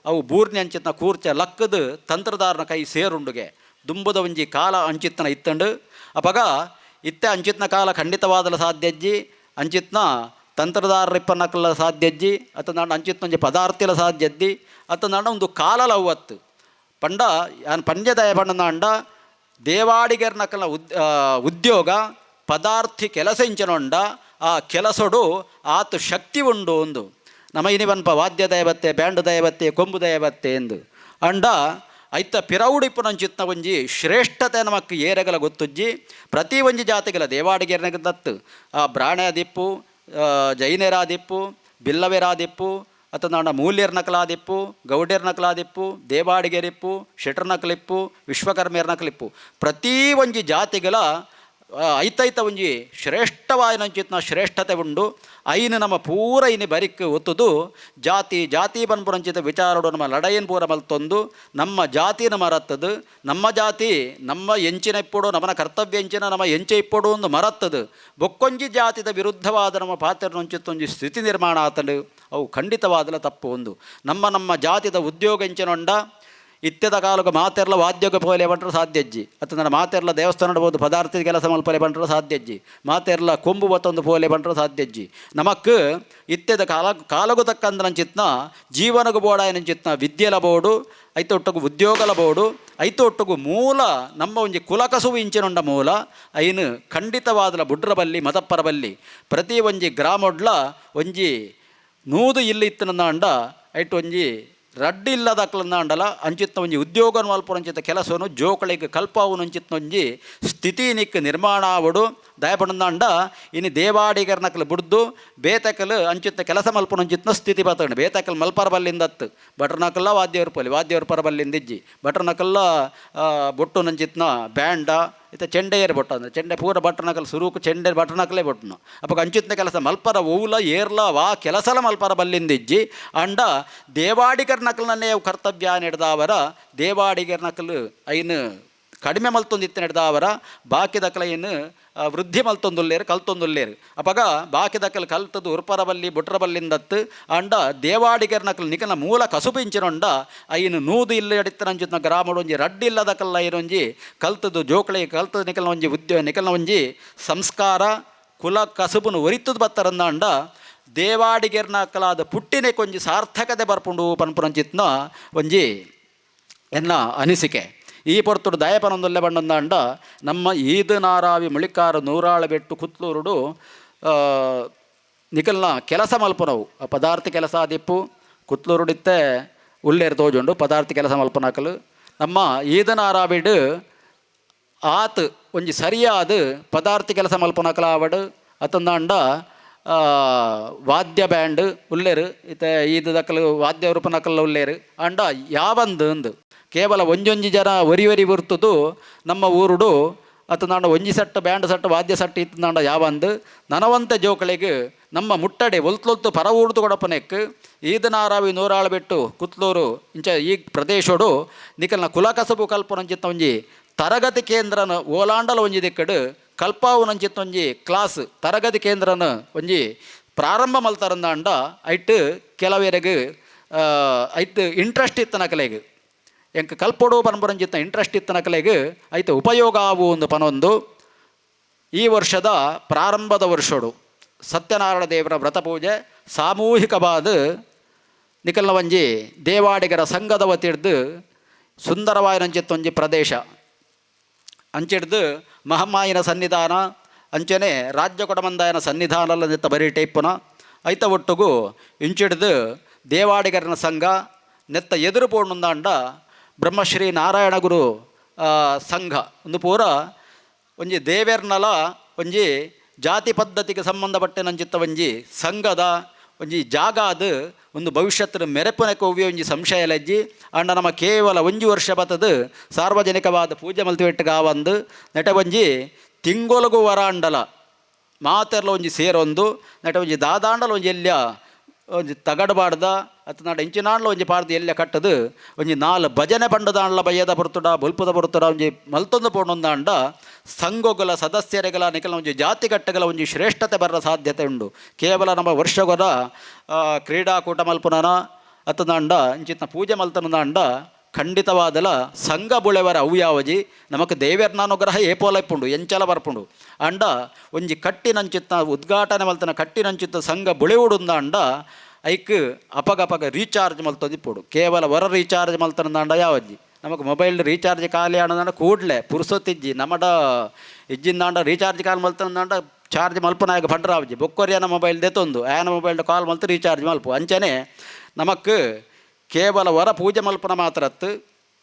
ಅವು ಬೂರ್ನಿ ಅಂಚಿತ್ನ ಕೂರ್ಚ ಲಕ್ಕದು ತಂತ್ರದಾರನ ಕೈ ಸೇರುಂಡುಗೆ ದುಂಬುದ ಒಂಜಿ ಕಾಲ ಅಂಚಿತ್ನ ಇತ್ತಂಡು. ಅಪಗ ಇತ್ತೆ ಅಂಚಿತ್ನ ಕಾಲ ಖಂಡಿತವಾದಲ ಸಾಧ್ಯಜ್ಜಿ ಅಂಚಿತ್ನ ತಂತ್ರದಾರರಿಪ್ಪನಕ್ಕಲ ಸಾಧ್ಯಜ್ಜಿ ಅತ್ತಂದಾಂಡ ಅಂಚಿತ್ನ ಒಂಜಿ ಪದಾರ್ಥಲ ಸಾಧ್ಯಜ್ಜಿ ಅತ್ತಂದಾಂಡ ಒಂದು ಕಾಲಲ ಅವತ್ತು ಪಂಡ ಯಾನ್ ಪಂದ್ಯದಯ ಪಂಡಂದಾಂಡ ದೇವಾಡಿಗರ್ನಕಲ ಉದ್ಯೋಗ ಪದಾರ್ಥಿ ಕೆಲಸ ಇಂಚನೊಂಡ ಆ ಕೆಲಸಡು ಆತು ಶಕ್ತಿ ಉಂಡು. ಒಂದು ನಮ್ಮ ಇನಿವನ್ಪ ವಾದ್ಯ ದಯಬತ್ತೆ ಬ್ಯಾಂಡ್ ದಯಬತ್ತೆ ಕೊಂಬು ದಯಬತ್ತೆ ಎಂದು ಅಂಡ ಐತ ಪಿರೌಡಿಪ್ಪುನಂಚಿತ್ನ ಒಂಜಿ ಶ್ರೇಷ್ಠತೆ ನಮಕ್ ಏರೆಗಲ ಗೊತ್ತುಜ್ಜಿ. ಪ್ರತಿ ಒಂಜಿ ಜಾತಿಗಲ ದೇವಾಡಿಗೆರ್ನಗ ದತ್ತು ಆ ಬ್ರಾಣೆದಿಪ್ಪು ಜೈನೆರಾದಿಪ್ಪು ಬಿಲ್ಲವೆರಾದಿಪ್ಪು ಅತ್ತಂದಾಂಡ ಮೂಲ್ಯರ್ನಕಲಾದಿಪ್ಪು ಗೌಡ್ಯರ್ನಕಲಾದಿಪ್ಪು ದೇವಾಡಿಗೆರಿಪ್ಪು ಶೆಟ್ರನಕಲಿಪ್ಪು ವಿಶ್ವಕರ್ಮೆಯರ್ನಕಲಿಪ್ಪು ಪ್ರತಿ ಒಂಜಿ ಜಾತಿಗಲ ಐತೈತ ಒಂಜಿ ಶ್ರೇಷ್ಠವಾಯಿನಂಚಿತ್ನ ಶ್ರೇಷ್ಠತೆ ಉಂಡು. ಐನು ನಮ್ಮ ಪೂರ ಇನಿ ಬರಿಕ್ ಒತ್ತುದು ಜಾತಿ ಜಾತಿ ಬನ್ಪುರಂಚಿತ ವಿಚಾರಡು ನಮ್ಮ ಲಡೈನ್ ಪೂರ ಮಲ್ತೊಂದು ನಮ್ಮ ಜಾತಿನ ಮರತ್ತದು. ನಮ್ಮ ಜಾತಿ ನಮ್ಮ ಎಂಚಿನ ಇಪ್ಪಡು ನಮ್ಮನ ಕರ್ತವ್ಯ ಎಂಚಿನ ನಮ್ಮ ಎಂಚೆ ಇಪ್ಪಡು ಒಂದು ಮರತ್ತದು. ಬೊಕ್ಕೊಂಜಿ ಜಾತಿದ ವಿರುದ್ಧವಾದ ನಮ್ಮ ಪಾತ್ರನಂಚಿತ್ತೊಂಜಿ ಸ್ಥಿತಿ ನಿರ್ಮಾಣ ಆತಂಡು ಅವು ಖಂಡಿತವಾದಲ ತಪ್ಪು. ಒಂದು ನಮ್ಮ ಜಾತಿದ ಉದ್ಯೋಗ ಎಂಚಿನೊಂಡ ಇತ್ಯದ ಕಾಲಕ್ಕೆ ಮಾತೆರ್ಲ ವಾದ್ಯೋಗ ಪೋಲೆ ಬಂಟರು ಸಾಧ್ಯಜ್ಜಿ ಅಥವಾ ನನ್ನ ಮಾತೆರ್ಲ ದೇವಸ್ಥಾನದ ಬೋದು ಪದಾರ್ಥದ ಕೆಲಸ ಮಲ್ಪಲೆ ಬಂಟರು ಸಾಧ್ಯಜ್ಜಿ ಮಾತೆರ್ಲ ಕೊಂಬು ಬತ್ತೊಂದು ಪೋಲೆ ಬಂಟರು ಸಾಧ್ಯಜ್ಜಿ. ನಮಕ್ ಇತ್ಯದ ಕಾಲಗು ತಕ್ಕಂದನಂಚಿತ್ನ ಜೀವನಗು ಬೋಡಾಯನಂಚಿತ್ನ ವಿದ್ಯೆಲ ಬೋಡು ಐತೊಟ್ಟಗು ಉದ್ಯೋಗಲ ಬೋಡು ಐತೊಟ್ಟಗು ಮೂಲ ನಮ್ಮ ಒಂಜಿ ಕುಲಕಸುವು ಇಂಚಿನೊಂಡ ಮೂಲ ಐನು ಖಂಡಿತವಾದಲ ಬುಡ್ರ ಬಲ್ಲಿ ಮತಪ್ಪರ ಬಲ್ಲಿ ಪ್ರತಿ ಒಂಜಿ ಗ್ರಾಮೊಡ್ಲ ಒಂಜಿ ನೂದು ಇಲ್ಲಿ ಇತ್ತನಂದ ಐಟು ಒಂಜಿ ರಡ್ಡಿ ಇಲ್ಲದ ಅಕ್ಲಂದಾಂಡಲ ಅಂಚಿತ್ನ ಒಂಜಿ ಉದ್ಯೋಗ ಮಲ್ಪುರಂಚಿತ ಕೆಲಸವನ್ನು ಜೋಕಳಿಗೆ ಕಲ್ಪಾವುನಂಚಿತ್ನೊಂಜಿ ಸ್ಥಿತಿ ನಿಕ್ ನಿರ್ಮಾಣ ಆವಡು ದಯಪಡಂದಾಂಡ ಇನ್ನು ದೇವಾಡಿಗರ್ನಕಲು ಬುಡ್ದು ಬೇತಕಲು ಅಂಚಿತ್ನ ಕೆಲಸ ಮಲ್ಪುನಂಚಿತ್ನ ಸ್ಥಿತಿ ಬತ್ತಂಡು ಬೇತಕಲ್ ಮಲ್ಪರ ಬಲ್ಲಿಂದತ್ತು ಬಟ್ರನಕಲ್ಲ ವಾದ್ಯವ್ರ ಪರ ಬಲ್ಲಿಂದಿಜ್ಜಿ ಬಟ್ರನಕಲ್ಲ ಬೊಟ್ಟು ನಂಚಿತ್ನ ಬ್ಯಾಂಡ ಇತ್ತ ಚೆಂಡೆಯರು ಬೊಟ್ಟು ಅಂದರೆ ಚೆಂಡೆ ಪೂರ ಬಟ್ರನಕಲ್ ಸುರೂಕು ಚೆಂಡೆ ಬಟ್ರನಕಲೇ ಬೊಟ್ಟನು ಅಪ್ಪ ಅಂಚಿತ್ನ ಕೆಲಸ ಮಲ್ಪರ ಓಲ ಏರ್ಲ ವಾ ಕೆಲಸಲ ಮಲ್ಪರ ಬಲ್ಲಿಂದಿಜ್ಜಿ ಅಂಡ ದೇವಾಡಿಗರ್ನಕಲ್ನನ್ನೇ ಕರ್ತವ್ಯ ನಡೆದವರ ದೇವಾಡಿಗರ್ನಕಲು ಐನು ಕಡಿಮೆ ಮಲ್ತೊಂದಿತ್ತು ನಡೆದ ಅವರ ಬಾಕಿ ದಕ್ಕಲೆಯನ್ನು ವೃದ್ಧಿ ಮಲ್ತೊಂದುಲ್ಲೇರು ಕಲ್ತೊಂದುಲ್ಲೇರು ಅಪಗ ಬಾಕಿ ದಕ್ಕಲು ಕಲ್ತದ್ದು ಉರ್ಪರಬಲ್ಲಿ ಬುಟ್ರಬಲ್ಲಿಂದತ್ತು ಅಂಡ ದೇವಾಡಿಗರ್ನಕಲು ನಿಕಲ್ನ ಮೂಲ ಕಸುಪಿಂಚಿನೊಂಡ ಅಯ್ಯನು ನೂದು ಇಲ್ಲ ಅಡಿತ್ತನಂಚಿನ ಗ್ರಾಮಡು ಒಂಜಿ ರಡ್ಡಿಲ್ಲದ ಕಲ್ಲ ಇರೊಂಜಿ ಕಲ್ತದ್ದು ಜೋಕಳಿ ಕಲ್ತದ್ದು ನಿಕಲ್ನ ಒಂಜಿ ನಿಕಲ್ನ ಒಂಜಿ ಸಂಸ್ಕಾರ ಕುಲ ಕಸುಬುನು ಒರಿತದ್ದು ಬತ್ತರಂದ ಅಂಡ ದೇವಾಡಿಗೆರ್ನಕಲಾದ ಪುಟ್ಟಿನೇ ಕೊಂಜಿ ಸಾರ್ಥಕತೆ ಬರ್ಪುಂಡು ಪನ್ಪುರಂಚಿತ್ನ ಒಂಜಿ ಎನ್ನ ಅನಿಸಿಕೆ ಈ ಪೊರ್ತುಡು ದಯಪನೊಂದೊಲ್ಲೆ ಬಣ್ಣಂದ ಅಂಡ ನಮ್ಮ ಈದ್ ನಾರಾವಿ ಮುಳಿಕಾರ ನೂರಾಳ ಬೆಟ್ಟು ಕುತ್ಲೂರುಡು ನಿಕಲ್ನ ಕೆಲಸ ಮಲ್ಪನವು ಪದಾರ್ಥ ಕೆಲಸ ದಿಪ್ಪು ಕುತ್ಲೂರುಡಿತ್ತೆ ಉಲ್ಲೇರು ತೋಜುಂಡು ಪದಾರ್ಥ ಕೆಲಸ ಮಲ್ಪನಾಕಲು ನಮ್ಮ ಈದ್ ನಾರಾವಿಡು ಆತ್ ಒಂಜಿ ಸರಿಯಾದ ಪದಾರ್ಥ ಕೆಲಸ ಮಲ್ಪನಾಕಲ ಆವಡು ಅತಂದಾಂಡ ವಾದ್ಯ ಬ್ಯಾಂಡ್ ಉಲ್ಲೇರು ಇತ್ತೆ ಈದ್ ದಕ್ಕಲು ವಾದ್ಯ ರೂಪನಕಲ್ಲ ಉಲ್ಲೇರು ಅಂಡ ಯಾವಂದು ಕೇವಲ ಒಂಜೊಂಜಿ ಜನ ಒರಿ ಬರ್ತದು ನಮ್ಮ ಊರುಡು ಅತಂದಾಂಡ ಒಂಜಿ ಸಟ್ಟು ಬ್ಯಾಂಡ್ ಸಟ್ಟು ವಾದ್ಯ ಸಟ್ಟು ಇತ್ತಂದಾಂಡ ಯಾವಂದು ನನವಂತ ಜೋಕಳಿಗೆ ನಮ್ಮ ಮುಟ್ಟಡೆ ಒಲ್ತೊಲ್ತು ಪರ ಊರ್ದು ಕೊಡಪನೆಕ್ ಈದ್ ನಾರಾವಿ ನೂರಾಳು ಬೆಟ್ಟು ಕುತ್ಲೂರು ಇಂಚ ಈ ಪ್ರದೇಶಡು ನಿಕಲ್ನ ಕುಲಕಸಬು ಕಲ್ಪನಂಚಿತ್ತ ಒಂಜಿ ತರಗತಿ ಕೇಂದ್ರನ ಓಲಾಂಡಲ ಒಂಜಿ ದಿಕ್ಕಡು ಕಲ್ಪಾವು ನಂಚಿತ್ತ ಒಂಜಿ ಕ್ಲಾಸ್ ತರಗತಿ ಕೇಂದ್ರನ ಒಂಜಿ ಪ್ರಾರಂಭ ಮಲ್ತಾರಂದ ಅಂಡ ಐಟ್ ಕೆಲವೇರೆಗೆ ಐತ್ ಇಂಟ್ರೆಸ್ಟ್ ಇತ್ತನ ಕಲೆಗೆ ಎಂಕ ಕಲ್ಪೊಡು ಪರಂಪರಂಚಿತ್ತ ಇಂಟ್ರೆಸ್ಟ್ ಇತ್ತನ ಕಲೆಗೆ ಐತೆ ಉಪಯೋಗ ಆವು ಒಂದು ಪನೊಂದು ಈ ವರ್ಷದ ಪ್ರಾರಂಭದ ವರ್ಷಡು ಸತ್ಯನಾರಾಯಣ ದೇವರ ವ್ರತ ಪೂಜೆ ಸಾಮೂಹಿಕವಾದ ನಿಕಲ್ನ ಒಂಜಿ ದೇವಾಡಿಗರ ಸಂಘದ ವತಿಡ್ದು ಸುಂದರವಾಯಿನಂಚಿತ್ತ ಒಂಜಿ ಪ್ರದೇಶ ಅಂಚಿಡ್ದು ಮಹಮ್ಮಾಯಿನ ಸನ್ನಿಧಾನ ಅಂಚನೆ ರಾಜ್ಯ ಕೊಡಮಂದಾಯನ ಸನ್ನಿಧಾನಲ್ಲ ನಿತ್ತ ಬರೀ ಟೈಪುನ ಐತ ಒಟ್ಟುಗು ಇಂಚಿಡ್ದು ದೇವಾಡಿಗರನ ಸಂಘ ನೆತ್ತ ಎದುರು ಪೋಣುಂದಾಂಡ ಬ್ರಹ್ಮಶ್ರೀ ನಾರಾಯಣ ಗುರು ಸಂಘ ಒಂದು ಪೂರ ಒಂಜಿ ದೇವೇರ್ನಲ ಒಂಜಿ ಜಾತಿ ಪದ್ಧತಿಗೆ ಸಂಬಂಧಪಟ್ಟನಂಚಿತ್ತ ಒಂಜಿ ಸಂಘದ ಒಂಜಿ ಜಾಗ ಅದು ಒಂದು ಭವಿಷ್ಯತ್ರ ಮೆರೆಪುನಕ್ಕೆ ಹೋಗಿ ಒಂಜಿ ಸಂಶಯ ಲಜ್ಜಿ ಅಂಡ ನಮ್ಮ ಕೇವಲ ಒಂಜಿ ವರ್ಷ ಬತ್ತದು ಸಾರ್ವಜನಿಕವಾದ ಪೂಜೆ ಮಲ್ತಿವೆಟ್ಟಗಾವಂದು ನೆಟ ಒಂಜಿ ತಿಂಗೊಲಗು ವರಾಂಡಲ ಮಾತೆರ್ಲ ಒಂಜಿ ಸೇರೊಂದು ನೆಟ ಒಂಜಿ ದಾದಾಂಡಲ ಒಂಜಿ ಎಲ್ಯ ಒಂಜಿ ತಗಡಬಾರ್ದ ಅತ್ತ ನಾಡ ಇಂಚಿನಾಂಡ್ಲ ಒಂಜಿ ಪಾಡ್ದು ಎಲ್ಲ ಕಟ್ಟದು ಒಂಜಿ 4 ಭಜನೆ ಪಂಡದಾಂಡ್ಲ ಬಯ್ಯದ ಬರ್ತುಡ ಬೊಲ್ಪುದ ಬರ್ತುಡ ಒಂಜಿ ಮಲ್ತೊಂದು ಪೋಣೊಂದಾಂಡ ಸಂಘಗಳ ಸದಸ್ಯರಿಗಳ ನಿಕಲ್ನ ಒಂಜಿ ಜಾತಿಗಟ್ಟಗಳ ಒಂಜಿ ಶ್ರೇಷ್ಠತೆ ಬರೋ ಸಾಧ್ಯತೆ ಉಂಡು ಕೇವಲ ನಮ್ಮ ವರ್ಷಗೊರ ಕ್ರೀಡಾಕೂಟ ಮಲ್ಪುನನ ಅತ್ತದಾಂಡ ಇಂಚಿತ್ನ ಪೂಜೆ ಮಲ್ತನದಾಂಡ ಖಂಡಿತವಾದಲ ಸಂಘ ಬುಳೆವರ ಅವ್ಯಾವಜಿ ನಮಕ್ ದೇವೇರ್ನಾನುಗ್ರಹ ಏಪೋಲೈಪುಂಡು ಎಂಚಲ ಬರ್ಪುಂಡು ಅಂಡ ಒಂಜಿ ಕಟ್ಟಿನಂಚಿತ್ತ ಉದ್ಘಾಟನೆ ಮಲ್ತನ ಕಟ್ಟಿನಂಚಿತ್ತ ಸಂಘ ಬುಳೆವುಡುಂದ ಅಂಡ ಐಕ್ ಅಪಗಪಗ ರೀಚಾರ್ಜ್ ಮಲ್ತೊಂದಿಪ್ಪುಡು ಕೇವಲ ಹೊರ ರೀಚಾರ್ಜ್ ಮಲ್ತನದಾಂಡ ಯಾವಜ್ಜಿ ನಮಗೆ ಮೊಬೈಲ್ ರೀಚಾರ್ಜ್ ಖಾಲಿ ಆನದಾಂಡ ಕೂಡಲೇ ಪುರ್ಸೊತ್ತಿಜ್ಜಿ ನಮ್ಮಡ ಇಜ್ಜಿಂದಾಂಡ ರೀಚಾರ್ಜ್ ಕಾಲ್ ಮಲ್ತನದಾಂಡ ಚಾರ್ಜ್ ಮಲ್ಪನಾಗ ಭಂಡ್ರಾವಜ್ಜಿ ಬೊಕ್ಕೊರಿಯನ ಮೊಬೈಲ್ ದೆತ್ತೊಂದು ಆಯನ ಮೊಬೈಲ್ ಕಾಲ್ ಮಲ್ತು ರೀಚಾರ್ಜ್ ಮಲ್ಪು ಅಂಚನೆ ನಮಕ್ ಕೇವಲ ಹೊರ ಪೂಜೆ ಮಲ್ಪನ ಮಾತ್ರತ್ತು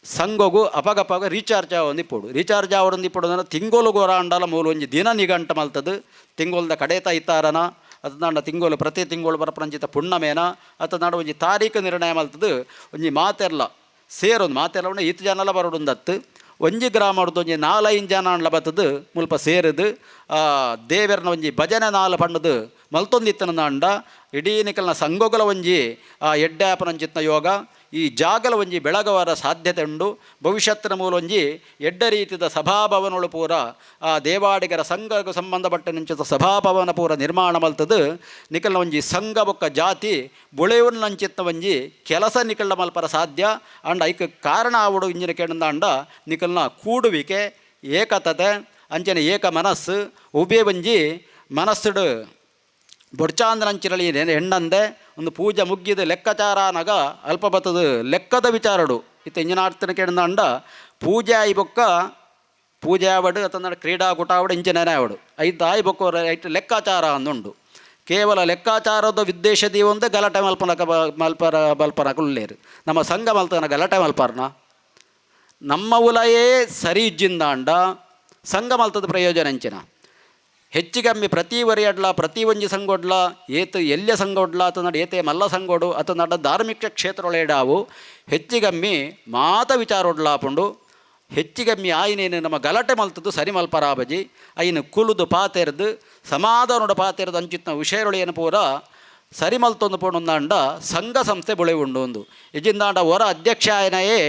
ಸಂಘಗು ಅಪಗಪಗ ರೀಚಾರ್ಜ್ ಆವೊಂದಿಪ್ಪುಡು ರೀಚಾರ್ಜ್ ಆವೊಂದಿಪ್ಪುಡು ಅಂದ್ರೆ ತಿಂಗೊಲುಗು ಅಂಡಲ ಮೂಲ ಒಂಜಿ ದಿನ ನಿಗಂಟ ಮಲ್ತದು ತಿಂಗೊಲ್ದ ಕಡೇತ ಇತ್ತಾರನ ಅತನಾಡ ತಿಂಗಳು ಪ್ರತಿ ತಿಂಗಳು ಬರಪ್ರಂಚಿತ ಪುಣ್ಣಮೇನ ಅತನಾಡ ಒಂಜಿ ತಾರೀಕು ನಿರ್ಣಯ ಮಲ್ತದು ಒಂಜಿ ಮಾತೆರ್ಲ ಸೇರೊಂದು ಮಾತೆರ್ಲ ಉಂಡ ಇತ್ತು ಜನಲ ಬರೋಡುಂದತ್ತು ಒಂಜಿ ಗ್ರಾಮಡ್ದು ಒಂಜಿ 4-5 ಜನ ಅಂಡ್ಲ ಬತ್ತದು ಮುಲ್ಪ ಸೇರುದು ದೇವೆರ್ನ ಒಂಜಿ ಭಜನೆ 4 ಪಂಡದು ಮಲ್ತೊಂದಿತ್ತನ ಅಂಡ ಇಡೀ ನಿಕಲ್ನ ಸಂಘಗಳ ಒಂಜಿ ಎಡ್ಡಾಪನಂಚಿತ್ನ ಯೋಗ ಈ ಜಾಗಲ ಒಂಜಿ ಬೆಳಗವರ ಸಾಧ್ಯತೆ ಉಂಡು ಭವಿಷ್ಯತ್ತಿನ ಮೂಲ ಒಂಜಿ ಎಡ್ಡ ರೀತಿಯ ಸಭಾಭವನಗಳು ಪೂರ ದೇವಾಡಿಗರ ಸಂಘಕ್ಕೆ ಸಂಬಂಧಪಟ್ಟ ನಂಚಿತ ಸಭಾಭವನ ಪೂರ ನಿರ್ಮಾಣ ಮಲ್ತದು ನಿಕಲ್ನ ಒಂಜಿ ಸಂಘ ಬೊಕ್ಕ ಜಾತಿ ಬುಳೆಯುವ ನಂಚಿತ್ತ ಒಂಜಿ ಕೆಲಸ ನಿಕಲ್ನ ಮಲ್ಪರ ಸಾಧ್ಯ ಅಂಡ ಐಕ್ ಕಾರಣ ಆವಡು ಇಂಜಿನ ಕೇಂದ್ರ ಅಂಡ ನಿಕಲ್ನ ಕೂಡುವಿಕೆ ಏಕತತೆ ಅಂಚನೆ ಏಕ ಮನಸ್ಸು ಉಬೇ ಒಂಜಿ ಮನಸ್ಸುಡು ಬೊಡ್ಚಾಂದನಂಚಿರಲಿ ಹೆಣ್ಣಂದೆ ಒಂದು ಪೂಜೆ ಮುಗ್ಗಿದ ಲೆಕ್ಕಾಚಾರ ನಗ ಅಲ್ಪ ಬತ್ತದು ಲೆಕ್ಕದ ವಿಚಾರಡು ಇತ್ತು ಇಂಜಿನಾಡ್ತಿನ ಕೇಳಿದ ಅಂಡ ಪೂಜೆ ಆಯಿ ಬೊಕ್ಕ ಪೂಜೆ ಆವಡು ಅಥವಾ ಕ್ರೀಡಾಕೂಟ ಆವಡು ಇಂಚಿನೇನೆ ಆವಡು ಐದು ಆಯಿ ಬೊಕ್ಕ ಐಟ್ ಲೆಕ್ಕಾಚಾರ ಅಂದುಂಡು ಕೇವಲ ಲೆಕ್ಕಾಚಾರದ ಉದ್ದೇಶದಿ ಒಂದು ಗಲಾಟೆ ಮಲ್ಪನಕ ಉಳ್ಳೇರು ನಮ್ಮ ಸಂಘ ಮಲ್ತನ ಗಲಾಟೆ ಮಲ್ಪಾರ್ನ ನಮ್ಮ ಉಲಯೇ ಸರಿ ಇಜ್ಜಿಂದಾಂಡ ಸಂಘ ಮಲ್ತದ ಪ್ರಯೋಜನ ಅಂಚಿನ ಹೆಚ್ಚಿಗಮ್ಮಿ ಪ್ರತಿ ವರಿಯಡ್ಲ ಪ್ರತಿ ಒಂಜಿ ಸಂಗೊಡ್ಲ ಏತು ಎಲ್ಯ ಸಂಗೊಡ್ಲ ಅಥವಾ ಏತೆ ಮಲ್ಲ ಸಂಗೋಡು ಅಥವಾ ನಡ ಧಾರ್ಮಿಕ ಕ್ಷೇತ್ರಗಳೇಡಾವು ಹೆಚ್ಚಿಗಮ್ಮಿ ಮಾತ ವಿಚಾರೊಡ್ಲಾಪುಂಡು ಹೆಚ್ಚಿಗಮ್ಮಿ ಆಯಿನೇನು ನಮ್ಮ ಗಲಾಟೆ ಮಲ್ತದ್ದು ಸರಿ ಮಲ್ಪರಾಬಜಿ ಐನು ಕುಲುದು ಪಾತೆರ್ದು ಸಮಾಧಾನದ ಪಾತೆರ್ದು ಅಂಚಿತ್ನ ವಿಷಯಗಳು ಪೂರ ಸರಿ ಮಲ್ತೊಂದು ಪೋಣೊಂದಾಂಡ ಸಂಘ ಸಂಸ್ಥೆ ಬುಳೆ ಉಂಡು ಒಂದು ಇಜಿಂದಾಂಡ ಹೊರ ಅಧ್ಯಕ್ಷ ಆಯನಯೇ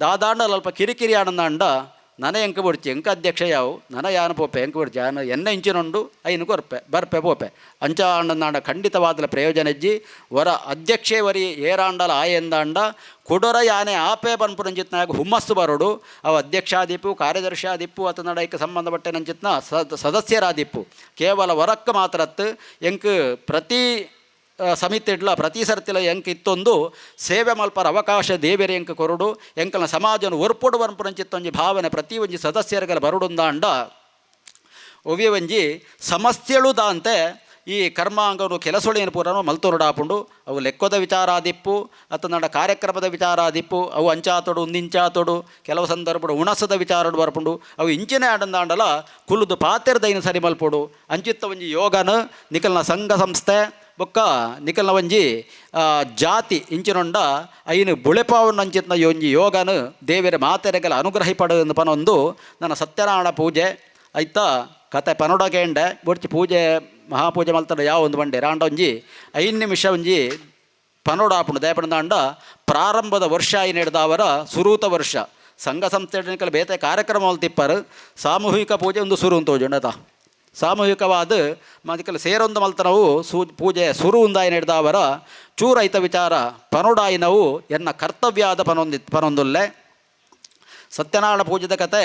ದಾದಾಂಡ ಅಲ್ಪ ಕಿರಿಕಿರಿ ಆನಂದಾಂಡ ನನ ಎಂಕ ಬಿಡ್ಚಿ ಎಂಕ ಅಧ್ಯಕ್ಷ ಯಾವು ನನ ಯಾನ ಪೋಪೆ ಎಂಕ ಬಿಡ್ಚಿ ಯಾನು ಎನ್ನ ಇಂಚಿನುಂಡು ಐನು ಕೊರ್ಪೆ ಬರ್ಪೆ ಪೋಪೆ ಅಂಚ ಆಂಡನಾಂಡ ಖಂಡಿತವಾದಲ ಪ್ರಯೋಜನ ಇಜ್ಜಿ ವರ ಅಧ್ಯಕ್ಷೆ ವರಿ ಏರಾಂಡಲ ಆಯೆಂದಾಂಡ ಕುಡರ ಯಾನೆ ಆಪೆ ಪನ್ಪುರಂಚಿತ್ನಾಗ ಹುಮ್ಮಸ್ಸು ಬರೋಡು ಅವು ಅಧ್ಯಕ್ಷಾದಿಪ್ಪು ಕಾರ್ಯದರ್ಶಿಯಾದಿಪ್ಪು ಅತ ನಡೈಕ್ಕೆ ಸಂಬಂಧಪಟ್ಟ ನಂಚಿತ್ನ ಸದಸ್ಯರಾದಿಪ್ಪು ಕೇವಲ ವರಕ್ಕೆ ಮಾತ್ರತ್ತು ಎಂಕ್ ಪ್ರತಿ ಸಮಿತಿಡ್ಲ ಪ್ರತಿ ಸರ್ತಿಲ ಎಂಕ್ ಇತ್ತೊಂದು ಸೇವೆ ಮಲ್ಪರ ಅವಕಾಶ ದೇವೇರಿ ಎಂಕ ಕೊರಡು ಎಂಕಲ್ನ ಸಮಾಜನ ಒರ್ಪೊಡು ಪನ್ಪುರಂಚಿತ್ತೊಂಜಿ ಭಾವನೆ ಪ್ರತಿ ಒಂಜಿ ಸದಸ್ಯರಿಗೆಲ್ಲ ಬರುಡುಂದಾಂಡ ಒವ್ಯ ಒಂಜಿ ಸಮಸ್ಯೆಳು ದಾಂತೆ ಈ ಕರ್ಮಾಂಗನು ಕೆಲಸೊಳೇನು ಪೂರನು ಮಲ್ತೊರಡಾಪುಂಡು ಅವು ಲೆಕ್ಕದ ವಿಚಾರಾದಿಪ್ಪು ಅತ್ತ ಕಾರ್ಯಕ್ರಮದ ವಿಚಾರಾದಿಪ್ಪು ಅವು ಅಂಚಾತೊಡು ಒಂದಿಂಚಾತೊಡು ಕೆಲವು ಸಂದರ್ಭಡು ಉಣಸದ ವಿಚಾರಡು ಬರ್ಪುಂಡು ಅವು ಇಂಚಿನೇ ಆಡಂದಾಂಡಲ ಕುಲುದು ಪಾತೆರ್ದೈನ ಸರಿ ಮಲ್ಪೊಡು ಅಂಚಿತ್ತ ಒಂಜಿ ಯೋಗನ ನಿಕಲ್ನ ಸಂಘ ಸಂಸ್ಥೆ ಬೊಕ್ಕ ನಿಕಲ್ನ ಒಂಜಿ ಜಾತಿ ಇಂಚಿನೊಂಡ ಐನು ಬುಳೆಪಾವನ್ನು ಅಂಚಿತ್ನ ಒಂಜಿ ಯೋಗನು ದೇವರ ಮಾತೆರೆಗೆಲ್ಲ ಅನುಗ್ರಹಿಪಡು ಪನೊಂದು ನನ್ನ ಸತ್ಯನಾರಾಯಣ ಪೂಜೆ ಐತ ಕತೆ ಪನೊಡಗೇಂಡೆ ಬೊಡ್ಚಿ ಪೂಜೆ ಮಹಾಪೂಜೆ ಮಲ್ತಡ ಯಾವ ಒಂದು ಬಂಡೆ ರಾಂಡ ಒಂಜಿ 5 ನಿಮಿಷ ಒಂಜಿ ಪನೋಡಾಪುಂಡು ದಯಪಂಡ ಪ್ರಾರಂಭದ ವರ್ಷ ಏನು ಹಿಡ್ದವರ ಸುರೂತ ವರ್ಷ ಸಂಘ ಸಂಸ್ಥೆ ಬೇತೆ ಕಾರ್ಯಕ್ರಮ ಮಲ್ತಿಪ್ಪರು ಸಾಮೂಹಿಕ ಪೂಜೆ ಒಂದು ಸುರು ಅಂತ ಹೋಜುಂಡತ ಸಾಮೂಹಿಕವಾದ ಮದಿಕಲ್ ಸೇರೊಂದು ಮಲ್ತನವು ಪೂಜೆ ಸುರು ಉಂದಾಯಿನ ಹಿಡ್ದವರ ಚೂರೈತ ವಿಚಾರ ಪನೋಡಾಯಿನವು ಎನ್ನ ಕರ್ತವ್ಯಾದ ಪನೊಂದುಲ್ಲೆ ಸತ್ಯನಾರಾಯಣ ಪೂಜೆದ ಕತೆ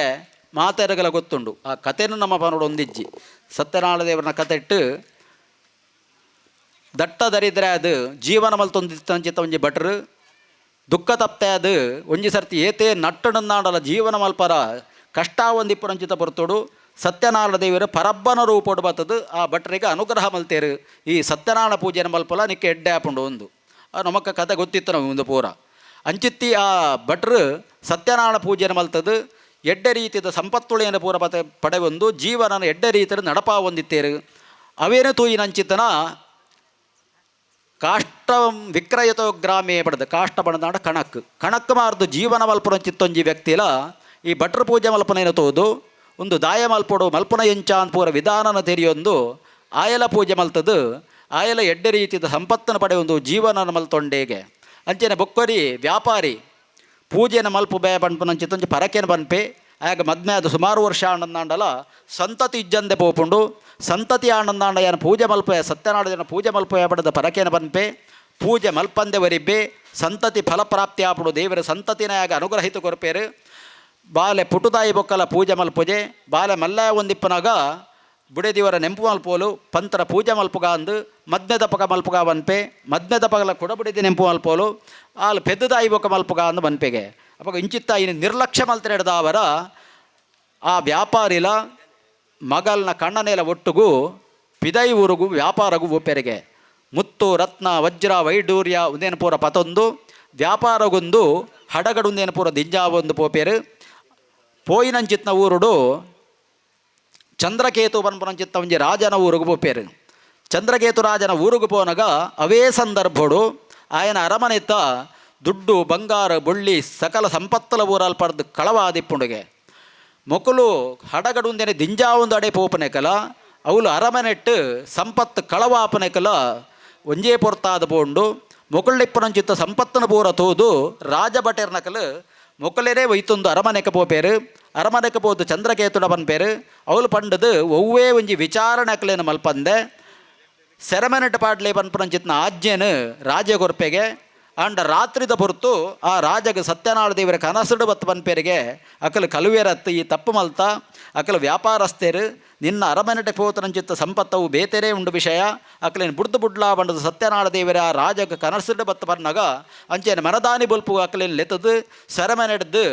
ಮಾತೆರಗಲ ಗೊತ್ತುಂಡು ಆ ಕಥೆನೂ ನಮ್ಮ ಪನೋಡು ಒಂದಿಜ್ಜಿ ಸತ್ಯನಾರಾಯಣ ದೇವರನ್ನ ಕತೆ ಇಟ್ಟು ದಟ್ಟ ದರಿದ್ರೆ ಅದು ಜೀವನ ಮಲ್ತೊಂದಿತ್ತಂಚಿತ್ತ ಒಂಜಿ ಭಟ್ರು ದುಃಖ ತಪ್ತೆ ಅದು ಒಂಜಿ ಸರ್ತಿ ಏತೇ ನಟ್ಟಣನ್ನಾಡಲ ಜೀವನ ಮಲ್ಪರ ಕಷ್ಟ ಒಂದಿಪ್ಪುರಂಚಿತ ಬರ್ತೋಡು ಸತ್ಯನಾರಾಯಣ ದೇವರು ಪರಬ್ಬನ ರೂಪೋಡು ಬರ್ತದು ಆ ಭಟ್ರಿಗೆ ಅನುಗ್ರಹ ಮಲ್ತೇರು ಈ ಸತ್ಯನಾರಾಯಣ ಪೂಜೆನ ಮಲ್ಪಲ ನಿಕ್ಕೆ ಎಡ್ಡೆ ಹಾಪುಂಡು ಒಂದು ನಮಕ್ಕ ಕತೆ ಗೊತ್ತಿತ್ತು ನಾವು ಒಂದು ಪೂರ ಅಂಚಿತ್ತಿ ಆ ಭಟ್ರು ಸತ್ಯನಾರಾಯಣ ಪೂಜೆನ ಮಲ್ತದು ಎಡ್ಡೆ ರೀತಿಯ ಸಂಪತ್ತುಳೆಯನ್ನು ಪೂರ ಪಡೆಯೊಂದು ಜೀವನನ ಎಡ್ಡೆ ರೀತಿಯ ನಡಪ ಹೊಂದಿತ್ತೇರು ಅವೇನು ತೂಯಿನಂಚಿತನ ಕಾಷ್ಟ ವಿಕ್ರಯತೋ ಗ್ರಾಮೇ ಪಡೆದು ಕಾಷ್ಟ ಬಣದಾಂಡ ಕಣಕ್ ಮಾರ್ದು ಜೀವನ ಮಲ್ಪುರಂಚಿತ್ತೊಂಜಿ ವ್ಯಕ್ತಿಲ ಈ ಭಟ್ರ ಪೂಜೆ ಮಲ್ಪನೇನು ತೋದು ಒಂದು ದಾಯ ಮಲ್ಪೊಡು ಮಲ್ಪನ ಎಂಚ ಅಂತ ಪೂರ ವಿಧಾನನ ತೆರೆಯೊಂದು ಆಯಲ ಪೂಜೆ ಮಲ್ತದು ಆಯಲ ಎಡ್ಡೆ ರೀತಿಯ ಸಂಪತ್ತನ್ನು ಪಡೆಯೊಂದು ಜೀವನನ ಮಲ್ತೊಂಡೇಗೆ ಅಂಚೆನೆ ಬೊಕ್ಕರಿ ವ್ಯಾಪಾರಿ ಪೂಜೆನ ಮಲ್ಪು ಬೇ ಪನ್ಪುನಂಚಿತ್ತೊಂಜಿ ಪರಕೇನು ಬನ್ಪೆ ಆಗ ಮದ್ಮೆ ಅದು ಸುಮಾರು ವರ್ಷ ಆನಂದಾಂಡಲ ಸಂತತಿ ಇಜ್ಜಂದೆ ಪೋಪುಂಡು ಸಂತತಿ ಆನಂದಾಂಡ ಏನು ಪೂಜೆ ಮಲ್ಪೆ ಸತ್ಯನಾರಾಯಣ ಪೂಜೆ ಮಲ್ಪೆ ಪಡೆದ ಪರಕೇನ ಬನ್ಪೆ ಪೂಜೆ ಮಲ್ಪಂದೆ ವರಿಬ್ಬೆ ಸಂತತಿ ಫಲಪ್ರಾಪ್ತಿ ಆಪುಡು ದೇವರ ಸಂತತಿನ ಆಗ ಅನುಗ್ರಹಿತ ಕೊರಪೇರು ಬಾಲೆ ಪುಟುದಾಯಿ ಬೊಕ್ಕಲ ಪೂಜೆ ಮಲ್ಪುಜೆ ಬಾಲೆ ಮಲ್ಲ ಒಂದಿಪ್ಪನಾಗ ಬುಡೆದಿವರ ನೆಂಪು ಮಲ್ಪೋಲು ಪಂತರ ಪೂಜೆ ಮಲ್ಪುಗ ಅಂದು ಮದ್ನೆದ ಪಗ ಮಲ್ಪುಗ ಬನ್ಪೆ ಮದ್ನೆದ ಪಗಲ ಕುಡಬುಡಿದಿ ನೆಂಪು ಮಲ್ಪೋಲು ಆಲು ಪೆದ್ದದಾಯಿ ಬೊಕ್ಕ ಮಲ್ಪುಗ ಅಂದು ಬನ್ಪೆಗೆ ಅವಾಗ ಇಂಚಿತ್ತ ಇನ್ನು ನಿರ್ಲಕ್ಷ್ಯ ಮಲ್ತಿಡ್ದವರ ಆ ವ್ಯಾಪಾರಿಲ ಮಗಲ್ನ ಕಣ್ಣನೇಲ ಒಟ್ಟುಗೂ ಪಿದೈ ಊರುಗೂ ವ್ಯಾಪಾರಗೂ ಒಪ್ಪೆರೆಗೆ ಮುತ್ತು ರತ್ನ ವಜ್ರ ವೈಡೂರ್ಯ ಉಂದೇನು ಪೂರ ಪತೊಂದು ವ್ಯಾಪಾರಗೊಂದು ಹಡಗಡು ಉಂದೇನು ಪೂರ ದಿಂಜಾವೊಂದು ಪೋಪೇರು ಪೋಯಿನಂಚಿತ್ನ ಊರುಡು ಚಂದ್ರಕೇತು ಪನ್ಪುನಂಚಿತ್ತ ಒಂಜಿ ರಾಜನ ಊರುಗೂ ಪೋಪೇರು ಚಂದ್ರಕೇತು ರಾಜನ ಊರುಗೂ ಪೋನಗ ಅವೇ ಸಂದರ್ಭಡು ಆಯನ ಅರಮನೆತ್ತ ದುಡ್ಡು ಬಂಗಾರ ಬೊಳ್ಳಿ ಸಕಲ ಸಂಪತ್ತಲ ಊರಲ್ಲಿ ಪಡೆದು ಕಳವಾದಿಪ್ಪುಂಡುಗೆ ಮೊಕಲು ಹಡಗಡುಂದೇನೆ ದಿಂಜಾವೊಂದು ಅಡೆ ಪೋಪನೆಕಲ ಅವಳು ಅರಮನೆಟ್ಟು ಸಂಪತ್ತು ಕಳವಾಪನೆಕಲ ಒಂಜೇ ಪೊರ್ತಾದ ಪೋಂಡು ಮೊಕಳಿಪ್ಪನಂಚಿತ್ತ ಸಂಪತ್ತನ ಪೂರ ತೋದು ರಾಜಭಟೇರ್ನಕಲು ಮೊಕಲೇರೇ ಒಯ್ತೊಂದು ಅರಮನೆಗೆ ಪೋಪೇರು ಅರಮನೆಗೆ ಪೋದು ಚಂದ್ರಕೇತುಡ ಬನ್ಪೇರು ಅವಳು ಪಂಡದು ಒವ್ವೇ ಒಂಜಿ ವಿಚಾರಣೆಕಲೇನು ಮಲ್ಪಂದೆ ಸೆರೆಮನೆಟ್ ಪಾಡ್ಲೆ ಪನ್ಪುನಂಚಿತ್ನ ಆಜ್ಞೆನು ರಾಜ ಕೊರ್ಪೆಗೆ ಅಂಡ ರಾತ್ರಿದ ಹೊರತು ಆ ರಾಜಗೆ ಸತ್ಯನಾರಾಯಣ ದೇವರ ಕನಸುಡು ಬತ್ತು ಬನ್ಪೇರಿಗೆ ಅಕಲು ಕಲುವೆರತ್ತು ಈ ತಪ್ಪು ಮಲ್ತ ಅಕಲು ವ್ಯಾಪಾರಸ್ಥೇರು ನಿನ್ನ ಅರಮನೆಟೆ ಪೋತನಂಚಿತ್ತ ಸಂಪತ್ತವು ಬೇತೆರೇ ಉಂಡು ವಿಷಯ ಅಕಲೇನು ಬುಡ್ದು ಬುಡ್ಲಾ ಬಂಡದು ಸತ್ಯನಾರಾಯಣ ದೇವರ ಆ ರಾಜಗೆ ಕನಸುಡು ಬತ್ತು ಬನ್ನಾಗ ಅಂಚೇನು ಮನದಾನಿ ಬಲ್ಪು ಅಕಲೇನು ಲೆತ್ತದು ಸೆರೆಮನೆಡ್ದು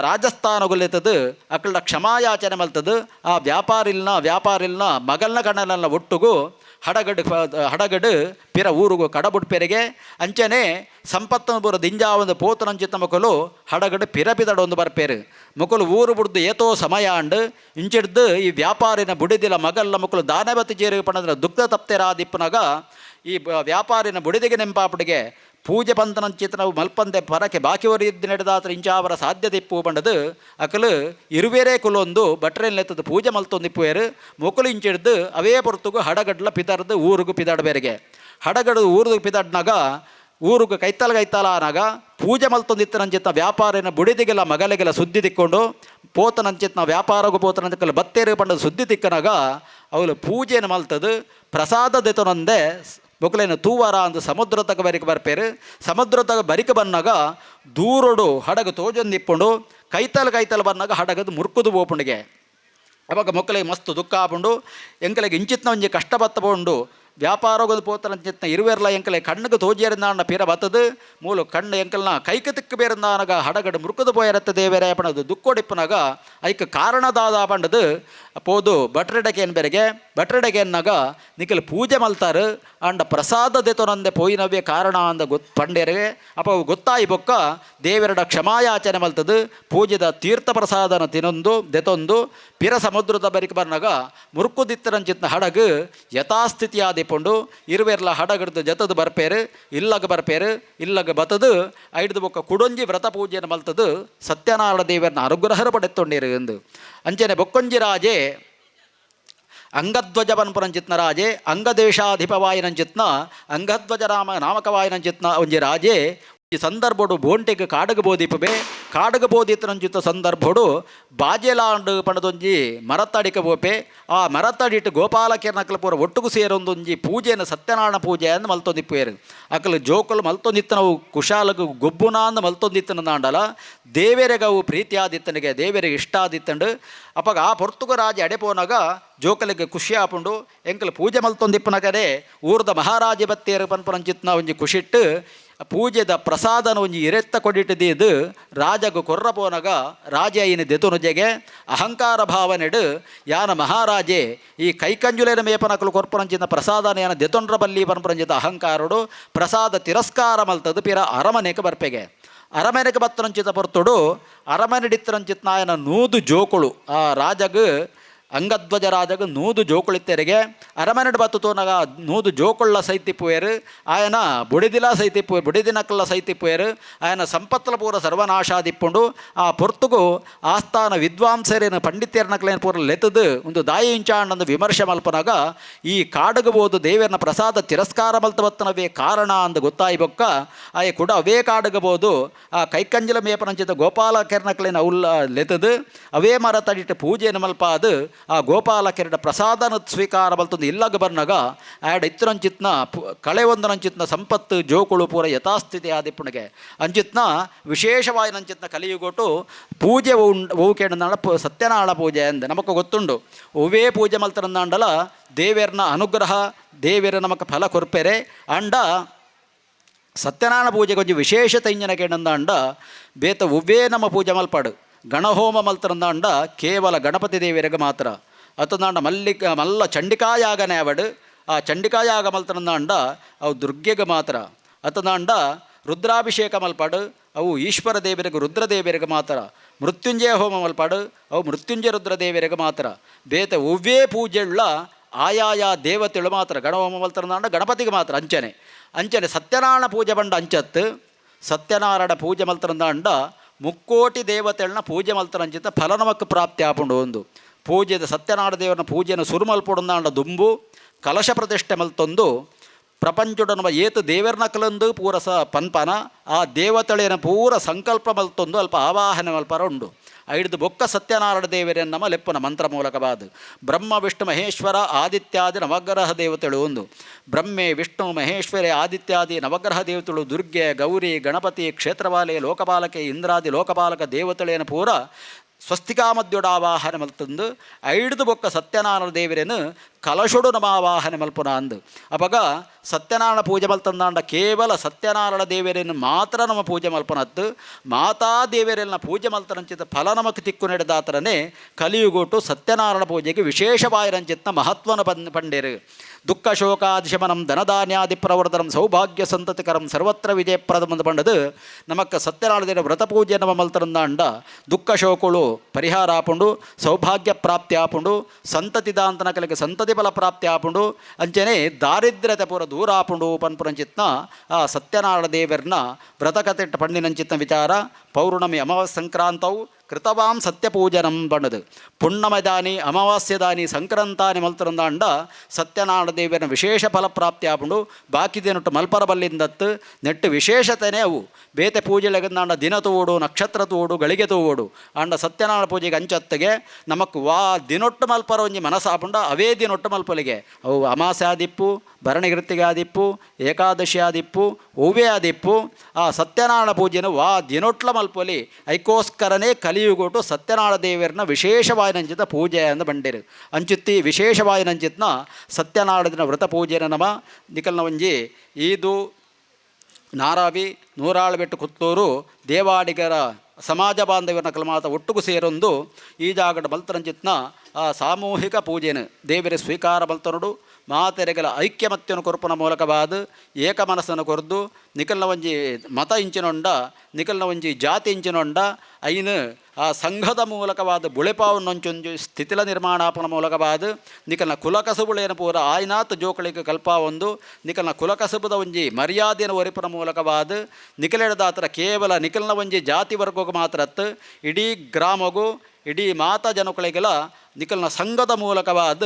ರಾಜಸ್ಥಾನಗೊಲ್ಲೆತ್ತದು ಅಕಲ್ನ ಕ್ಷಮಾಯಾಚನೆ ಮಲ್ತದು ಆ ವ್ಯಾಪಾರಿಲ್ನ ಮಗಲ್ನ ಕಣ್ಣನ ಒಟ್ಟುಗೂ ಹಡಗಡು ಪಿರ ಊರುಗು ಕಡಬುಡ್ಪೆರೆಗೆ ಅಂಚನೆ ಸಂಪತ್ತನ್ನು ಬರೋ ದಿಂಜಾವೊಂದು ಪೋತನಂಚಿತ್ತ ಮಕ್ಕಳು ಹಡಗಡು ಪಿರಪಿದಡೊಂದು ಬರ್ಪೇರು ಮಕ್ಕಳು ಊರು ಬುಡ್ದು ಏತೋ ಸಮಯ ಅಂಡು ಇಂಚಿಡ್ದು ಈ ವ್ಯಾಪಾರಿನ ಬುಡಿದಿಲ ಮಗಲ್ಲ ಮಕ್ಕಳು ದಾನವತಿ ಜೇರಿಗೆ ಪಣದ್ರ ದುಗ್ಧ ತಪ್ತೆರಾದಿಪ್ಪನಾಗ ಈ ವ್ಯಾಪಾರಿನ ಬುಡಿದಿಗೆ ನೆಂಪಾಪಡಿಗೆ ಪೂಜೆ ಪಂತನಂಚಿತ್ತ ನಾವು ಮಲ್ಪಂದೆ ಪರಕ್ಕೆ ಬಾಕಿಯವರು ಇದ್ದು ನಡೆದಾತ್ರ ಇಂಚಾವರ ಸಾಧ್ಯತೆ ಇಪ್ಪು ಬಂಡದು ಅಕಲು ಇರುವೇರೇ ಕುಲೊಂದು ಬಟ್ರೆಲ್ಲೆತ್ತದು ಪೂಜೆ ಮಲ್ತೊಂದಿಪ್ಪುವೇರು ಮೊಕಲು ಇಂಚಿಡ್ದು ಅವೇ ಪೊರ್ತುಗು ಹಡಗಡ್ಲ ಪಿದರ್ದು ಊರಿಗೂ ಪಿದಾಡ ಬೇರೆಗೆ ಹಡಗಡು ಊರಿಗೆ ಪಿದಾಡ್ನಾಗ ಊರಿಗೆ ಕೈತಲ ಅನಾಗ ಪೂಜೆ ಮಲ್ತೊಂದಿತ್ತನಂಚಿತ್ತ ವ್ಯಾಪಾರಿನ ಬುಡಿದಿಗೆಲ್ಲ ಮಗಲಿಗೆಲ್ಲ ಸುದ್ದಿ ತಿಕ್ಕೊಂಡು ಪೋತನಂಚಿತ್ನ ವ್ಯಾಪಾರಗೂ ಪೋತನಂಚಕಲ್ಲಿ ಬತ್ತೇರು ಪಂಡದ ಸುದ್ದಿ ತಿಕ್ಕನಾಗ ಅವಳು ಪೂಜೆಯನ್ನು ಮಲ್ತದು ಪ್ರಸಾದ ದೆತೊನಂದೆ ಬೊಕ್ಕಲೇನು ತೂವಾರ ಅಂದು ಸಮುದ್ರ ತಗ ಬರಿಕೆ ಬರ್ಪೇರು. ಸಮುದ್ರ ತಗ ಬರಿಕೆ ಬಂದಾಗ ದೂರಡು ಹಡಗು ತೋಜೊಂದಿಪ್ಪುಂಡು ಕೈತಲು ಬಂದಾಗ ಹಡಗದು ಮುರ್ಕುದು ಬೋಪುಂಡಿಗೆ. ಅವಾಗ ಮೊಕ್ಕಲಿಗೆ ಮಸ್ತ್ ದುಃಖ ಆಪುಂಡು. ಎಂಕಲಿಗೆ ಇಂಚಿತ್ನ ಒಂಜಿ ಕಷ್ಟ ಬತ್ತಪುಂಡು. ವ್ಯಾಪಾರಗೋದು ಪೋತನಂಚಿತ್ನ ಇರುವೆರ್ಲ ಎಂಕಲೆ ಕಣ್ಣಿಗೆ ತೋಜಿಯರಿಂದಾಂಡ ಪೀರ ಬತ್ತದು ಮೂಲು ಕಣ್ಣು ಎಂಕಲ್ನ ಕೈಗೆ ತಿಕ್ಕು ಬೇರಿಂದಾನಾಗ ಹಡಗಡು ಮುರುಕದು ಪೋಯರತ್ತ ದೇವೇರೆ ಪಣದು ದುಕ್ಕೋಡಿಪ್ಪನಾಗ ಐಕ ಕಾರಣದಾದ ಪಂಡದು ಪೋದು ಭಟ್ರೆಡಗೆ ಬೇರೆಗೆ ಭಟ್ರೆಡಗೆ ಅನ್ನಾಗ ನಿಖಲ್ ಪೂಜೆ ಮಲ್ತಾರು ಅಂಡ ಪ್ರಸಾದ ದೆತೊನಂದೆ ಪೋಯಿನವೇ ಕಾರಣ ಅಂದ ಪಂಡೇರಿಗೆ ಅಪ್ಪ ಗೊತ್ತಾಯಿ ಬೊಕ್ಕ ದೇವೆರಡ ಕ್ಷಮಾಯಾಚನೆ ಮಲ್ತದು ಪೂಜೆದ ತೀರ್ಥ ಪ್ರಸಾದನ ತಿನ್ನೊಂದು ದೆತೊಂದು ಪಿರ ಸಮುದ್ರದ ಬರಿಕೆ ಬರ್ನಾಗ ಮುರುಕುದಿತ್ತರಂಚಿತ್ನ ಹಡಗು ಯಥಾಸ್ಥಿತಿ ಆದಿಪುಂಡು ಇರುವೆರ್ಲ ಹಡಗಡ್ದು ಜತದು ಬರ್ಪೇರು ಇಲ್ಲಗ ಬತ್ತದು ಐಡ್ದು ಬೊಕ್ಕ ಕುಡೊಂಜಿ ವ್ರತ ಪೂಜೆಯನ್ನು ಮಲ್ತದು ಸತ್ಯನಾರಾಯಣ ದೇವರನ್ನ ಅನುಗ್ರಹರ ಪಡೆತ್ತೊಂಡಿರು ಎಂದು ಅಂಚನೆ ಬೊಕ್ಕೊಂಜಿ ರಾಜೆ ಅಂಗಧ್ವಜ ಪನ್ಪುರಂಚಿತ್ನ ರಾಜೆ ಅಂಗದೇಶಾಧಿಪವಾಯಿನಂಚಿತ್ನ ಅಂಗಧ್ವಜ ನಾಮಕವಾಯಿನಂಚಿತ್ನ ಒಂಜಿ ರಾಜೆ ಈ ಸಂದರ್ಭಡು ಬೋಂಟೆಗೆ ಕಾಡಗ ಬೋದಿಪ್ಪೆ ಕಾಡಗ ಬೋದಿತ್ತನಂಚಿತ್ತ ಸಂದರ್ಭಡು ಬಾಜೆಲಾಂಡ್ ಪಣದೊಂಜಿ ಮರತ್ತಡಿಕ ಬೋಪೆ ಆ ಮರತ್ತಡಿಟ್ಟು ಗೋಪಾಲ ಕಿರಣಕಲ ಪೂರ ಒಟ್ಟುಗು ಸೇರೊಂದೊಂಜಿ ಪೂಜೆಯನ್ನು ಸತ್ಯನಾರಾಯಣ ಪೂಜೆ ಅಂದು ಮಲ್ತೊಂದಿಪ್ಪೇರು ಅಕಲು ಜೋಕಲು ಮಲ್ತೊಂದಿತ್ತನವು ಕುಶಾಲಗು ಗೊಬ್ಬುನ ಅಂದು ಮಲ್ತೊಂದಿತ್ತನ ನಾಂಡಲ ದೇವೇರೆಗವು ಪ್ರೀತಿಯಾದಿತ್ತನಿಗೆ ದೇವೇರಿಗೆ ಇಷ್ಟ ಆದಿತ್ತಂಡು ಅಪ್ಪಾಗ ಆ ಪೊರ್ತುಗ ರಾಜ ಅಡೆಪೋನಾಗ ಜೋಕಲಿಗೆ ಖುಷಿ ಆಪುಂಡು ಎಂಕಲು ಪೂಜೆ ಮಲ್ತೊಂದಿಪ್ಪನಗರೆ ಊರ್ದ ಮಹಾರಾಜ ಬತ್ತೇರು ಪನ್ಪುರಂಚಿತ್ನ ಒಂಜಿ ಖುಷಿಟ್ಟು ಪೂಜೆದ ಪ್ರಸಾದನ ಒಂಜಿ ಇರೆತ್ತ ಕೊಡಿಟ್ಟಿದ್ದು ರಾಜಗ ಕೊರ್ರಪೋನಗ ರಾಜ ಇನ್ನು ದೆತುನುಜೆಗೆ ಅಹಂಕಾರ ಭಾವನೆಡು ಯಾನ ಮಹಾರಾಜೆ ಈ ಕೈಕಂಜುಲೇನ ಮೇಪನಕಲು ಕೊರ್ಪರಂಚಿನ ಪ್ರಸಾದನ ಯಾನ ದೆತೊಂಡ್ರ ಬಲ್ಲಿ ಪನ್ಪರಂಚಿತ ಅಹಂಕಾರಡು ಪ್ರಸಾದ ತಿರಸ್ಕಾರ ಮಲ್ತದು ಪಿರ ಅರಮನೆಗೆ ಬರ್ಪೆಗೆ ಅರಮನೆಗೆ ಬತ್ತರಂಚಿತ ಪೊರ್ತುಡು ಅರಮನೆ ಡಿತ್ತರಂಚಿತ್ ನಾಯನ ನೂದು ಜೋಕುಳು ಆ ರಾಜಗ ಅಂಗಧ್ವಜ ರಾಜಗ ನೂದು ಜೋಕುಳಿತ್ತೆರೆಗೆ ಅರಮನೆಡ್ ಬತ್ತು ತೋನಾಗ ನೂದು ಜೋಕುಳ್ಳ ಸೈತಿಪ್ಪುವೇರು ಆಯನ ಬುಡಿದಿಲ ಸೈತಿಪ್ಪು ಬುಡಿದಿನಕ್ಕಲ್ಲ ಸೈತಿಪ್ಪುವೇರು ಆಯನ ಸಂಪತ್ತಲ ಪೂರ ಸರ್ವನಾಶಾದಿಪ್ಪುಂಡು ಆ ಪೊರ್ತುಗು ಆಸ್ಥಾನ ವಿದ್ವಾಂಸರೇನು ಪಂಡಿತ್ಯರ್ನಕ್ಲೇನು ಪೂರ ಲೆತ್ತದು ಒಂದು ದಾಯಿ ಇಂಚಾಂಡಂದು ವಿಮರ್ಶೆ ಮಲ್ಪನಾಗ ಈ ಕಾಡಗಬೋದು ದೇವರನ ಪ್ರಸಾದ ತಿರಸ್ಕಾರ ಮಲ್ತವತ್ತನವೇ ಕಾರಣ ಅಂದು ಗೊತ್ತಾಯಿ ಬೊಕ್ಕ ಆಯೆ ಕೂಡ ಅವೇ ಕಾಡಗಬೋದು ಆ ಕೈಕಂಜಲ ಮೇಪನಂಚಿತ ಗೋಪಾಲ ಕೆರ್ನಕ್ಲೇನು ಅವ್ಲ ಲೆತ್ತದು ಅವೇ ಮರ ತಡಿಟ್ಟು ಪೂಜೆಯನ್ನು ಮಲ್ಪ ಅದು ಆ ಗೋಪಾಲ ಕೆರಡ ಪ್ರಸಾದನ ಸ್ವೀಕಾರ ಬಲ್ತೊಂದು ಇಲ್ಲಗ ಬರ್ನಾಗ ಆ್ಯಡ್ ಇತ್ತರಂಚಿತ್ನ ಕಳೆ ಒಂದರಂಚಿತ್ನ ಸಂಪತ್ತು ಜೋಕುಳು ಪೂರ ಯಥಾಸ್ಥಿತಿ ಆದಿಪ್ಪುಣಿಗೆ ಅಂಚಿತ್ನ ವಿಶೇಷವಾಯಿನಂಚಿತ್ನ ಕಲಿಯುಗೊಟ್ಟು ಪೂಜೆ ಓಕೆಂಡ ಸತ್ಯನಾರಾಯಣ ಪೂಜೆ ಅಂದೆ ನಮకు ಗೊತ್ತುಂಡು ಒವೇ ಪೂಜೆ ಮಲ್ತರಂದಾಂಡಲ ದೇವೇರ್ನ ಅನುಗ್ರಹ ದೇವೇರ ನಮಕ ಫಲ ಕೊರ್ಪೆರೆ ಅಂಡ ಸತ್ಯನಾರಾಯಣ ಪೂಜೆಗೆ ಒಂಜಿ ವಿಶೇಷತೆ ಇಂಜನಕ್ಕೆ ಅಂದ ಬೇತ ಒವ್ವೇ ನಮ್ಮ ಪೂಜೆ ಮಲ್ಪಾಡು ಗಣಹೋಮ ಮಲ್ತರಂದಾಂಡ ಕೇವಲ ಗಣಪತಿ ದೇವಿಯರಿಗೆ ಮಾತ್ರ ಅತಂದಾಂಡ ಮಲ್ಲ ಚಂಡಿಕಾಯಾಗನೇ ಅವಡು ಆ ಚಂಡಿಕಾಯಾಗ ಮಲ್ತರಂದಾಂಡ ಅವು ದುರ್ಗೆಗೆ ಮಾತ್ರ ಅತಂದಾಂಡ ರುದ್ರಾಭಿಷೇಕ ಮಲ್ಪಾಡು ಅವು ಈಶ್ವರ ದೇವರಿಗೆ ರುದ್ರದೇವರಿಗೆ ಮಾತ್ರ ಮೃತ್ಯುಂಜಯ ಹೋಮ ಮಲ್ಪಾಡು ಅವು ಮೃತ್ಯುಂಜಯ ರುದ್ರದೇವರಿಗೆ ಮಾತ್ರ ಬೇತ ಒವ್ವೇ ಪೂಜೆಯುಳ್ಳ ಆಯಾಯ ದೇವತೆಗಳು ಮಾತ್ರ ಗಣಹೋಮ ಮಲ್ತರಂದಾಂಡ ಗಣಪತಿಗೆ ಮಾತ್ರ ಅಂಚನೆ ಸತ್ಯನಾರಾಯಣ ಪೂಜೆ ಬಂಡ ಅಂಚತ್ತು ಸತ್ಯನಾರಾಯಣ ಪೂಜೆ ಮಲ್ತರಂದಾಂಡ ಮುಕ್ಕೋಟಿ ದೇವತೆಗಳನ್ನ ಪೂಜೆ ಮಲ್ತರಂಚಿತ ಫಲ ನಮಕ್ಕೆ ಪ್ರಾಪ್ತಿ ಆಪುಂಡು ಒಂದು ಪೂಜೆದ ಸತ್ಯನಾರಾಯಣ ದೇವರನ್ನ ಪೂಜೆಯನ್ನು ಸುರುಮಲ್ಪುಡಂದಾಂಡ ದುಂಬು ಕಲಶ ಪ್ರತಿಷ್ಠೆ ಮಲ್ತೊಂದು ಪ್ರಪಂಚುಡನ ಏತು ದೇವರ್ನಕಲಂದು ಪೂರ ಪನ್ಪನ ಆ ದೇವತೆಳೆಯನ ಪೂರ ಸಂಕಲ್ಪ ಮಲ್ತೊಂದು ಅಲ್ಪ ಆವಾಹನೆ ಮಲ್ಪರ ಉಂಡು ಐಡ್ದು ಬೊಕ್ಕ ಸತ್ಯನಾರಾಯಣ ದೇವರನ್ನ ನಮ್ಮ ಲೆಪ್ಪನ ಮಂತ್ರ ಮೂಲಕವಾದ ಬ್ರಹ್ಮ ವಿಷ್ಣು ಮಹೇಶ್ವರ ಆದಿತ್ಯಾದಿ ನವಗ್ರಹ ದೇವತೆಗಳು ಒಂದು ಬ್ರಹ್ಮೆ ವಿಷ್ಣು ಮಹೇಶ್ವರೇ ಆದಿತ್ಯಾದಿ ನವಗ್ರಹ ದೇವತೆಗಳು ದುರ್ಗೆ ಗೌರಿ ಗಣಪತಿ ಕ್ಷೇತ್ರಪಾಲೆ ಲೋಕಪಾಲಕೆ ಇಂದ್ರಾದಿ ಲೋಕಪಾಲಕ ದೇವತೆಳೇನ ಪೂರ ಸ್ವಸ್ತಿಕಾಮದ್ಯೋಡ ಆವಾಹನೆ ಮಲ್ತಂದು ಐಡ್ದು ಬೊಕ್ಕ ಸತ್ಯನಾರಾಯಣ ದೇವರೇನು ಕಲಶೊಡು ನಮ್ಮ ಆವಾಹನೆ ಮಲ್ಪುನ ಅಂದು ಅವಾಗ ಸತ್ಯನಾರಾಯಣ ಪೂಜೆ ಮಲ್ತಂದಾಂಡ ಕೇವಲ ಸತ್ಯನಾರಾಯಣ ದೇವರೇನು ಮಾತ್ರ ನಮ್ಮ ಪೂಜೆ ಮಲ್ಪನತ್ತು ಮಾತಾ ದೇವರೆಲ್ಲ ಪೂಜೆ ಮಲ್ತರಂಚಿತ ಫಲ ನಮಕ್ಕೆ ತಿಕ್ಕು ನಡೆದಾತರನೇ ಕಲಿಯುಗೋಟು ಸತ್ಯನಾರಾಯಣ ಪೂಜೆಗೆ ವಿಶೇಷವಾಯಿರಂಚಿತ್ನ ಮಹತ್ವನ ಪಂಡೇರು ದುಃಖ ಶೋಕಾದಿಶಮನಂ ಧನಧಾನ್ಯಾದಿ ಪ್ರವರ್ಧನಂ ಸೌಭಾಗ್ಯ ಸಂತತಿಕರಂ ಸರ್ವತ್ರ ವಿಜಯಪ್ರದಂ ಅಂತ ಪಂಡದು ನಮಕ್ಕ ಸತ್ಯನಾರಾಯಣ ವ್ರತ ಪೂಜೆ ನಮ್ಮ ಮಲ್ತರಂದಾಂಡ ದುಃಖ ಶೋಕಗಳು ಪರಿಹಾರ ಆಪುಂಡು ಸೌಭಾಗ್ಯ ಪ್ರಾಪ್ತಿ ಆಪುಂಡು ಸಂತತಿ ದಾಂತನ ಕಲೆಗೆ ಸಂತತಿ ಫಲ ಪ್ರಾಪ್ತಿ ಆಪುಂಡು ಅಂಚನೆ ದಾರಿದ್ರ್ಯತೆ ಪೂರ ದೂರ ಆಪುಂಡು ಪನ್ಪುರಂಚಿತ್ನ ಆ ಸತ್ಯನಾರಾಯಣ ದೇವರನ್ನ ವ್ರತಕತೆ ಪಂಡಿನಂಚಿತ್ನ ವಿಚಾರ ಪೌರ್ಣಮಿ ಅಮಾವಾಸ್ಯ ಸಂಕ್ರಾಂತವು ಕೃತವಾಂ ಸತ್ಯಪೂಜನಂ ಬಣ್ಣದು ಪುಣ್ಣಮದಾನಿ ಅಮಾವಾಸ್ಯದಾನಿ ಸಂಕ್ರಾಂತಾನಿ ಮಲ್ತರಂದಾಂಡ ಸತ್ಯನಾರಾಯಣ ದೇವಿಯನ ವಿಶೇಷ ಫಲಪ್ರಾಪ್ತಿ ಆಪುಂಡು ಬಾಕಿದೇನೊಟ್ಟು ಮಲ್ಪರ ಬಲ್ಲಿಂದತ್ತು ನೆಟ್ಟು ವಿಶೇಷತೆಯೇ ಅವು ಬೇತೆ ಪೂಜೆಲೆಗಂದಾಂಡ ದಿನ ತೋಡು ನಕ್ಷತ್ರ ತೋಡು ಗಳಿಗೆ ತೋಡು ಅಂಡ ಸತ್ಯನಾರಾಯಣ ಪೂಜೆಗೆ ಅಂಚತ್ತಿಗೆ ನಮಕ್ ವಾ ದಿನೊಟ್ಟು ಮಲ್ಪರ ಒಂಜಿ ಮನಸ್ಸಾಪುಂಡ ಅವೇ ದಿನೊಟ್ಟು ಮಲ್ಪಲಿಗೆ ಅವು ಅಮಾಸೆ ಆದಿಪ್ಪು ಭರಣಿಗೃತ್ತಿಗೆ ಆದಿಪ್ಪು ಏಕಾದಶಿ ಆದಿಪ್ಪು ಹೂವೇ ಆದಿಪ್ಪು ಆ ಸತ್ಯನಾರಾಯಣ ಪೂಜೆನ ವಾ ದಿನೊಟ್ಲ ಮಲ್ಪೊಲಿ ಐಕೋಸ್ಕರನೇ ಕಲಿಯುಗೊಟ್ಟು ಸತ್ಯನಾರಾಯಣ ದೇವರನ್ನ ವಿಶೇಷವಾಯಿನಂಚಿತ ಪೂಜೆ ಅಂದ ಬಂಡಿರು ಅಂಚುತ್ತಿ ವಿಶೇಷವಾಯಿನಂಚಿತ್ನ ಸತ್ಯನಾರಾಯಣ ವ್ರತ ಪೂಜೆನ ನಮ ನಿಕಲ್ನ ಒಂಜಿ ಈದು ನಾರಾವಿ ನೂರಾಳು ಬೆಟ್ಟು ಕುತ್ತೂರು ದೇವಾಡಿಗರ ಸಮಾಜ ಬಾಂಧವ್ಯನ ಕಲ್ಮಾತ ಒಟ್ಟಿಗೂ ಸೇರೊಂದು ಈ ಜಾಗದ ಮಲ್ತರಂಚಿತ್ನ ಆ ಸಾಮೂಹಿಕ ಪೂಜೆನು ದೇವರ ಸ್ವೀಕಾರ ಮಲ್ತನಡು ಮಾತೆರೆಗಳ ಐಕ್ಯಮತ್ಯನು ಕೊರಪನ ಮೂಲಕವಾದ ಏಕ ಮನಸ್ಸನ್ನು ಕೊರ್ದು ನಿಕಲ್ನ ಒಂಜಿ ಮತ ಇಂಚಿನೊಂಡ ನಿಕಲ್ನ ಒಂಜಿ ಜಾತಿ ಇಂಚಿನೊಂಡ ಐನು ಆ ಸಂಘದ ಮೂಲಕವಾದ ಬುಳೆಪಾವನ್ನೊಂಚೊಂಜು ಸ್ಥಿತಿಲ ನಿರ್ಮಾಣಾಪನ ಮೂಲಕವಾದ ನಿಕಲ್ನ ಕುಲಕಸುಬುಳೇನ ಪೂರ ಆಯ್ನಾತ್ ಜೋಕಳಿಗೆ ಕಲ್ಪ ಒಂದು ನಿಕಲ್ನ ಕುಲಕಸುಬದ ಒಂಜಿ ಮರ್ಯಾದೆಯನ್ನು ಒರಿಪನ ಮೂಲಕವಾದ ನಿಕಲೆಡದಾತರ ಕೇವಲ ನಿಕಲ್ನ ಒಂಜಿ ಜಾತಿ ವರ್ಗಕ್ಕೆ ಮಾತ್ರತ್ತು ಇಡೀ ಗ್ರಾಮಗೂ ಇಡೀ ಮಾತಾ ಜನಕುಳಿಗೆಲ ನಿಕಲ್ನ ಸಂಘದ ಮೂಲಕವಾದ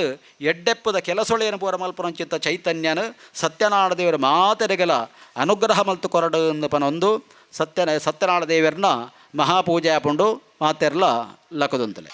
ಎಡ್ಡೆಪ್ಪದ ಕೆಲಸೊಳೆಯನ್ನು ಪೂರ ಮಲ್ಪನಂಚಿತ್ತ ಚೈತನ್ಯನು ಸತ್ಯನಾರಾಯಣ ದೇವರ ಮಾತೆರೆಗೆಲ ಅನುಗ್ರಹ ಮಲ್ತು ಕೊರಡು ಪನೊಂದು ಸತ್ಯನಾರಾಯಣ ದೇವರನ್ನ ಮಹಾಪೂಜೆ ಆಪುಂಡು ಮಾತೆರ್ಲ ಲಕದಂತಲೆ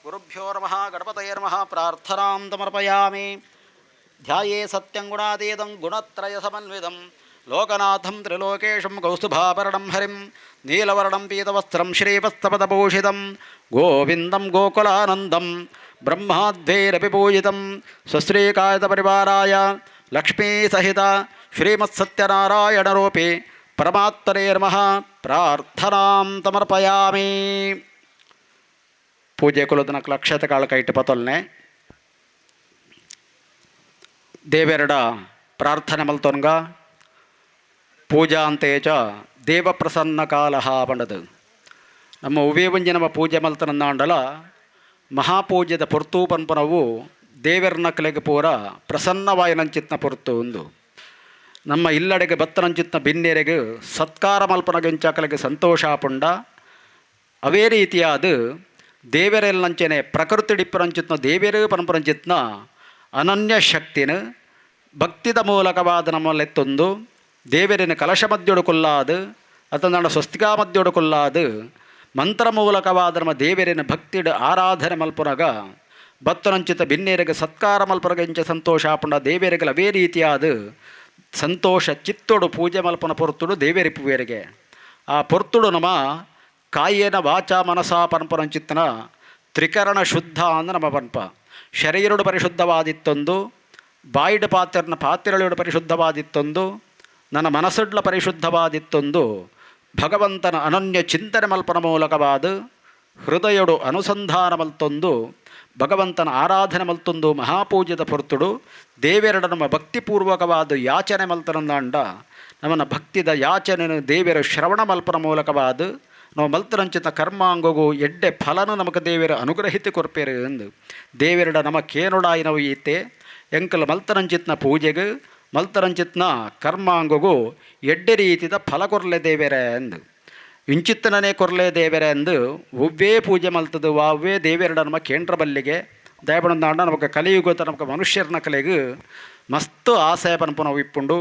ಗುರುಭ್ಯೋ ನಮಃ ಗಣಪತಯೇ ನಮಃ ಪ್ರಾರ್ಥನಾಂ ಸಮರ್ಪಯಾಮಿ. ಧ್ಯಾಯೇ ಸತ್ಯಂ ಗುಣಾತೀತಂ ಗುಣತ್ರಯ ಸಮನ್ವಿತಂ ಲೋಕನಾಥಂ ತ್ರಿಲೋಕೇಶಂ ಕೌಸ್ತುಭಾಭರಣಂ ಹರಿಂ ನೀಲವರ್ಣಂ ಪೀತವಸ್ತ್ರಂ ಶ್ರೀವತ್ಸಪದಭೂಷಿತಂ ಗೋವಿಂದಂ ಗೋಕುಲಾನಂದಂ ಬ್ರಹ್ಮಾದ್ವೈರಪಿ ಪೂಜಿತಂ ಸ್ವಶ್ರೀಕಾಯತಪರಿವಾರಾಯ ಲಕ್ಷ್ಮೀಸಹಿತ ಶ್ರೀಮತ್ಸತ್ಯನಾರಾಯಣರೂಪಿ ಪರಮಾತ್ಮನೇ ನಮಃ ಪ್ರಾರ್ಥನಾಂ ಸಮರ್ಪಯಾಮಿ. ಪೂಜೆ ಕುಲದನಕ್ಕೆ ಲಕ್ಷತೆ ಕಾಳಕ ಇಟ್ಟು ಪತೊಲ್ನೆ ದೇವೆರಡ ಪ್ರಾರ್ಥನೆ ಮಲ್ತೊನ್ಗ ಪೂಜಾ ಅಂತೇಚ ದೇವ ಪ್ರಸನ್ನ ಕಾಲ ಪಂಡದು ನಮ್ಮ ಉವೇ ಒಂಜಿ ನಮ್ಮ ಪೂಜೆ ಮಲ್ತನಂದಾಂಡಲ ಮಹಾಪೂಜ್ಯದ ಪೊರ್ತು ಪನ್ಪನವು ದೇವೆರ್ನ ಕಲೆಗೆ ಪೂರ ಪ್ರಸನ್ನವಾಯನಂಚಿತ್ನ ಪೊರ್ತು ಒಂದು ನಮ್ಮ ಇಲ್ಲಡೆಗೆ ಬತ್ತನಂಚಿತ್ನ ಭಿನ್ನೆರೆಗೆ ಸತ್ಕಾರ ಮಲ್ಪನಗೆಂಚಕಲೆಗೆ ಸಂತೋಷ ಪುಂಡ ಅವೇ ರೀತಿಯಾದ ದೇವರೆಲ್ಲಂಚನೆ ಪ್ರಕೃತಿ ಡಿಪ್ಪರಂಚಿತ್ನ ದೇವರೇ ಪರಂಪರಂಚಿತ್ನ ಅನನ್ಯ ಶಕ್ತಿನ ಭಕ್ತಿದ ಮೂಲಕವಾದ ನಮ್ಮಲ್ಲೆತ್ತೊಂದು ದೇವರಿನ ಕಲಶ ಮಧ್ಯೋಡು ಕೊಲ್ಲಾದು ಅಥವಾ ಸ್ವಸ್ತಿಕಾ ಮಧ್ಯೋಡು ಕೊಲ್ಲಾದು ಮಂತ್ರ ಮೂಲಕವಾದ ನಮ್ಮ ದೇವರಿನ ಭಕ್ತಿಡ ಆರಾಧನೆ ಮಲ್ಪುನಗ ಭಕ್ತರಂಚಿತ ಭಿನ್ನೇರಿಗೆ ಸತ್ಕಾರ ಮಲ್ಪುನಗೆಂಚ ಸಂತೋಷ ಪುಂಡ ದೇವರಿಗೆ ಅವೇ ರೀತಿಯಾದ ಸಂತೋಷ ಚಿತ್ತೋಡು ಪೂಜೆ ಮಲ್ಪನ ಪೊರ್ತುಡು ದೇವೇರಿ ಪೂವೇರಿಗೆ ಆ ಪೊರ್ತುಡು ನಮ್ಮ ಕಾಯೇನ ವಾಚ ಮನಸ ಪನ್ಪರಂಚಿತ್ತನ ತ್ರಿಕರಣ ಶುದ್ಧ ಅಂದ ನಮ್ಮ ಪನ್ಪ ಶರೀರಡು ಪರಿಶುದ್ಧವಾದಿತ್ತೊಂದು ಬಾಯಿಡ ಪಾತ್ರೆಗಳು ಪರಿಶುದ್ಧವಾದಿತ್ತೊಂದು ನನ್ನ ಮನಸ್ಸುಡ್ಲ ಪರಿಶುದ್ಧವಾದಿತ್ತೊಂದು ಭಗವಂತನ ಅನನ್ಯ ಚಿಂತನೆ ಮಲ್ಪನ ಮೂಲಕವಾದ ಹೃದಯಡು ಅನುಸಂಧಾನ ಮಲ್ತೊಂದು ಭಗವಂತನ ಆರಾಧನೆ ಮಲ್ತೊಂದು ಮಹಾಪೂಜ್ಯದ ಪೊರ್ತುಡು ದೇವೆರಡ ನಮ್ಮ ಭಕ್ತಿಪೂರ್ವಕವಾದ ಯಾಚನೆ ಮಲ್ತನಂದಾಂಡ ನಮ್ಮನ ಭಕ್ತಿದ ಯಾಚನೆ ದೇವರ ಶ್ರವಣ ಮಲ್ಪನ ಮೂಲಕವಾದ ನಾವು ಮಲ್ತರಂಚಿತ ಕರ್ಮಾಂಗಗೂ ಎಡ್ಡೆ ಫಲನು ನಮಗೆ ದೇವರ ಅನುಗ್ರಹಿತ ಕೊರ್ಪೇರು ಎಂದು ದೇವೆರಡ ನಮಕೇನುಡಾಯಿ ನಾವು ಈತೆ ಎಂಕಲ್ ಮಲ್ತರಂಚಿತ್ನ ಪೂಜೆಗೆ ಮಲ್ತರಂಚಿತ್ನ ಕರ್ಮಾಂಗಗೂ ಎಡ್ಡೆ ರೀತಿದ ಫಲ ಕೊರ್ಲೆ ದೇವರೇ ಎಂದು ಇಂಚಿತ್ತನೇ ಕೊರ್ಲೆ ದೇವರೇ ಎಂದು ಒವ್ವೇ ಪೂಜೆ ಮಲ್ತದು ವಾವೇ ದೇವೆರಡ ನಮ್ಮ ಕೇಂದ್ರ ಬಲ್ಲಿಗೆ ದಯಪಡಂದಾಂಡ ನಮಗೆ ಕಲಿಯುಗತ ನಮಗೆ ಮನುಷ್ಯರನ ಕಲೆಗೆ ಮಸ್ತ್ ಆಸೆ ಪನ್ಪು ನಾವು ಇಪ್ಪುಂಡು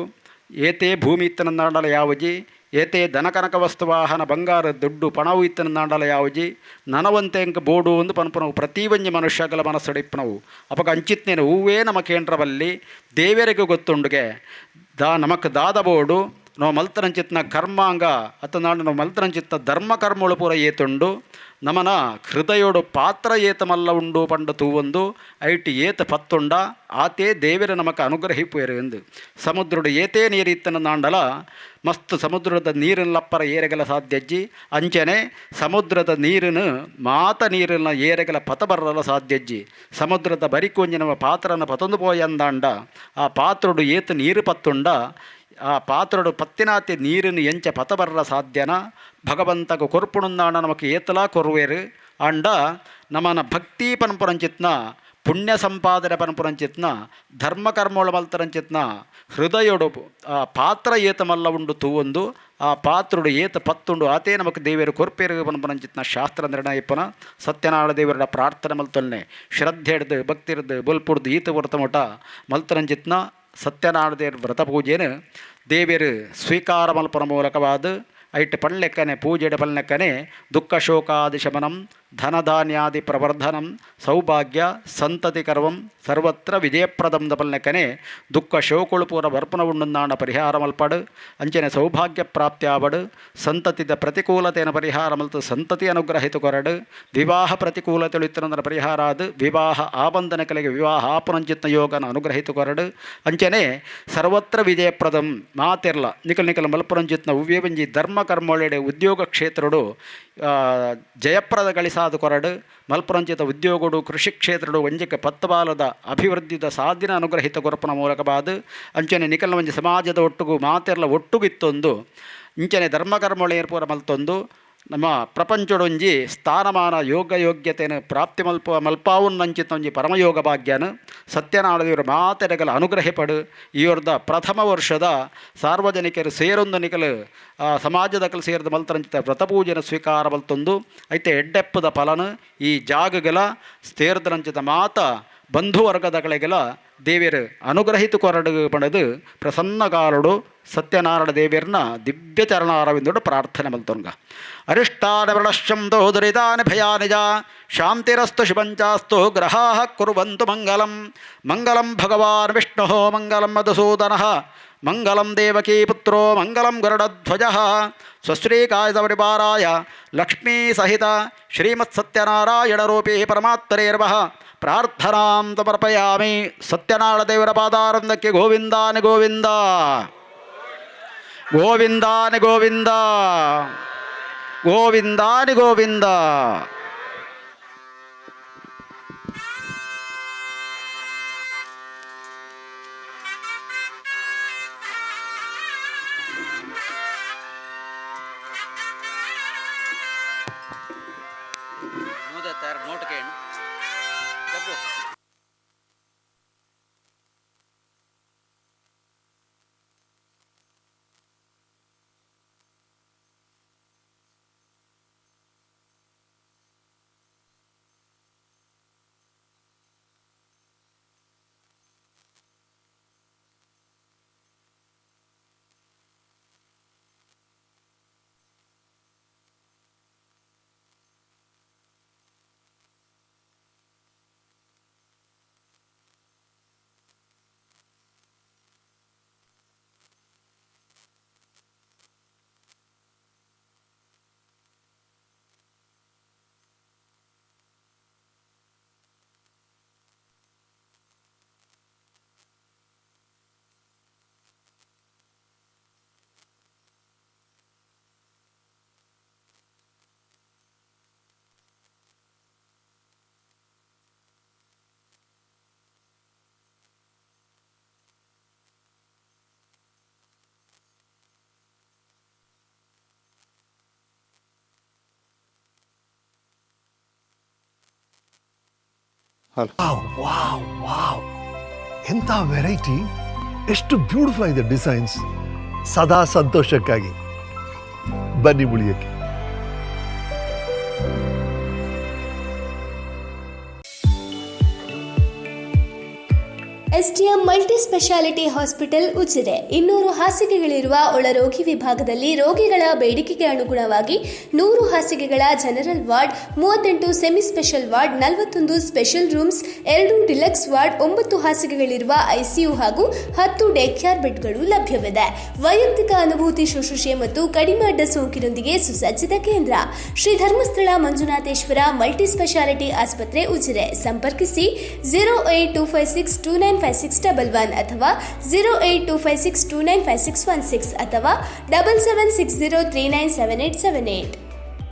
ಏತೇ ಭೂಮಿ ಇತ್ತನಂದಾಂಡಲ ಯಾವಜಿ ಏತೇ ದನಕನಕ ವಸ್ತುವಾಹನ ಬಂಗಾರ ದುಡ್ಡು ಪಣವು ಇತ್ತನಂದಾಂಡಲ ಯಾವಜಿ ನನವಂತೆ ಅಂಕ ಬೋಡು ಒಂದು ಪನ್ಪು ನಾವು ಪ್ರತಿ ಒಂಜಿ ಮನುಷ್ಯಗಳ ಮನಸ್ಸಡಿಪ್ಪು ನಾವು ಅಪಗ ಅಂಚಿತ್ನೇನು ಹೂವೇ ನಮ್ಮ ಕೇಂದ್ರ ಬಲ್ಲಿ ದೇವರಿಗೆ ಗೊತ್ತುಂಡುಗೆ ನಮಕ್ ದಾದ ಬೋಡು ನಾವು ಮಲ್ತರಂಚಿತ್ನ ಕರ್ಮಾಂಗ ಅಥವಾ ನಾವು ಮಲ್ತರಂಚಿತ್ನ ಧರ್ಮ ಕರ್ಮಗಳು ಪೂರ ಏತುಂಡು ನಮನ ಹೃದಯೋಡು ಪಾತ್ರ ಏತ ಮಲ್ಲ ಉಂಡು ಪಂಡ ತೂವೊಂದು ಐಟಿ ಏತ ಪತ್ತುಂಡ ಆತೇ ದೇವರ ನಮಕ ಅನುಗ್ರಹಿಪುಯರು ಎಂದು ಸಮುದ್ರಡು ಏತೇ ನೀರಿತ್ತನ ನಾಂಡಲ ಮಸ್ತ್ ಸಮುದ್ರದ ನೀರಿನಲ್ಲಪ್ಪರ ಏರೆಗಲ ಸಾಧ್ಯಜ್ಜಿ ಅಂಚನೆ ಸಮುದ್ರದ ನೀರಿನ ಮಾತ ನೀರಿನ ಏರೆಗಲ ಪತ ಬರಲ ಸಾಧ್ಯಜ್ಜಿ ಸಮುದ್ರದ ಬರಿಕೊಂಜಿನವ ಪಾತ್ರನ ಪತೊಂದು ಪೋಯಂದಾಂಡ ಆ ಪಾತ್ರುಡು ಏತ ನೀರು ಪತ್ತುಂಡ ಆ ಪಾತ್ರುಡು ಪತ್ತಿನಾತಿ ನೀರಿನ ಎಂಚ ಪತ ಬರಲ ಸಾಧ್ಯನ ಭಗವಂತಗ ಕೊರ್ಪುಣಂದಾಂಡ ನಮಕ್ ಏತಲಾ ಕೊರ್ವೇರು ಅಂಡ ನಮನ ಭಕ್ತಿ ಪನ್ಪುರಂಚಿತ್ನ ಪುಣ್ಯ ಸಂಪಾದನೆ ಪನ್ಪುರಂಚಿತ್ನ ಧರ್ಮ ಕರ್ಮೋಳ ಮಲ್ತರಂಚಿತ್ನ ಹೃದಯೋಡು ಆ ಪಾತ್ರ ಏತ ಮಲ್ಲ ಉಂಡು ತೂವೊಂದು ಆ ಪಾತ್ರುಡು ಏತ ಪತ್ತುಂಡು ಆತೇ ನಮಕ್ ದೇವರು ಕೊರ್ಪೇರು ಪನ್ಪುರಂಚಿತ್ನ ಶಾಸ್ತ್ರ ನಿರ್ಣಯಪ್ಪನ ಸತ್ಯನಾರಾಯಣ ದೇವರ ಪ್ರಾರ್ಥನೆ ಮಲ್ತೊಲ್ನೆ ಶ್ರದ್ಧೆ ಹಿಡ್ದು ಭಕ್ತಿ ಹಿಡ್ದು ಬಲ್ಪುಡ್ದು ಈತ ಹೊರತ ಮಠ ಮಲ್ತರಂಚಿತ್ನ ಸತ್ಯನಾರಾಯಣ ದೇವರ ವ್ರತ ಪೂಜೆನು ದೇವರು ಸ್ವೀಕಾರ ಮಲ್ಪನ ಮೂಲಕವಾದ ಐಟ್ ಪಳ್ಳೆಕ್ಕನೆ ಪೂಜೆಡ ಪಳ್ಳೆಕ್ಕನೆ ದುಃಖ ಶೋಕಾದಿ ಶಮನಂ ಧನಧಾನ್ಯಾದಿ ಪ್ರವರ್ಧನಂ ಸೌಭಾಗ್ಯ ಸಂತತಿ ಕರ್ವಂ ಸರ್ವತ್ರ ವಿಜಯಪ್ರದಂ ಪಳ್ಳೆಕ್ಕನೆ ದುಃಖ ಶೋಕುಳು ಪೂರ ವರ್ಪನ ಉಣ್ಣುಂದಾಂಡ ಪರಿಹಾರ ಮಲ್ಪಡು ಅಂಚನೆ ಸೌಭಾಗ್ಯ ಪ್ರಾಪ್ತಿಯಾವಡು ಸಂತತಿದ ಪ್ರತಿಕೂಲತೆಯನ್ನು ಪರಿಹಾರ ಮಲ್ತು ಸಂತತಿ ಅನುಗ್ರಹಿತು ಕೊರಡು ವಿವಾಹ ಪ್ರತಿಕೂಲತೆ ಇತ್ತರಂದ್ರ ಪರಿಹಾರ ಅದು ವಿವಾಹ ಆಬಂಧನ ಕಲೆಗೆ ವಿವಾಹ ಆಪುನಂಚಿತ್ನ ಯೋಗನ ಅನುಗ್ರಹಿತು ಕೊರಡು ಅಂಚನೆ ಸರ್ವತ್ರ ವಿಜಯಪ್ರದಂ ಮಾತಿರ್ಲ ನಿಖಲ್ ನಿಖಲ್ ಮಲ್ಪುರಂಚಿತ್ನ ಉವ್ಯವಂಜಿ ಧರ್ಮ ಕರ್ಮೊಳೆಡೆ ಉದ್ಯೋಗ ಕ್ಷೇತ್ರಡು ಜಯಪ್ರದ ಗಳಿಸಾದ ಕೊರಡು ಮಲ್ಪುರಂಚಿತ ಉದ್ಯೋಗಡು ಕೃಷಿ ಕ್ಷೇತ್ರಡು ವಂಜಿಕೆ ಪತ್ತಬಾಲದ ಅಭಿವೃದ್ಧಿದ ಸಾಧಿನ ಅನುಗ್ರಹಿತ ಕೊರಪನ ಮೂಲಕವಾದ ಅಂಚನೆ ನಿಖಲ್ ವಂಜಿ ಸಮಾಜದ ಒಟ್ಟುಗು ಮಾತೆರ್ಲ ಒಟ್ಟುಗಿತ್ತೊಂದು ಇಂಚನೆ ಧರ್ಮಕರ್ಮೊಳೆ ಏರ್ಪೂರ ಮಲ್ತೊಂದು ನಮ್ಮ ಪ್ರಪಂಚಡೊಂಜಿ ಸ್ಥಾನಮಾನ ಯೋಗ ಯೋಗ್ಯತೆಯನ್ನು ಪ್ರಾಪ್ತಿ ಮಲ್ಪಾವುನ್ನಂಚಿತ ಒಂಜಿ ಪರಮಯೋಗ ಭಾಗ್ಯನ ಸತ್ಯನಾರಾಯಣ ಮಾತೆರೆಗಲ ಅನುಗ್ರಹಪಡು ಇವ್ರದ ಪ್ರಥಮ ವರ್ಷದ ಸಾರ್ವಜನಿಕರು ಸೇರೊಂದು ನಿಕಲು ಸಮಾಜದಕಲು ಸೇರಿದ ಮಲ್ತರಂಚಿತ ವ್ರತಪೂಜೆನ ಸ್ವೀಕಾರ ಮಲ್ತೊಂದು ಐತೆ ಎಡ್ಡೆಪ್ಪದ ಫಲನ ಈ ಜಾಗಗಳ ಸೇರಿದರಂಚಿತ ಮಾತ ಬಂಧುವರ್ಗದಗಳಿಗೆಲ್ಲ ದೇವರು ಅನುಗ್ರಹಿತು ಕೊರಡು ಪಡೆದು ಪ್ರಸನ್ನಗಾಲುಡು ಸತ್ಯನಾರಾಯಣ ದೇವಿಯರನ್ನ ದಿವ್ಯ ಚರಣಾರವಿಂದೋಡು ಪ್ರಾರ್ಥನೆ ಮಲ್ತೋನ್ಗ. ಅರಿಷ್ಟಾನ ವೃಣಶ್ಯಂತೋ ದುರಿತಾನಿ ಭಯಾನಿಜ ಶಾಂತಿರಸ್ತು ಶಿವಂಚಾಸ್ತು ಗ್ರಹಾಃ ಕುರ್ವಂತು ಮಂಗಲಂ. ಮಂಗಲಂ ಭಗವಾನ್ ವಿಷ್ಣುಃ ಮಂಗಲಂ ಮಧುಸೂದನಃ ಮಂಗಲಂ ದೇವಕೀ ಪುತ್ರೋ ಮಂಗಲಂ ಗರುಡಧ್ವಜಃ. ಸ್ವಶ್ರೀಕಾಯಸಪರಿವಾರಾಯ ಲಕ್ಷ್ಮೀ ಸಹಿತ ಶ್ರೀಮತ್ಸತ್ಯನಾರಾಯಣರೂಪಿ ಪರಮಾತ್ಮನೇರ್ವಃ ಪ್ರಾರ್ಥನಾಂ ಸಮರ್ಪಯಾಮಿ. ಸತ್ಯನಾರಾಯಣ ದೇವರ ಪಾದಾರಂದಕ್ಕೆ ಗೋವಿಂದಾನಿ ಗೋವಿಂದ ಗೋವಿಂದಾನಿ ಗೋವಿಂದ ಗೋವಿಂದಾನಿ ಗೋವಿಂದ. ಎಂಥ ವೆರೈಟಿ, ಎಷ್ಟು ಬ್ಯೂಟಿಫುಲ್ ಆಗಿದೆ ಡಿಸೈನ್ಸ್. ಸದಾ ಸಂತೋಷಕ್ಕಾಗಿ ಬನ್ನಿ ಉಳಿಯಕ್ಕೆ. STM multi specialty hospital Ujire 200 ಹಾಸಿಗೆಗಳಿರುವ ಒಳರೋಗಿ ವಿಭಾಗದಲ್ಲಿ ರೋಗಿಗಳ ಬೇಡಿಕೆಗೆ ಅನುಗುಣವಾಗಿ 100 ಹಾಸಿಗೆಗಳ general ward, 38 semi special ward, 41 special rooms, 2 deluxe ward, 9 ಹಾಸಿಗೆಗಳಿರುವ ಐಸಿಯು ಹಾಗೂ 10 ಡೇ ಕೇರ್ ಬೆಡ್ಗಳು ಲಭ್ಯವಿದೆ. ವೈಯಕ್ತಿಕ ಅನುಭೂತಿ ಶುಶ್ರೂಷೆ ಮತ್ತು ಕಡಿಮೆ ಅಡ್ಡ ಸೋಂಕಿನೊಂದಿಗೆ ಸುಸಜ್ಜಿತ ಕೇಂದ್ರ. ಶ್ರೀ ಧರ್ಮಸ್ಥಳ ಮಂಜುನಾಥೇಶ್ವರ ಮಲ್ಟಿ ಸ್ಪೆಷಾಲಿಟಿ ಆಸ್ಪತ್ರೆ ಉಜಿರೆ. ಸಂಪರ್ಕಿಸಿ 08256295611 ಅಥವಾ 08256295616 ಅಥವಾ 7760397878.